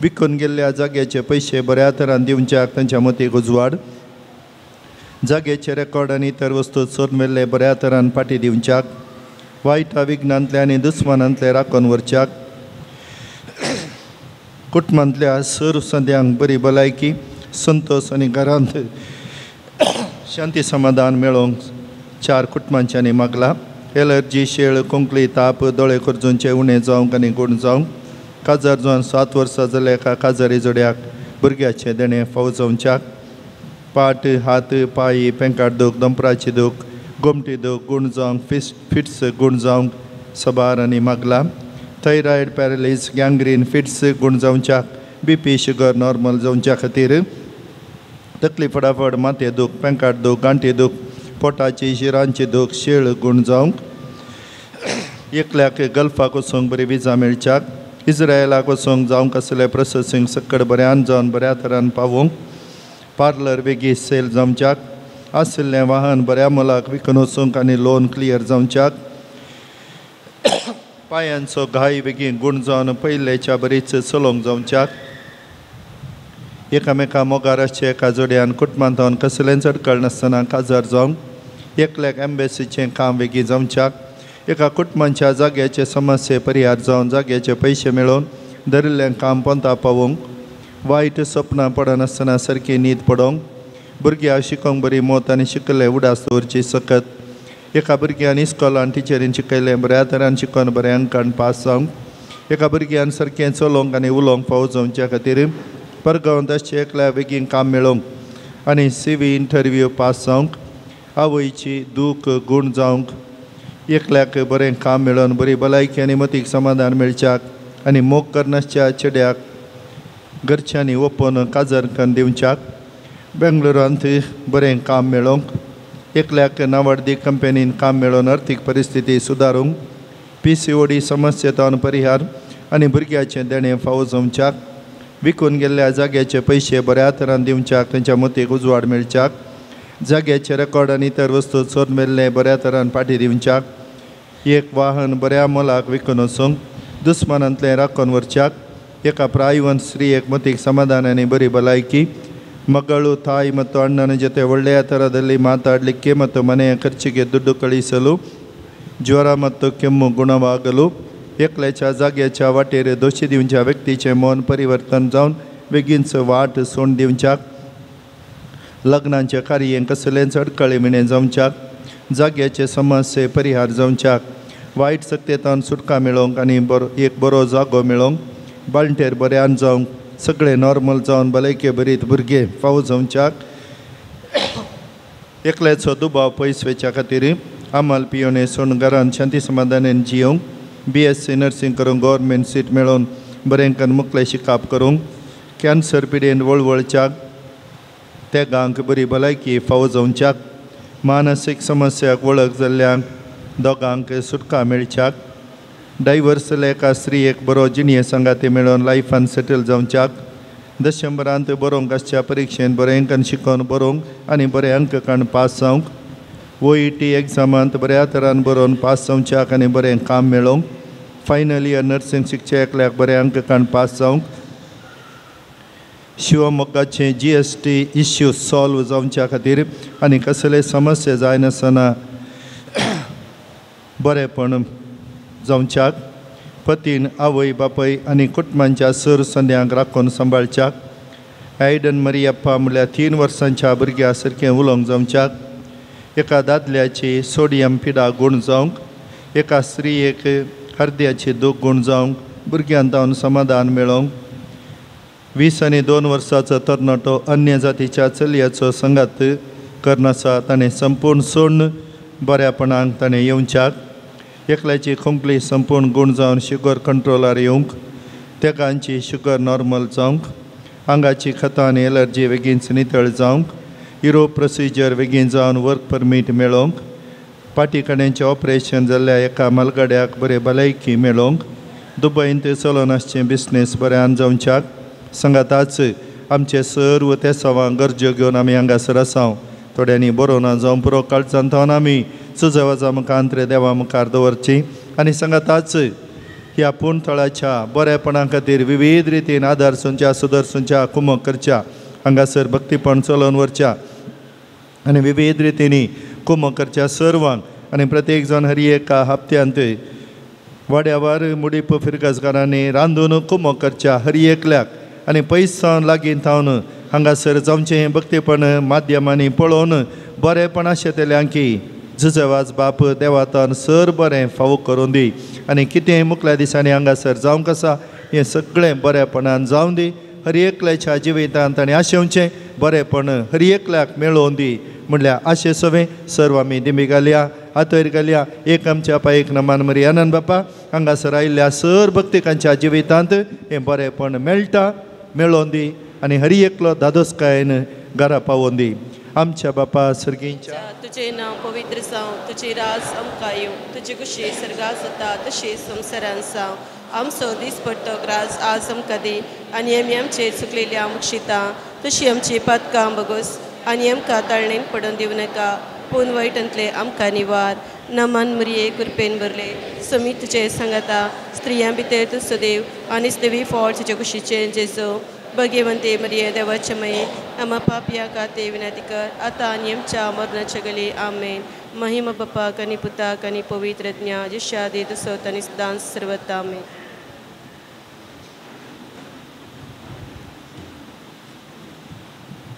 विकून गेल्ल्या जाग्याचे पयशे बऱ्या तरान दिवच्याक तांच्या मतीक उजवाड, जाग्याचे रेकॉर्ड आनी इतर वस्तू सोदून व्हेल्ले बऱ्या तरान फाटीं दिवच्याक, वायटा विघ्नांतले आनी दुस्मानांतले राखून व्हरच्याक, कुटुंबांतल्या सर सद्यांक बरी भलायकी, संतोश आनी घरांत शांती समाधान मेळोवंक 4 कुटुंबांच्यांनी मागला. एलर्जी, शेळ, कोंकली, ताप, दोळे खर्जूंचे उणें जावंक आनी गूण जावंक, काजार जावन 7 वर्सां जाल्या एका काजारी जोड्याक भुरग्याचें देणें फावो जावच्याक, पाट, हात, पांय, पेंकाट दूख, दंपराची दूख, गोमटी दूख गूण जावंक, फिट्स गूण जावंक सबार आनी मागला. थायरॉयड, पॅरलीज, गँग्रीन, फिट्स गूण जावच्याक, BP, शुगर नॉर्मल जावच्या खातीर, तकली फटाफट, माथे दूख, पेंकाट दूख, गांठी दूख, पोटाची शिरांची दूख, शेळ गूण जावंक, एकल्याक गल्फाक वचूंक बरी विजा मेळच्याक, इस्रायलाक वचूंक जावंक आसलें प्रोसेसींग सक्कड बऱ्यान जावन बऱ्या तरान पावोवंक, पार्लर बेगीन सेल जावच्याक, आशिल्लें वाहन बऱ्या मोलाक विकून वचूंक आनी लोन क्लियर जावच्याक, पांयांचो घाय बेगीन गूण जावन पयलेच्या बरीच चलोवंक जावच्याक, एकामेका मोगार आसचे एका जोड्यान कुटुंबांत कसलेंच अडखळ नासतना काजार जावंक, एकल्याक एम्बेसीचें काम बेगीन जावच्याक, एका कुटुंबाच्या जाग्याचे समस्ये परिहार जावन जाग्याचे पयशे मेळोवन धरिल्लें काम पोंता पावोवंक, वायट सपनां पडनासतना सारकी न्हीद पडोवंक, भुरग्यां शिकोवंक बरी मोत आनी शिकले उडास दवरची सकत, एका भुरग्यान इस्कॉलान टिचरीन शिकयलें बऱ्या तरान शिकोवन बऱ्या अंकान पास जावंक, एका भुरग्यान सारकें चलोवंक आनी उलोवंक फावो जावच्या खातीर परगांवांत आसचें एकल्या बेगीन काम मेळोवंक आनी CV इंटरव्यू पास जावंक, आवयची दूख गूण जावंक, एकल्याक बरें काम मेळोवन बरी भलायकी आनी मतीक समाधान मेळच्याक आनी मोग करनासच्या चेड्याक घरच्यांनी ओपोवन काजार करून दिवच्याक, बेंगळुरांत बरें काम मेळोवंक, एकल्याक नांवाडी कंपनीन काम मेळोवन अर्थीक परिस्थिती सुदारूंक, PCOD समस्येतावन परिहार आनी भुरग्याचें देणें फावो जावच्याक, विकून गेल्ल्या जाग्याचे पयशे बऱ्या तरान दिवच्याक तांच्या मतीक उजवाड मेळच्याक, जाग्याचे रेकॉर्ड आनी इतर वस्तू सोदून व्हेल्ले बऱ्या तरान फाटीं दिवच्याक, एक वाहन बऱ्या मोलाक विकून वचूंक, दुस्मानांतलें राखून व्हरच्याक, एका प्रायवंत स्त्रियेक मतीक समाधान आनी बरी भलायकी, ಮಗಳು ತಾಯಿ ಮತ್ತು ಅಣ್ಣನ ಜೊತೆ ಒಳ್ಳೆಯ ಥರದಲ್ಲಿ ಮಾತಾಡಲಿಕ್ಕೆ ಮತ್ತು ಮನೆಯ ಖರ್ಚಿಗೆ ದುಡ್ಡು ಕಳಿಸಲು, ज्वर ಮತ್ತು ಕೆಮ್ಮು गुणवागಲು, एकल्याच्या जाग्याच्या वाटेर दोशी दिवच्या व्यक्तीचे मन परिवर्तन जावन बेगीनच वाट सोड दिवच्याक, लग्नाचे कार्य कसलेंच अडखळे मिणे जावच्याक, जाग्याचे समस्ये परिहार जावच्याक वायट सक्तेतान सुटका मेळोवंक आनी एक बरो जागो मेळोवंक बाळंटेर बऱ्यान जावंक सगळे नॉर्मल जावन भलायके बरीत भुरगे फावो जावच्याक एकल्याचो दुबाव पयस वेच्या खातीर आमाल पियोने सोडून घरान शांती समाधानान जियोंक BSc नर्सींग करूंक गव्हर्मेंट सीट मेळोवन बरें करून मुखलें शिकाप करूंक कॅन्सर पिडेन वळवळच्याक त्या गांक बरी भलायकी फावो जावच्याक मानसीक समस्याक वळख जाल्ल्यांक दोगांक सुटका मेळच्याक डायवर्स जाल्ल्या एका स्त्रीयेक बरो जिणेय संगाती मेळोवन लायफान सेटल जावच्याक डिसेंबरांत बरोवंक आसच्या परिक्षेन बरें करून शिकोवन बरोवंक आनी बरे अंक काडून पास जावंक OET एग्जामांत बऱ्या तरान बरोवन पास जावच्याक आनी बरें काम मेळोवंक फायनल इयर नर्सींग शिकचे एकल्याक बरे अंक काडून पास जावंक शिवमोग्गाचे GST इश्यू सॉल्व जावच्या खातीर आनी कसले समस्या जायनासतना बरेपण जावच्याक पतीन आवय बापय आनी कुटुंबांच्या सर संद्यांक राखून सांबाळच्याक आयडन मरियप्पा म्हणल्यार 3 वर्सांच्या भुरग्या सारकें उलोवंक जावच्याक एका दादल्याची सोडियम पिडा गूण जावंक एका स्त्रीयेक हृदयाची दूख गूण जावंक भुरग्यांक जावन समाधान मेळोवंक 20 आनी 2 वर्सांचो तरणाटो अन्य जातीच्या चलयाचो संगात करनासा ताणें संपूर्ण सोडून बऱ्यापणाक ताणें येवच्याक एकल्याची खोंकली संपूर्ण गूण जावन शुगर कंट्रोलार येवंक तेकांची शुगर नॉर्मल जावंक आंगाची खतां आनी एलर्जी बेगीनच नितळ जावंक युरोप प्रोसिजर बेगीन जावन वर्क परमीट मेळोवंक पाटी कडेचें ऑपरेशन जाल्ल्या एका मलगड्याक बरे भलायकी मेळोवंक दुबयंत चलोवन आसचें बिझनेस बऱ्यान जावच्याक सांगाताच आमचे सर्व त्या सवां गरज्यो घेवन आमी हांगासर आसाव थोड्यांनी बरोवना जावं पुरो काळजान थावन आमी सुजवाजा मुखांत्र देवा मुखार दवरची आनी सांगाताच ह्या पुणथळाच्या बरेपणा खातीर विविध रितीन आदारसूंच्या सुदर्सूंच्या कुमक करच्या हांगासर भक्तीपण चलोवन व्हरच्या आनी विविध रितींनी कुमक करच्या सर्वांक आनी प्रत्येक जण हर एका हप्त्यांत वाड्यावार मुडीप फिरगजकारांनी रांदून कुमक करच्या हर एकल्याक आनी पयस सावन लागीं थावन हांगासर जावचें भक्तीपण माध्यमांनी पळोवन बरेपण आशेतल्यांक की झुजवाज बाप देवातान सर बरें फावो करून दी आनी कितेंय मुखल्या दिसांनी हांगासर जावंक आसा हें सगळें बरेपणान जावं दी हर एकल्याच्या जिवितांत आनी आशेवचें बरेपण हर एकल्याक मेळोवन दी म्हणल्यार आशे सवे सर्व आमी दिमी घालया हातयर घालया एक आमच्या पायक नमान मरी आनंद बापा हांगासर आयिल्ल्या सर भक्तिकांच्या जिवितांत हें बरेपण मेळटा मेळोवन दी आनी हर एकलो दादोसकायेन घरा पावोवन दी आमच्या बापा सर्गींच्या तुझे नाव पवित्र जावं तुझे राज आमकां येवं तुजी कुशी सर्गास जाता तशें संवसारान जावं आमचो दिसपट्टो राज आज आमकां दी आनी आमी आमचे चुकलेली आमकां शिता तशी आमची पातकां बगोस आनी आमकां ताळणेन पडोवन दिवं नाका पूण वायटांतले आमकां निवार नमन मरिये कृपेन भरले समी तुजे सांगाता स्त्रियां भितर तूं सदैव आनी देवी फॉळ तुजे कुशीचे जेजो भगवंते मरिये देवाचे मये आमा पापया खाते विनंती कर आता आनी आमच्या मरणाच्या गली आमेन महिमा बापाक आनी पुताक आनी पवित्र ज्ञा जिशा दे तसोत आनी सदां सर्वता आमेन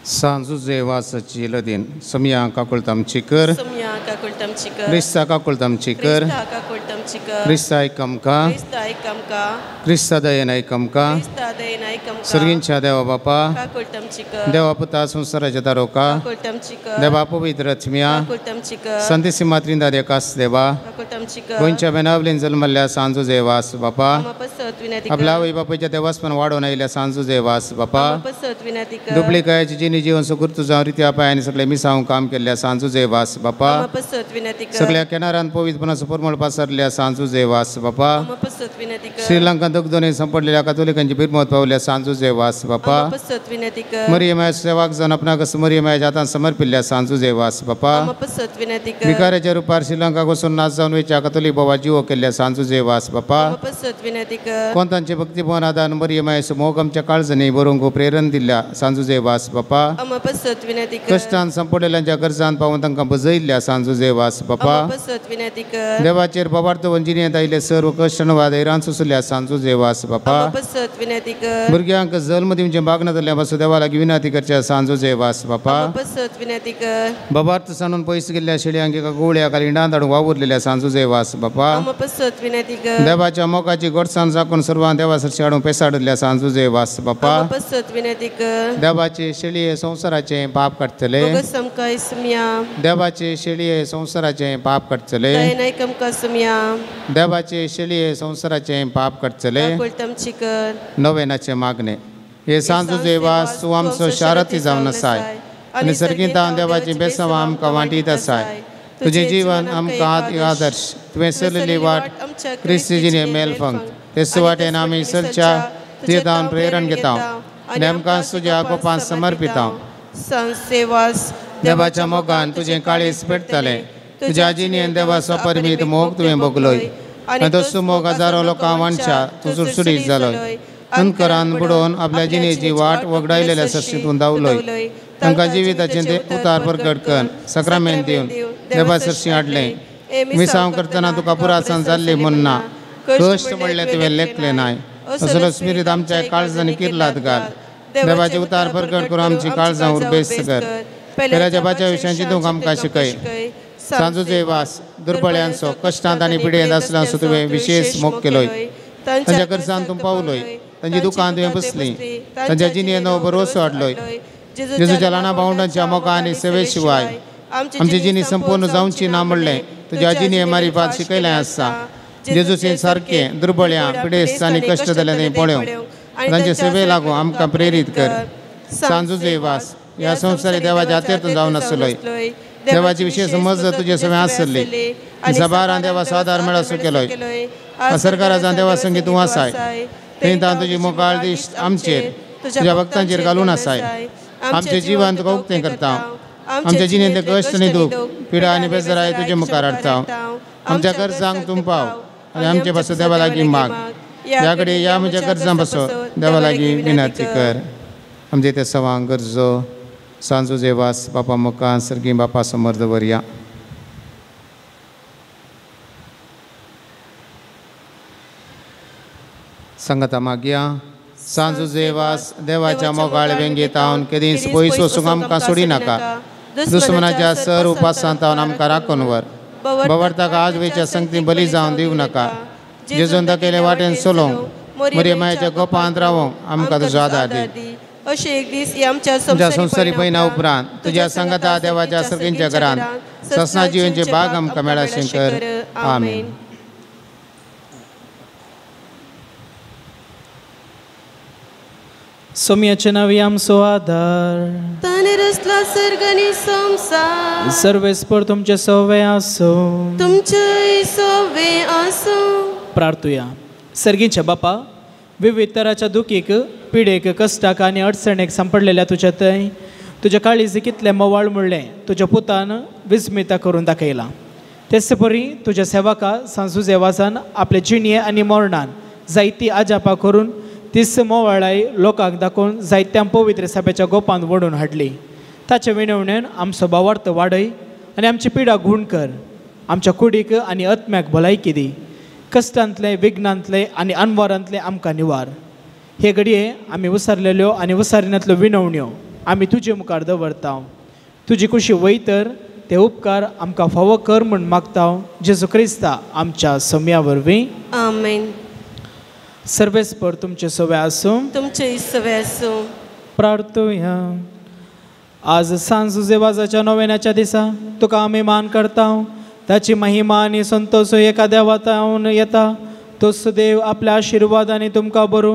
सांजू जेवासाची लदीन समया काकुळतामची कर समया काकुळतामची कर क्रिस्ता काकुळतामची कर काकुळतामची कर क्रिस्ता ऐकमका क्रिस्ता ऐकमका क्रिस्ता दयेन ऐकमका क्रिस्ता दयेन ऐकमका सर्गींच्या देवा बापा काकुळतामची कर देवा पुता संसाराच्या दारोका काकुळतामची कर देवा पवित्र आत्म्या काकुळतामची कर संदेशी मात्रिंदा देकास देवा काकुळतामची कर गोंयच्या बेनावलीन जल्मल्ल्या सांजू जेवास बापा आमा पसत विनंती कर आपल्या आवय बापाच्या देवासपण वाडोवन आयिल्ल्या सांजू जेवास बापा आमा पसत विनंती कर दुबळी कायाची जिणी जीवन सुकृत जावं रित्या पायांनी सगळे मिसावून काम केल्ल्या सांजू जेवास बापा आमा पसत विनंती कर सगळ्या किनारान पवित्रपणाचो परमळ पासरल्या सांजू जेवास बापा आमा पसत विनंती कर श्रीलंका दुगदोनी संपडलेल्या कातोलिकांची बिरमत पावल्या सांजू जेवास बापा आमा पसत विनंती कर मरियमाया सेवाक जावन आपणाक मरियमाया जातान समर्पिल्ल्या सांजू जेवास बापा आमा पसत विनंती कर भिकाऱ्याच्या रुपार श्रीलंका वचून नाच जावन वेच्या कातोलिक बाबा जिवो केल्ल्या सांजू जेवास बापा आमा पसत विनंती कर कोंतांचे भक्तीभवन आदान मरियमाया मोग आमच्या काळजनी बरोवंक प्रेरण दिल्या सांजू जेवास बापा आमा पसत विनंती कर कश्टान संपडलेल्यांच्या गरजान पावून तांकां बजयल्ल्या सांजू जेवास बापा आमा पसत विनंती कर देवाचेर बाबार्थ वर्त वंजिनेंत आयिल्ले सर्व कश्ट आनी वादयरांत सुसल्या सांजो जेवास बापा बसत विनंती कर भुरग्यांक जल्म दिवचे बागनांतल्या पासून देवा लागीं विनंती करच्या सांजो जेवास बापा बसत विनंती कर बाबार्थ सांडून पयस गेल्ल्या शेळयांक एका गोळ्या कालिंडांत धाडून वावुरलेल्या सांजो जेवास बापा बसत विनंती कर देवाच्या मोगाची गोडसाण साकून सर्वांक देवा सरशी हाडून पेसाडल्या सांजो जेवास बापा बसत विनंती कर देवाचे शेळये संवसाराचे पाप काडटले समकाय सुमिया देवाचे शेळये संवसाराचे पाप काडटले नैकमका सुमिया देवाचे शेळये संवसाराचे पाप काडटले कुलतमची कर नवेनाचे मागणे हे सांजो जेवास तूं आमचो शारथी जावन आसाय आनी सर्गींतान देवाची बेसांवां आमकां वांटीत आसाय तुजें जीवन आमकां आदर्श तुवें चलयली वाट क्रिस्तीजीने मेलफंग ते सुवातेन आमी चलच्या तुजें प्रेरण घेता आनी आमकां तुज्या आगोपांत समर्पिता संसेवास देवाच्या मोगान तुजें काळीज पेटतलें तुज्या जिणेन देवाचो परमीत मोग तुवें भोगलोय आनी तसो मोग हजारो लोकां वांच्या तूं सुडसुडीत जालोय अनकरान बुडोवन आपल्या जिणेची वाट वगडायलेल्या सरशीतून धांवलोय तांकां जिविताचें उतार परगट कर सक्रामेंत दिवन देवा सरशी हाडलें मिसांव करतना तुका पुरासन जाल्ली म्हूण ना कश्ट म्हणलें तुवें लेखलें नाय असलो स्पिरीत आमच्या काळजांनी किर्लात घाल देवाचे उतार परगट करून आमची काळजां उर्बेस्त कर पेल्या जपाच्या विशयान चिंतूंक आमकां शिकय सांजो जेवास दुर्बळ्यांचो कश्टांत आनी पिडेंत आसल्यांचो तुवें विशेश मोग केलोय तांच्या कर्जांत तूं पावलोय तांची दुकान तुवें बसलीं तांच्या जिणेन नवो भरवसो हाडलोय जेजूच्या ल्हाना भावंडांच्या मोगा आनी सेवे शिवाय आमची जिणी संपूर्ण जावची ना म्हणलें तुज्या जिणे मारिफात शिकयलें आसा जेजूचे सारकें दुर्बळ्यां पिडेस्त आनी कश्ट जाल्या थंय पळोवंक तांचे सेवे लागून आमकां प्रेरीत कर सांजो जेवास ह्या संवसारी देवाच्या हातेर जावन आसलोय देवाची विशेष मजत तुजे सगळें आसली जबारान देवाचो आदार मेळसो केलोय सरकारान देवा संगी तूं आसाय थंय तुजी मोगाळ दिश्ट आमचेर तुज्या भक्तांचेर घालून आसाय आमचें जिवन तुका उक्तें करता आमच्या जिणेंतले कश्ट आनी दूख पिडा आनी बेजाराय तुजे मुखार हाडटा आमच्या कर्जांक तूं पाव आनी आमचे पासून देवा लागीं माग ह्या कडेन ह्या म्हज्या कर्जां पासून देवा लागीं विनंती कर आमचे ते सवांग गरजो सांजो जेवास बापा मुखार सर्गी बापा समर्थ दवरया संगता मागया सांजो जेवास देवाच्या मोगाळ वेंगेत हांव केदींच पयस वचूंक आमकां सोडी नाका दुस्मनाच्या सर उपासांत हांव आमकां राखून व्हर बवरताक आजवेच्या संगती बली जावन दिवं नाका जेजून दाखयले वाटेन चलोवंक मरियमाच्या गोपांत रावोंक आमकां तुजो आदार दी अशें एक दीस आमच्या संवसारी भयणा उपरांत तुज्या संगता देवाच्या सर्गींच्या घरांत ससना जिवनचे भाग आमकां मेळाशें कर आमीन सोम्याचे नावी आमचो आदार ताने रचला सर्ग आनी संवसार सर्वेस्पर तुमचे सवे आसो तुमचे सवे आसो प्रार्थुया सर्गीच्या बापा विविध तराच्या दुखीक पिडेक कश्टाक आनी अडचणेक सांपडलेल्या तुज्या थंय तुज्या काळीज कितलें मोवाळ म्हणलें तुज्या पुतान विस्मिता करून दाखयलां तेच परी तुज्या सेवका सांजो जेवासान आपले जिणये आनी मरणान जायती आजापां करून तीस मोवाळाय लोकांक दाखोवन जायत्या पवित्र सभेच्या गोपांत वडून हाडली ताचे विनवणेन आमचो भावार्थ वाडय आनी आमची पिडा घूण कर आमच्या कुडीक आनी आत्म्याक भलायकी दी कश्टांतले विघ्नांतले आनी अनवारांतले आमकां निवार हे घडये आमी विसरलेल्यो आनी विसरिनांतल्यो विनवण्यो आमी तुजे मुखार दवरता तुजी कुशी वयतर ते उपकार आमकां फावो कर म्हूण मागता जेजू क्रिस्ता आमच्या सोम्या वरवीं आमेन सर्वेस्पर तुमचे सवे आसूं तुमचे सवे आसूं प्रार्थुया आज सांज जेवाजाच्या नोवेनाच्या दिसा तुका आमी मान करता ताची महिमा आनी संतोष एका देवातावन येता तोच देव आपल्या आशिर्वादांनी तुमकां बरो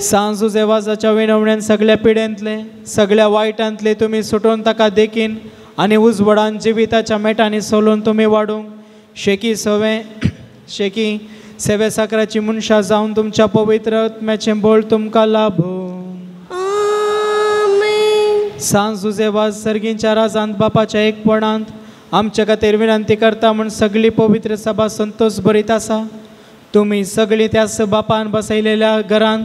सांजू जेवाजाच्या विनवण्यान सगळ्या पिडेंतले सगळ्या वायटांतले तुमी सुटोवन ताका देखीन आनी उजवडान जिविताच्या मेटांनी सोलून तुमी वाडूंक शेकी सेवे साकराची मनशां जावन तुमच्या पवित्र आत्म्याचें बळ तुमकां लाभो सांजू जेवाज सर्गींच्या राजांत बापाच्या एकपणांत आमच्या खातीर विनंती करता म्हूण सगळी पवित्र सभा संतोष भरीत आसा तुमी सगळीं त्याच बापान बसयलेल्या घरांत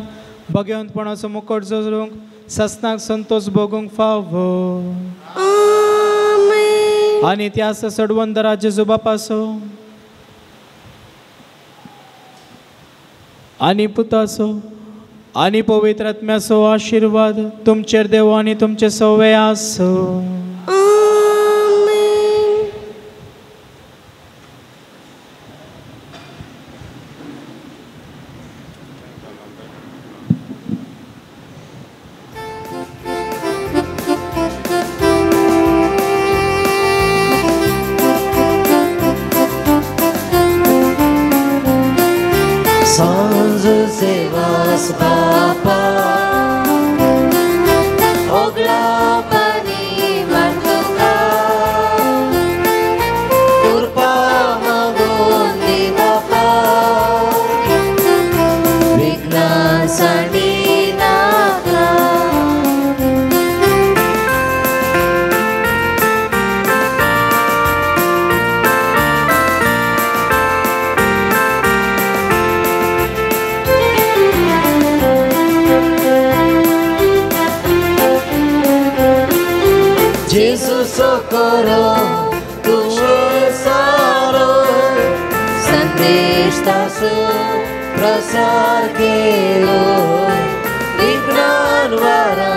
भगवंतपणाचो मुकोट जोडूंक ससनाक संतोष भोगूंक फावो आणि त्यास सडवंद राज्य बापासो आणि पुतासो आणि पवित्र आत्म्याचो आशीर्वाद तुमचेर देव आणि तुमचे सवय आसो. सांज सेवास बापा ओगला पाणी मातुका कृपा मागून दी बापा विघ्नासाठी नाका Gesù socorro tuo saro संदेश तासो प्रसार केलो विज्ञान वारा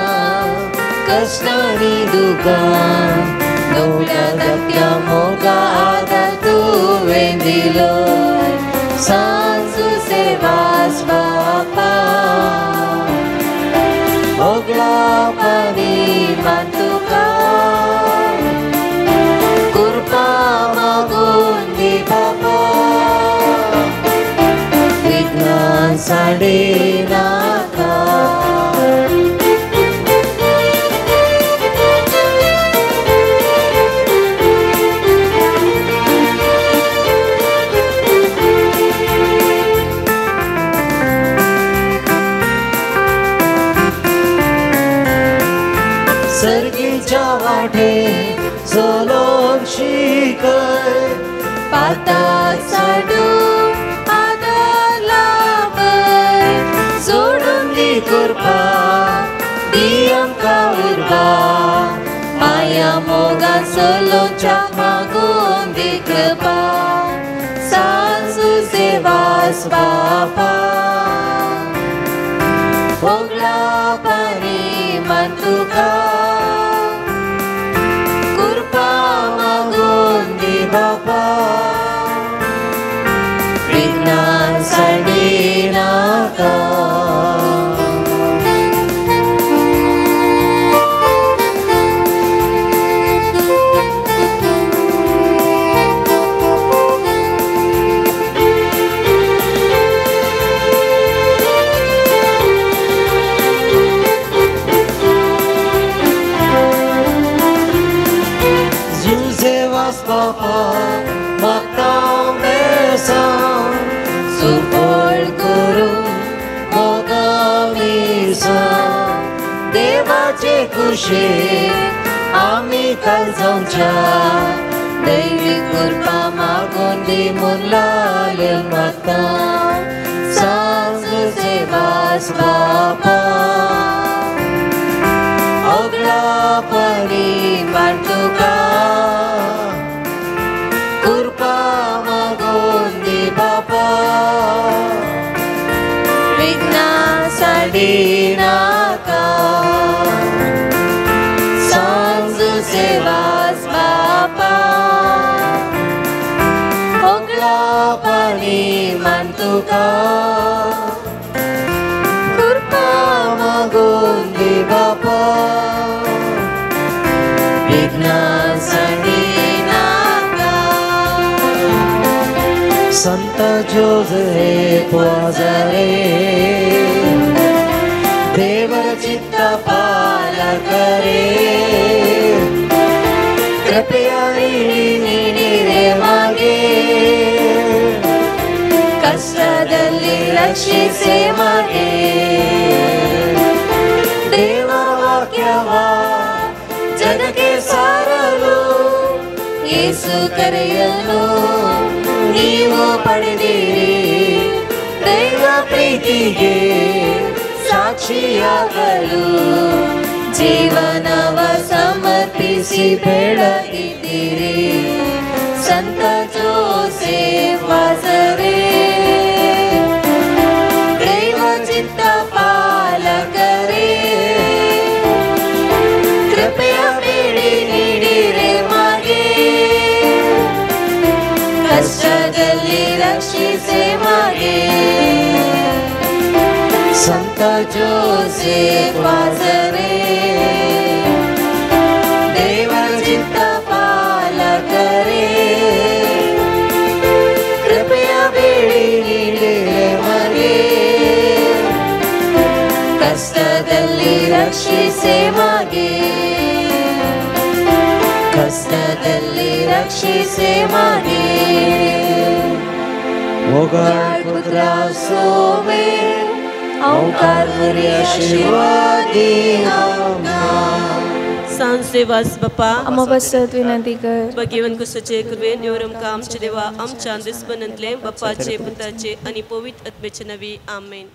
कष्टानी दुका नवल्या धक्या मोगा आधार तुवें दिलो सांजू सेवास बापा ओगला पाणी मातुका कृपा मागून दी बापा विघ्नान साडे नाका सर्गीच्या वाटे सोलोक शिकर पाताळ साडून आदार लाभय सोडून दी कृपा दी आमकां उर्बा माया मोगान सोलोच्या मागून दी कृपा सांजू सेवास बापा ओगला पाणी मातुका कृपा मागून दी बापा विघ्नान साडे नाका Papa, Makam Besam, Supol Guru, Mogamisa, Devache Kushe, Ami Kalzoncha, Devi Kurpa Magundi Mulal Makam, Sanzu Sevas Papa, Ogla Pani Mantuka. कृपा मागून दी बापा विघ्नासाठी नाका सांजू सेवास बापा ओगला पाणी मातुका कृपा मागून दी बापा विघ्नासाठी Santa Joseph Pozare Devar Chitta Palakare Kripaya Nire Mage Kastadalli Rakshise Mage Devar Vakyava Jagake Saralu Yesu Karayanu ನೀವು ಪಡೆದಿರಿ ದೈವ ಪ್ರೀತಿಗೆ ಸಾಕ್ಷಿಯಾಗಲು ಜೀವನವ ಸಮರ್ಪಿಸಿ ಬೆಳಗಿಸಿ ಬೆಳಗಿದ್ದೀರಿ ಸಂತ ಜೋಸೆಫ್ ವಾಸರೇ ದೈವ ಚಿತ್ತ ಪಾಲಕರೇ ಕೃಪೆಯ ಬೇಡಿ ನೀಡಿರೆ ಮಗೆ ಕಷ್ಟದಲ್ಲಿ ರಕ್ಷಿಸೆ ಮಗೆ ಸಂತ ಜೋಸೆಫ್ ವಾಸರೇ ದೇವರ ಚಿತ್ತ ಪಾಲಕರೇ ಕೃಪೆಯ ಬೇಡಿ ನೀಡಿರೆ ಮಗೆ ಕಷ್ಟದಲ್ಲಿ ರಕ್ಷಿಸೆ ಮಗೆ ಕಷ್ಟದಲ್ಲಿ ರಕ್ಷಿಸೆ ಮಗೆ Mogar पुत्रा सोमे औकार भरी आशीर्वादी सांसेवास बाप्पा आम्हा बसत विनंती कर भगीवन कुसचे कृपे निवरम काम देवा आमच्या दुश्मनांतले बाप्पाचे पुत्राचे आणि पवित्र आत्म्याचे नवी आमेन.